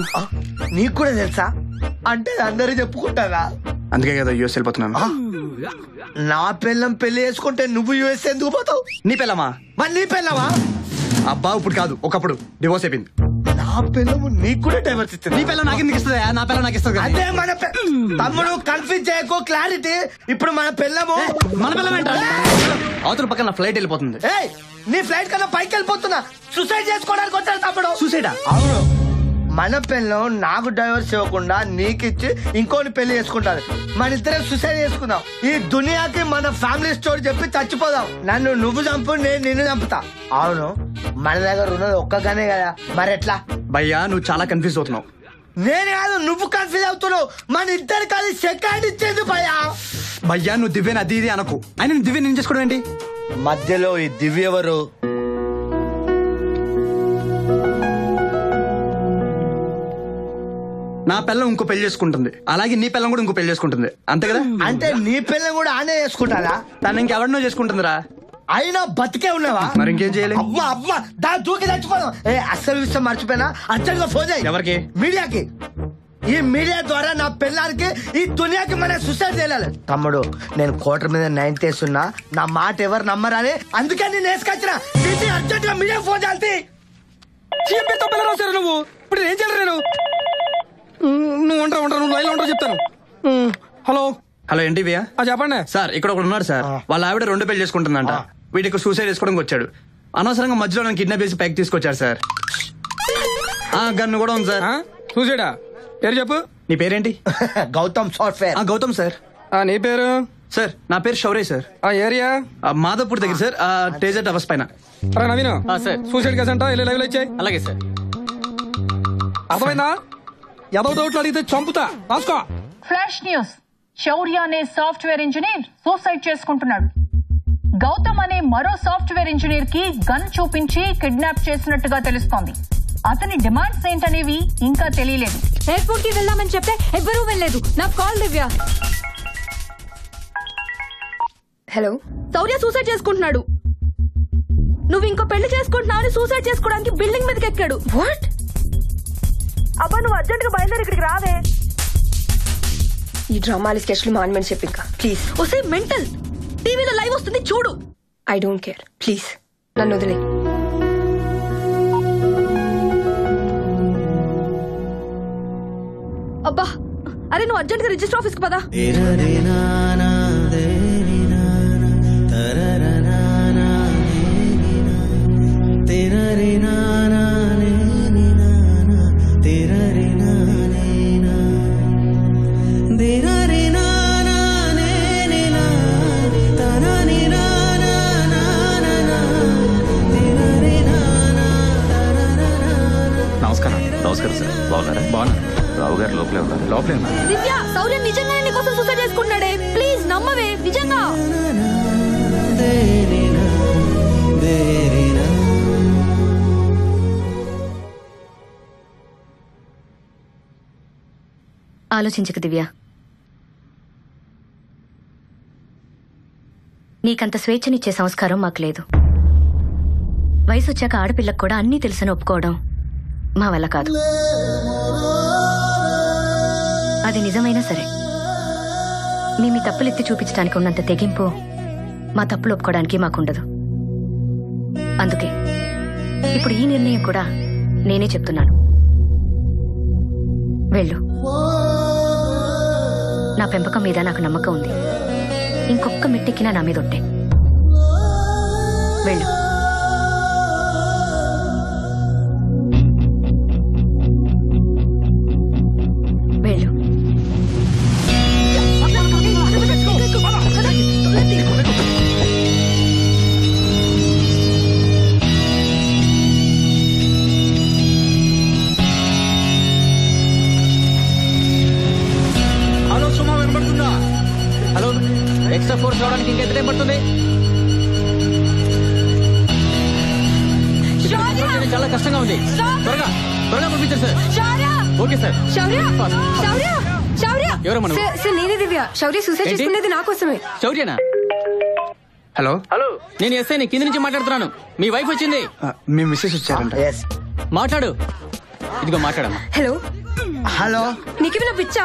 నీకు కూడా తెలుసా? అంటే అందరూ చెప్పుకుంటారా? అందుకే కదా యూఎస్ వెళ్ళిపోతున్నాను. నా పిల్లం పెళ్లి చేసుకుంటే నువ్వు యూఎస్ ఎందుకు పోతావు? నీ పిల్లమా? మరి నీ పిల్లమా? అబ్బా ఇప్పుడు కాదు, ఒకప్పుడు డివోర్స్ అయిపోయింది. నా పిల్లము నీకు కూడా డైవర్స్ ఇస్తుంది. నీ పిల్లలు నాకు ఎందుకు ఇస్తుంది? నా పిల్లలు నాకు ఇస్తుంది. అదే మన తమ్ముడు కన్ఫ్యూజ్ చేయకు. క్లారిటీ. ఇప్పుడు మన పిల్లము మన పిల్లం ఏంటా? అవతల పక్కన ఫ్లైట్ వెళ్ళిపోతుంది. నీ ఫ్లైట్ కన్నా పైకి వెళ్ళిపోతున్నా. సూసైడ్ చేసుకోవడానికి వచ్చాడు తమ్ముడు. సూసైడా? అవును. మన పిల్లం నాకు డైవర్స్ ఇవ్వకుండా నీకిచ్చి ఇంకోని పెళ్లి చేసుకుంటారు. మన ఇద్దరే సూసైడ్ చేసుకుందాం. ఈ దునియాకి మన ఫ్యామిలీ స్టోరీ చెప్పి చచ్చిపోదాం. నన్ను నువ్వు చంపు, నేను నిన్ను చంపుతా. అవును, మన దగ్గర ఉన్నది ఒక్కగానే కదా, మరి ఎట్లా? భయ్యా నువ్వు చాలా కన్ఫ్యూజ్ అవుతున్నావు. నేను కాదు, నువ్వు కన్ఫ్యూజ్ అవుతున్నావు. మన ఇద్దరు కలిసి సెకండ్ ఇచ్చేది భయ్యా. భయ్యా నువ్వు దివ్యని అది ఇది అనకు. ఆయన నువ్వు దివ్య నేను చేసుకోవడం ఏంటి? మధ్యలో ఈ దివ్య ఎవరు? నా పిల్లం ఇంకో పెళ్లి చేసుకుంటుంది, అలాగే నీ పిల్లం కూడా ఇంకో పెళ్లి చేసుకుంటుంది. అంతే కదా? అంటే నీ పిల్లం కూడా ఆనే చేసుకుంటారా? తను ఇంకెవరినో చేసుకుంటుందిరా. అయినా బతికే ఉన్నావా? మరి ఇంకేం చేయాలి? అమ్మా అమ్మా దాని దూకి చచ్చిపోదాం. అసలు విషయం మర్చిపోయినా. అర్జెంట్గా ఫోన్ చేయి. ఎవరికి? మీడియాకి. ఈ మీడియా ద్వారా నా పిల్లానికి ఈ దునియాకి మన సూసైడ్ చేయాలి. తమ్ముడు నేను కోటర్ మీద 9 చేస్తున్నా. నా మాట ఎవరు నమ్మరాని, అందుకే నేను వేసుకొచ్చిన. అర్జెంట్ గా మీడియా ఫోన్ చేయాలి. నువ్వు ఇప్పుడు ఏం చేయరు? నేను నువ్వు ఉంటా నువ్వు లైన్ లో ఉంటావు చెప్తాను. హలో హలో ఏంటి చెప్పండి సార్. ఇక్కడ ఒకడు ఉన్నాడు సార్. వాళ్ళ ఆవిడ 2 పెళ్లి చేసుకుంటుందంట. వీడికి సూసైడ్ చేసుకోవడానికి వచ్చాడు. అనవసరంగా మధ్యలో నన్ను కిడ్నాప్ చేసి పైకి తీసుకొచ్చాడు సార్. గన్ను కూడా ఉంది సార్. సూసైడా? పేరు చెప్పు. నీ పేరేంటి? గౌతమ్ సాఫ్ట్వేర్. గౌతమ్ సార్. నీ పేరు? సార్ నా పేరు శౌర్య సార్. ఏరియా మాధవపూర్ దగ్గర సార్. తేజ టవర్స్ పైన. నవీన్ సార్ సూసైడ్ కేసు అంట. లైవ్ లో ఇచ్చాయి. అలాగే సార్. అర్థమైందా? ఏదో డౌట్లు అడిగితే చంపుతా. రాసుకో. Flash news. శౌర్య అనే సాఫ్ట్వేర్ ఇంజనీర్ సూసైడ్ చేసుకుంటున్నాడు. గౌతమ్ అనే మరో సాఫ్ట్వేర్ ఇంజనీర్ కి గన్ చూపించి కిడ్నాప్ చేసినట్టుగా తెలుస్తోంది. అతని డిమాండ్స్ ఏంటనేవి ఇంకా తెలియలేదు. ఎయిర్పోర్ట్ కి వెళ్దామని చెప్తే ఎవ్వరూ వెళ్ళలేదు. నాకు కాల్ దివ్య. హలో. శౌర్య సూసైడ్ చేసుకుంటున్నాడు. నువ్వు ఇంకో పెళ్లి చేసుకుంటున్నావు అని సూసైడ్ చేసుకోవడానికి బిల్డింగ్ మీదకి ఎక్కాడు. వాట్? అబ్బా నువ్వు అర్జెంట్ గా బయలుదేరి ఇక్కడికి రావే. ఈ డ్రామాలు స్కెచ్లు మానమని చెప్పి ఇంకా ప్లీజ్. ఒసే మెంటల్, టీవీలో లైవ్ వస్తుంది చూడు. ఐ డోంట్ కేర్ ప్లీజ్, నన్ను వదిలే. అబ్బా అరే నువ్వు అర్జెంట్ గా రిజిస్టర్ ఆఫీస్ కి పదా. నమస్కారం. నమస్కారం సార్. బాగున్నారా? బాగున్నా. రావు గారు లోపలే ఉన్నారు. లోపలే ఉన్నారు. దివ్య, శౌర్య నిజంగానే నీకోసం సూసైడ్ చేసుకుంటున్నాడే. ప్లీజ్ నమ్మవే, నిజంగా. ఆలోచించక దివ్య. నీకంత స్వేచ్ఛనిచ్చే సంస్కారం మాకు లేదు. వయసు వచ్చాక ఆడపిల్లకు కూడా అన్నీ తెలుసని ఒప్పుకోవడం మా వల్ల కాదు. అది నిజమైనా సరే మీ తప్పులెత్తి చూపించడానికి ఉన్నంత తెగింపు మా తప్పులు ఒప్పుకోవడానికి మాకుండదు. అందుకే ఇప్పుడు ఈ నిర్ణయం కూడా నేనే చెప్తున్నాను. వెళ్ళు. నా పెంపకం మీద నాకు నమ్మకం ఉంది. ఇంకొక్క మెట్టెక్కినా నా మీద ఒట్టే. వెళ్ళు. వెళ్ళు. హలో సుమా, వినపడుతుందా? హలో, ఎక్స్ట్రా ఫోర్స్ రావడానికి ఇంకెంత టైం పడుతుంది? చాలా కష్టంగా ఉంది. త్వరగా త్వరగా పంపించండి సార్. Okay sir. ఎవరమ్మా నువ్వు? సార్ నేనే దివ్య. శౌర్య సూసైడ్ ఏంటి? చేసుకునేది నా కోసమే. శౌర్యనా? హలో హలో, నేను ఎస్ఐని కింద నుంచి మాట్లాడుతున్నాను. మీ వైఫ్ వచ్చింది. మీ మిస్సెస్ వచ్చారంట. మాట్లాడు. ఇదిగో మాట్లాడమ్మా. హలో హలో, నీకేమైనా పిచ్చా?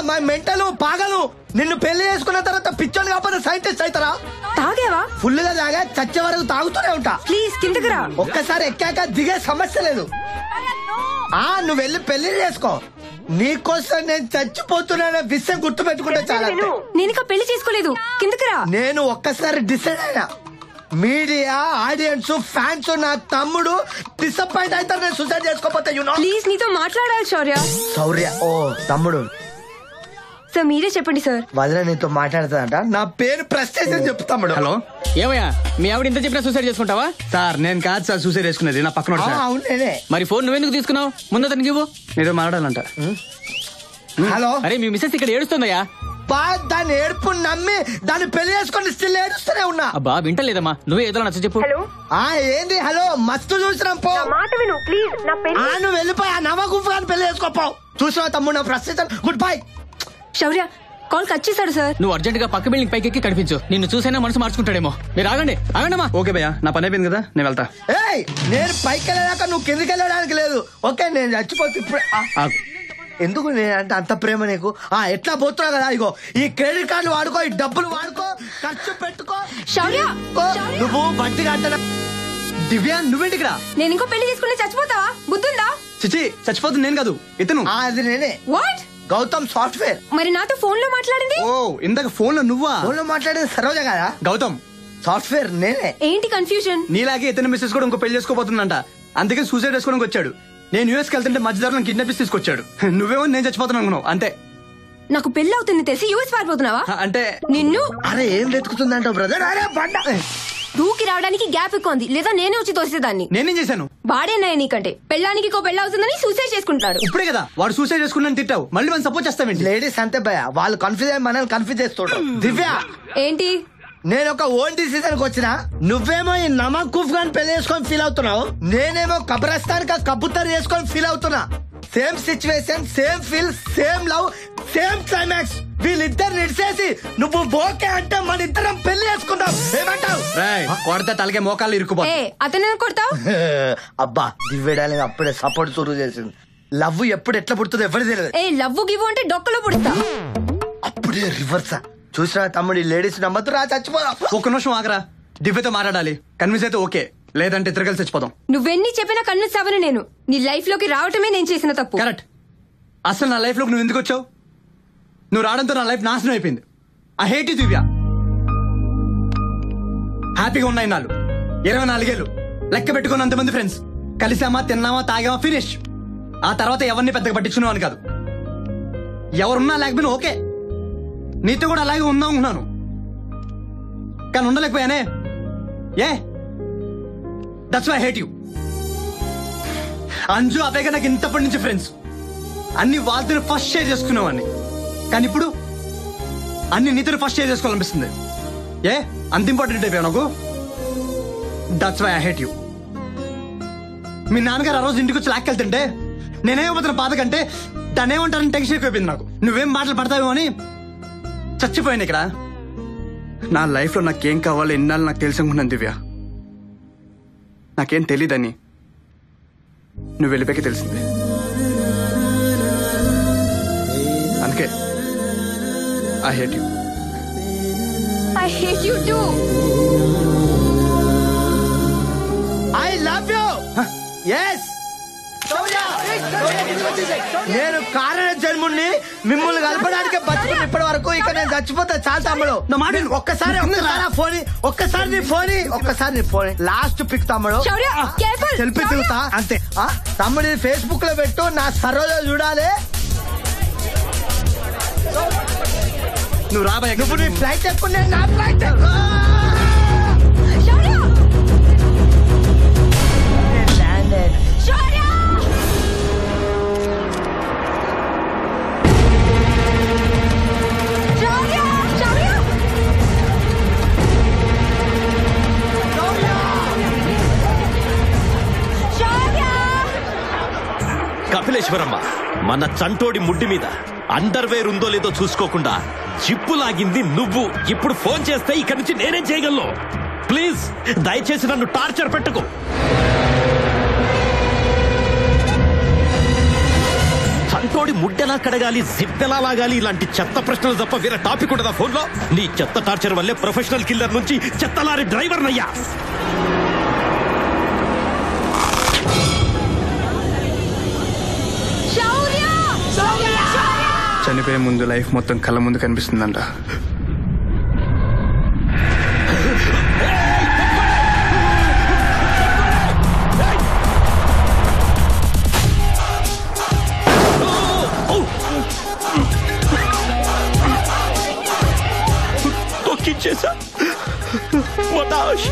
మా మెంటలు పాగలు. నిన్ను పెళ్లి చేసుకున్న తర్వాత పిచ్చోని కాకపోతే సైంటిస్ట్ అవుతారా? తాగావా? ఫుల్ గా తాగా చచ్చే వరకు తాగుతూనే ఉంటా. ప్లీజ్ కిందకి రా. ఒక్కసారి ఎక్కాక దిగే సమస్య లేదు. నువ్వు వెళ్ళి పెళ్లి చేసుకో. నీకోసం నేను చచ్చిపోతున్నానే విషయం గుర్తు పెట్టుకుంటే చాలా. నేను ఇంకా పెళ్లి చేసుకోలేదు. కిందకి రా. నేను ఒక్కసారి డిసైడ్ అయినా. మీడియా, ఆడియన్స్, ఫ్యాన్స్, నా తమ్ముడు డిసప్పాయింట్ అవుతారు నేను సూసైడ్ చేసుకోపోతే. ప్లీజ్ నీతో మాట్లాడాలి శౌర్య. శౌర్య? ఓ తమ్ముడు. సార్ మీరే చెప్పండి సార్. వదిన నీతో మాట్లాడుతుందంట. నా పేరు ప్రెస్టేజ్ అని చెప్పు తమ్ముడు. హలో, ఏమయ్యా మీ ఆవిడ ఇంత చెప్పినా సూసైడ్ చేసుకుంటావా? సార్ నేను కాదు సార్ సూసైడ్ చేసుకునేది, నా పక్కన అవును నేనే. మరి ఫోన్ నువ్వెందుకు తీసుకున్నావు? ముందు అతనికి ఇవ్వు. నీతో మాట్లాడాలంట. హలో. అరే మీ మిస్సెస్ ఇక్కడ ఏడుస్తుందయ్యా. దాని ఏడుపు నమ్మి దాన్ని పెళ్లి చేసుకుని స్టిల్ ఏడుస్తూనే ఉన్నా. అబ్బా వింటలేదమ్మా, నువ్వే ఏదో నచ్చ చెప్పు. ఏంది? హలో, మస్తు చూసినాం పో. మాట విను ప్లీజ్. నా పెళ్లి నువ్వు వెళ్ళిపోయి ఆ నవ గుఫ్ఫాని పెళ్లి చేసుకోపోవు. చూసినా తమ్ముడు నా frustration. Good bye. Shaurya call cut చేశాడు సార్. నువ్వు అర్జెంట్ గా పక్క బిల్డింగ్ పైకి ఎక్కి కనిపించు. నిన్ను చూసైనా మనసు మార్చుకుంటాడేమో. మీరు ఆగండి ఆగండమ్మా. ఓకే భయ్యా, నా పని అయిపోయింది కదా, నేను వెళ్తా. నేను పైకి వెళ్ళాక నువ్వు కిందికి వెళ్ళడానికి లేదు. ఓకే నేను చచ్చిపోతే ఇప్పుడు. ఎందుకు నేనంటే అంత ప్రేమ నీకు? ఎట్లా పోతున్నావు కదా, ఇగో ఈ క్రెడిట్ కార్డులు వాడుకో, ఈ డబ్బులు వాడుకో, ఖర్చు పెట్టుకో. శౌర్య నువ్వు బట్టి కట్ట. దివ్య నువ్వేంటి ఇక్కడ? నేను ఇంకో పెళ్లి చేసుకుని చచ్చిపోతావా? బుద్ధుందా? చిచి, చచ్చిపోతుంది నేను కాదు, ఇతను. అది నేనే. వాట్? గౌతమ్ సాఫ్ట్వేర్. మరి నాతో ఫోన్ లో మాట్లాడింది? ఓ ఇందాక ఫోన్ లో నువ్వా? ఫోన్ లో మాట్లాడేది సరోజ కదా? గౌతమ్ సాఫ్ట్వేర్ నేనే. ఏంటి కన్ఫ్యూజన్? నీలాగే ఇతను మిస్సెస్ కూడా ఇంకో పెళ్లి చేసుకోబోతుందంట. అందుకే సూసైడ్ చేసుకోవడానికి వచ్చాడు. నేను యూఎస్కి వెళ్తుంటే మధ్యదారులను కిడ్నాప్ తీసుకొచ్చాడు. నువ్వేమో నేను చచ్చిపోతున్నాను అనుకున్నావు అంతే. నాకు పెళ్లి అవుతుంది తెలిసి యూఎస్ పారిపోతున్నావా? అంటే నిన్ను. అరే ఏం వెతుకుతుందంటావు బ్రదర్? అరే బండ దూకి రావడానికి గ్యాప్ ఎక్కువ ఉంది, లేదా నేనే వచ్చి తోసేదాన్ని. నేనేం చేశాను? వాడేనాయ నీకంటే పెళ్ళానికి ఇంకో పెళ్ళి అవుతుందని సూసైడ్ చేసుకుంటున్నాడు. ఇప్పుడే కదా వాడు సూసైడ్ చేసుకున్నాను తిట్టావు, మళ్ళీ మనం సపోర్ట్ చేస్తావేంటి? లేడీస్ అంతే భయ, వాళ్ళు కన్ఫ్యూజ్ అయ్యి మనల్ని కన్ఫ్యూజ్ చేస్తుంటారు. దివ్య ఏంటి? నేను ఒక ఓన్ డిసిజన్ కి వచ్చిన. నువ్వేమో ఈ నమక్కుఫ్ గాని పెళ్లి చేసుకొని ఫీల్ అవుతున్నావు, నేనేమో కబ్రస్తాన్ కా కబూతర్ చేసుకొని ఫీల్ అవుతున్నా. Same situation, same feel, same love, same climax. వీళ్ళిద్దరు నిడిసేసి నువ్వు ఓకే అంటే మన ఇద్దరం పెళ్లి చేసుకుందాం. ఏమంటావు? కొడితే తలకే మోకాళ్ళు ఇరుక్కుపో. అతను కొడతావు? అబ్బా దివ్యడాలి అప్పుడే సపోర్ట్ సురు చేసింది. లవ్ ఎప్పుడు ఎట్లా పుడుతుందో ఎవరు తెలియదు. లవ్ గివ్ అంటే డొక్కలో పుడతా. అప్పుడే రివర్సా. చూసినా తమ్ముడు, లేడీస్ నమ్మద్దు రా, చచ్చిపోదాం. ఒక్క నిమిషం ఆగరా, దివ్యతో మాట్లాడాలి. కన్విన్స్ అయితే ఓకే, లేదంటే ఇద్దరు కలిసి చచ్చిపోదాం. నువ్వెన్ని చెప్పినా కన్విన్స్ అవ్వను నేను. నీ లైఫ్ లోకి రావటమే నేను చేసిన తప్పు. కరెక్ట్. అసలు నా లైఫ్ లోకి నువ్వు ఎందుకు వచ్చావు? నువ్వు రావడంతో నా లైఫ్ నాశనం అయిపోయింది. ఐ హేట్ యు దివ్య. హ్యాపీగా ఉన్నాయి నాలు 24 ఏళ్ళు లెక్క పెట్టుకున్నంత మంది ఫ్రెండ్స్, కలిసామా, తిన్నామా, తాగామా, ఫినిష్. ఆ తర్వాత ఎవరిని పెద్దగా పట్టించుకున్నావు అని కాదు. ఎవరున్నా లేకపోయినా ఓకే, నీతో కూడా అలాగే ఉందాం అనుకున్నాను, కానీ ఉండలేకపోయానే. That's why I hate you. Anju, అవేగా నాకు ఇంతప్పటి నుంచి ఫ్రెండ్స్. అన్ని వాళ్ళతో ఫస్ట్ షేర్ చేసుకునేవాడిని, కానీ ఇప్పుడు అన్ని నీతో ఫస్ట్ షేర్ చేసుకోవాలనిపిస్తుంది. అంత ఇంపార్టెంట్ అయిపోయా నాకు. That's why I hate you. మీ నాన్నగారు ఆ రోజు ఇంటికి వచ్చి లాక్కెళ్తుంటే నేనేమవుతున్న బాధ కంటే దాన్ని ఏమంటారని టెన్షన్ ఎక్కువైపోయింది నాకు. నువ్వేం మాటలు పడతావేమో అని చచ్చిపోయాను ఇక్కడ. నా లైఫ్లో నాకేం కావాలో ఎన్నాళ్ళు నాకు తెలిసి అనుకున్నాను దివ్య. నాకేం తెలీదని నువ్వు వెళ్ళిపోయాక తెలిసింది. అందుకే I hate you. I hate you too. I love you. Yes, నేను కారణ జన్ముడిని మిమ్మల్ని కలపడానికి బతుకుని ఇప్పటి వరకు. ఇక నేను చచ్చిపోతా చాలా తమ్ముడు. ఒక్కసారి నీ ఫోన్ లాస్ట్ పిక్ తమ్ముడు. సెల్ఫీ తిరుగుతా అంతే. తమ్ముడు ఫేస్బుక్ లో పెట్టు, నా సరోజ చూడాలి. నువ్వు రాబాయ్, నువ్వు నీ ఫ్లైట్ ఎక్కువ, నేను నా ఫ్లైట్ కపిలేశ్వరమ్మ, మన చంటోడి ముడ్డి మీద అండర్వేర్ ఉందో లేదో చూసుకోకుండా జిప్పు లాగింది నువ్వు. ఇప్పుడు ఫోన్ చేస్తే ఇక్కడి నుంచి నేనేం చేయగలను? ప్లీజ్ దయచేసి నన్ను టార్చర్ పెట్టకు. చంటోడి ముడ్డెలా కడగాలి, జిప్పెలా లాగాలి, ఇలాంటి చెత్త ప్రశ్నలు తప్ప వేరే టాపిక్ ఉండదా ఫోన్లో? నీ చెత్త టార్చర్ వల్లే ప్రొఫెషనల్ కిల్లర్ నుంచి చెత్త లారీ డ్రైవర్ నయ్యా. చనిపోయే ముందు లైఫ్ మొత్తం కళ్ళ ముందు కనిపిస్తుందంట. తొక్కిచ్చేసా మటాష్.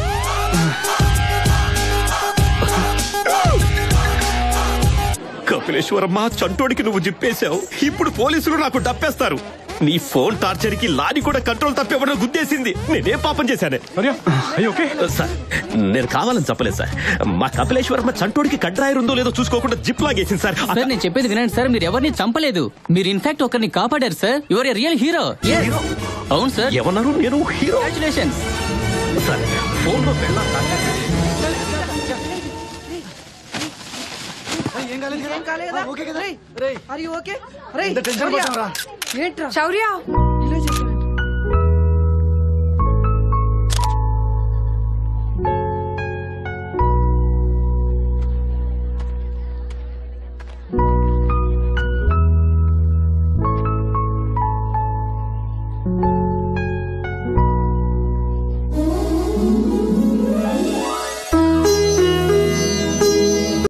కపిలేశ్వరమ్మ, చంటోడికి నువ్వు జిప్పేశావు. ఇప్పుడు పోలీసులు నాకు డప్పేస్తారు. నీ ఫోన్ టార్చర్ కి లారీ కూడా కంట్రోల్ తప్పేవడం గుద్దేసింది. నేనేం పాపం చేశానే? సార్, నేను కావాలని చెప్పలేదు సార్. మా కపిలేశ్వరమ్మ చంటోడికి కడ్రాయర్ ఉందో లేదో చూసుకోకుండా జిప్ లాగేసింది సార్. సార్, నేను చెప్పేది వినండి సార్. మీరు ఎవరిని చంపలేదు. మీరు ఇన్ఫాక్ట్ ఒకరిని కాపాడారు sir. Your A real hero. అవును సార్. ఏమన్నారు? నేను హీరో? Congratulations sir. ఫోన్ లో శౌర్య